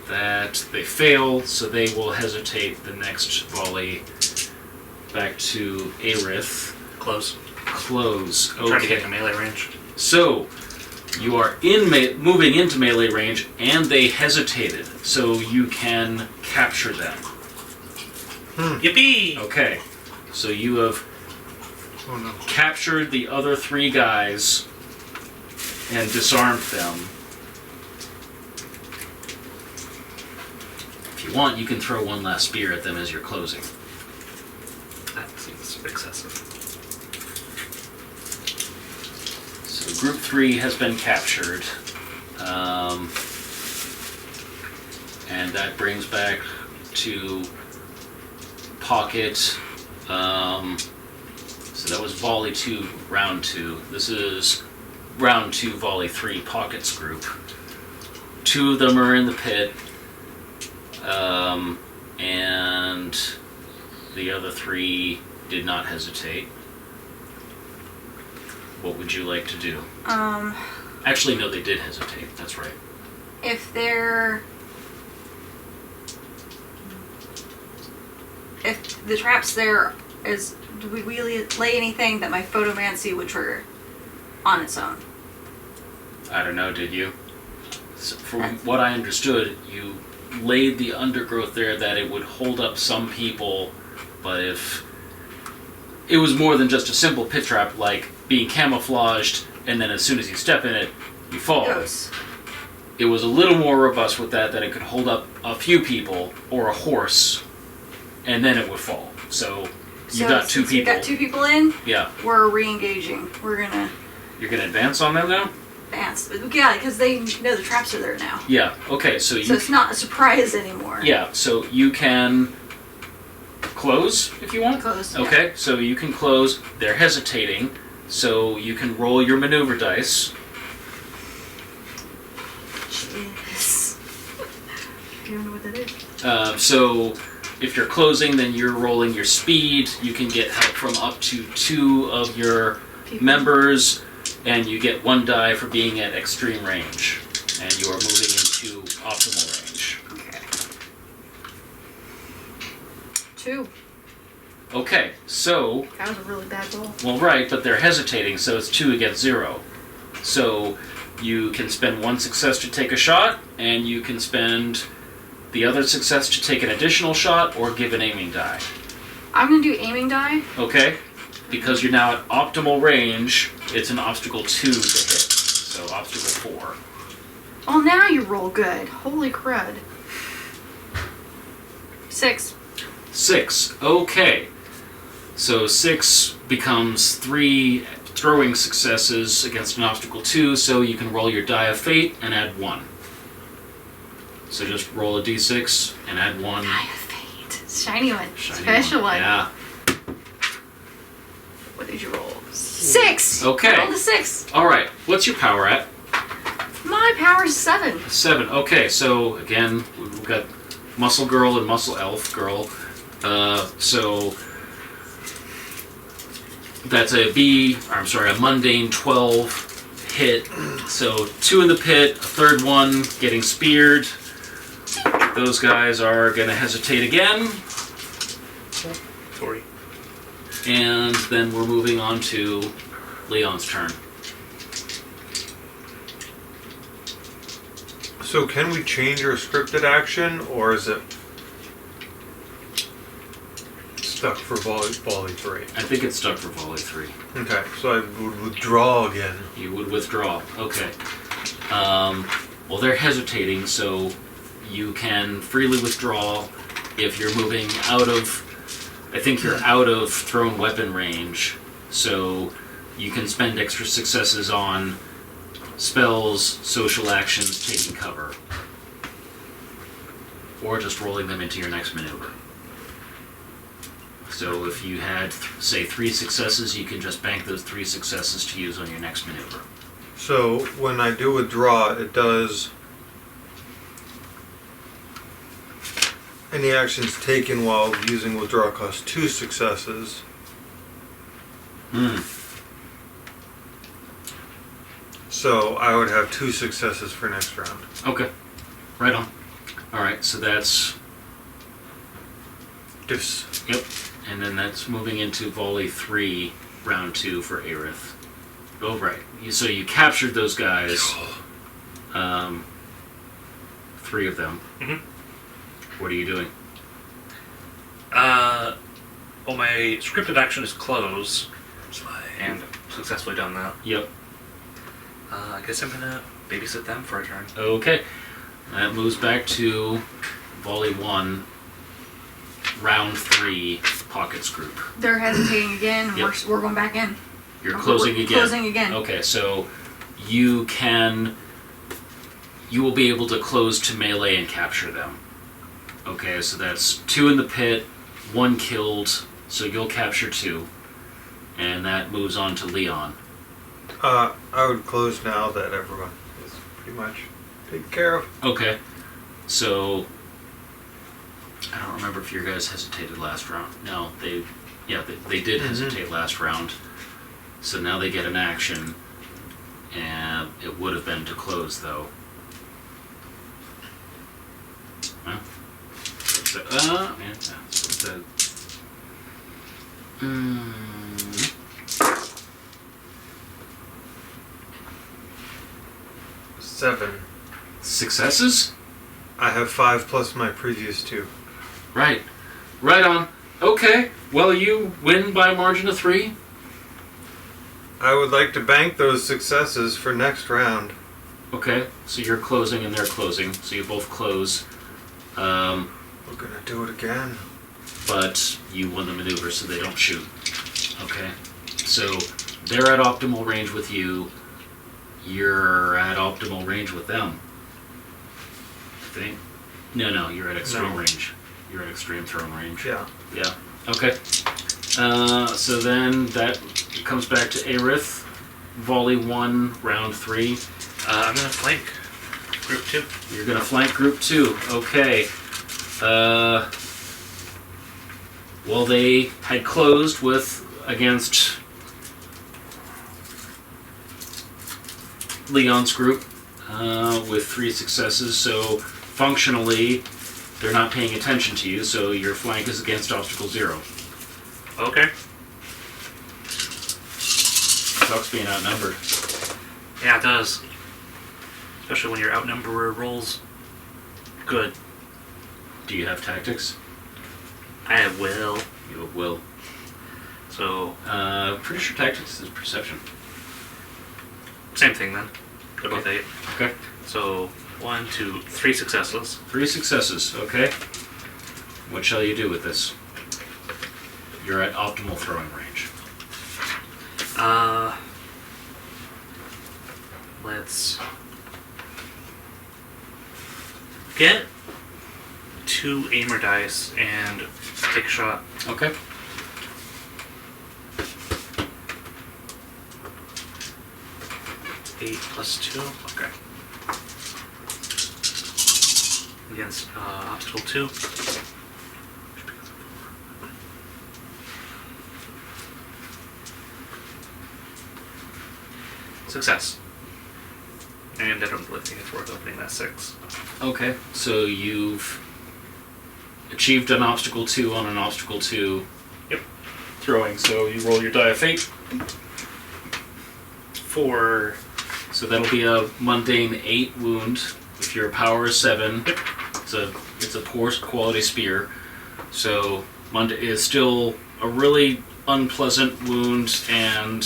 That they fail, so they will hesitate the next volley. Back to Aerith. Close. Close. Trying to Okay. get to melee range. So, you are moving into melee range, and they hesitated, so you can capture them. Yippee! Okay, so you have captured the other 3 guys and disarmed them. If you want, you can throw one last spear at them as you're closing. That seems excessive. So group 3 has been captured. And that brings back to Pocket. So that was Volley 2, Round 2. This is Round 2, Volley 3, Pocket's group. 2 of them are in the pit. And the other 3 did not hesitate. What would you like to do? Actually, no, they did hesitate. That's right. If the trap's there, do we really lay anything that my photomancy would trigger on its own? I don't know, did you? So from what I understood, you laid the undergrowth there that it would hold up some people, but if it was more than just a simple pit trap, like being camouflaged, and then as soon as you step in it, you fall. Goes. It was a little more robust with that it could hold up a few people, or a horse, and then it would fall. So you got 2 since people. You got 2 people in. Yeah. We're re-engaging. You're gonna advance on them now? advance. Yeah, because they know the traps are there now. Yeah. Okay. So So it's not a surprise anymore. Yeah. So you can close if you want. Close. Yeah. Okay. So you can close. They're hesitating. So you can roll your maneuver dice. Jeez. I don't know what that is. So if you're closing, then you're rolling your speed. You can get help from up to 2 of your members, and you get 1 die for being at extreme range. And you are moving into optimal range. Okay. 2. Okay, so... That was a really bad roll. Well, right, but they're hesitating, so it's 2 against 0. So you can spend 1 success to take a shot, and you can spend the other success to take an additional shot or give an aiming die. I'm gonna do aiming die. Okay? Because you're now at optimal range, it's an obstacle 2 to hit. So obstacle 4. Oh, now you roll good. Holy crud. 6. 6. Okay. So 6 becomes 3 throwing successes against an obstacle 2, so you can roll your die of fate and add 1. So just roll a d6 and add 1. Die of fate. Shiny one. Shiny Special one. Yeah. What did you roll? 6. Okay. I rolled a 6. Alright. What's your power at? My power's 7. 7. Okay, so again, we've got Muscle Girl and Muscle Elf Girl. So that's a mundane 12 hit. So 2 in the pit, a third one getting speared. Those guys are going to hesitate again. Sorry. And then we're moving on to Leon's turn. So can we change our scripted action, or is it stuck for volley 3? I think it's stuck for volley 3. Okay, so I would withdraw again. You would withdraw. Okay. Well, they're hesitating, so you can freely withdraw if you're moving out of... I think you're out of thrown weapon range, so you can spend extra successes on spells, social actions, taking cover. Or just rolling them into your next maneuver. So if you had, say, 3 successes, you can just bank those 3 successes to use on your next maneuver. So when I do withdraw, it does any actions taken while using withdraw cost 2 successes. So I would have 2 successes for next round. Okay. Right on. Alright, so that's... This. Yep. And then that's moving into volley 3, round 2 for Aerith. Oh, right. So you captured those guys. 3 of them. Mm-hmm. What are you doing? Well, my scripted action is close, and successfully done that. Yep. I guess I'm gonna babysit them for a turn. Okay. That moves back to volley 1, round 3, pockets group. They're hesitating again. Yep. We're going back in. You're closing We're again. Closing again. Okay, so you will be able to close to melee and capture them. Okay, so that's 2 in the pit, 1 killed, so you'll capture 2. And that moves on to Leon. I would close now that everyone is pretty much taken care of. Okay, so I don't remember if your guys hesitated last round. No, they did hesitate last round. So now they get an action, and it would have been to close though. Huh? So, yeah, that's what it said. 7. Successes? I have 5 plus my previous 2. Right. Right on. Okay. Well, you win by a margin of 3. I would like to bank those successes for next round. Okay. So you're closing and they're closing. So you both close. We're gonna do it again. But you won the maneuver, so they don't shoot. Okay. So they're at optimal range with you. You're at optimal range with them. I think. No, you're at extreme range. You're at extreme throwing range. Yeah. Yeah. Okay. So then that comes back to Aerith. Volley 1, round 3. I'm gonna flank group 2. You're gonna flank group 2. Okay. Well, they had closed against Leon's group with 3 successes, so functionally they're not paying attention to you, so your flank is against obstacle 0. Okay. Sucks being outnumbered. Yeah, it does. Especially when your outnumberer rolls good. Do you have tactics? I will. You have will. So, Pretty sure tactics is perception. same thing then. They're both 8. Okay. So, 1, 2, 3 successes. 3 successes, okay. What shall you do with this? You're at optimal throwing range. Let's get 2 aimer dice and take a shot. Okay. Eight plus 2. Okay. Against obstacle 2. Success. And I don't really think it's worth opening that 6. Okay, so you've achieved an obstacle 2 on an obstacle 2. Yep. Throwing, so you roll your die of fate. 4. So that'll be a mundane 8 wound. If your power is 7, Yep. it's a poor quality spear. So mundane is still a really unpleasant wound, and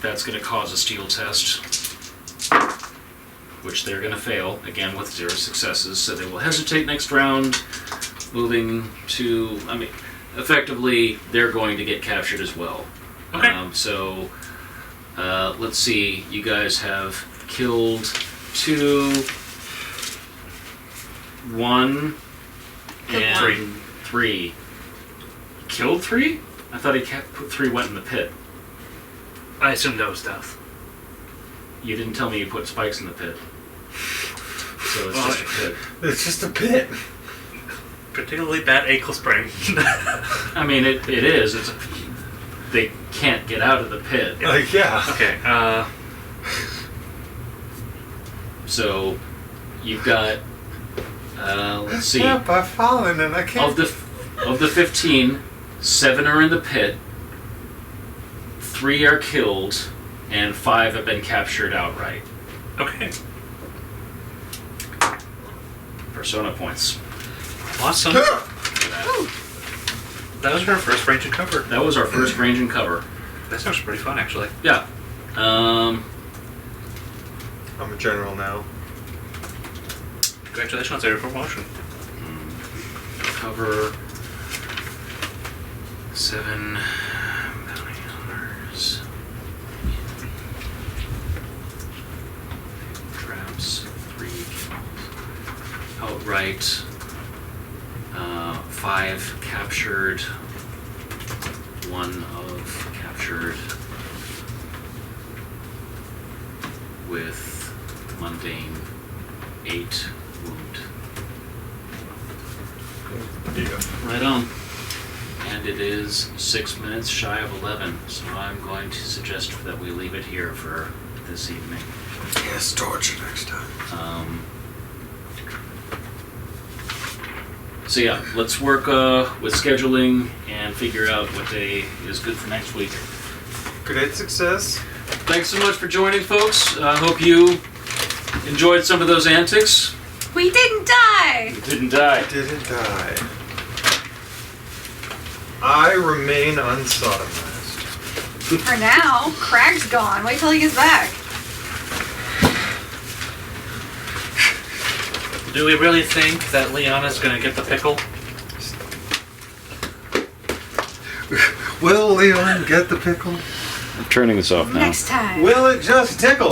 that's going to cause a steel test, which they're going to fail, again with 0 successes, so they will hesitate next round, moving to, effectively, they're going to get captured as well. Okay. Let's see, you guys have killed 2, 1, and 3. Killed 3? I thought he put 3 went in the pit. I assumed that was stealth. You didn't tell me you put spikes in the pit. So it's just a pit. It's just a pit. Particularly bad ankle sprain. It is. They can't get out of the pit. Yeah. Okay, So you've got, let's see. Yep, I've fallen and I can't. Of the 15, 7 are in the pit, 3 are killed, and 5 have been captured outright. okay. Persona points. Awesome. That was our first range and cover. That was our first range and cover. That sounds pretty fun, actually. Yeah. I'm a general now. Congratulations on your promotion. Cover 7 bounty hunters. Traps 3 killed. Outright 5 captured. 1 of captured. With mundane 8 wound. Yeah. Right on. And it is 6 minutes shy of 11, so I'm going to suggest that we leave it here for this evening. Yes, torture next time. So yeah, let's work with scheduling and figure out what day is good for next week. Great success. Thanks so much for joining, folks. I hope you enjoyed some of those antics. We didn't die! You didn't die. Didn't die. I remain unsodomized. For now, Crag's gone. Wait till he gets back. Do we really think that Leona's gonna get the pickle? Will Leone get the pickle? I'm turning this off now. Next time. Will it just tickle?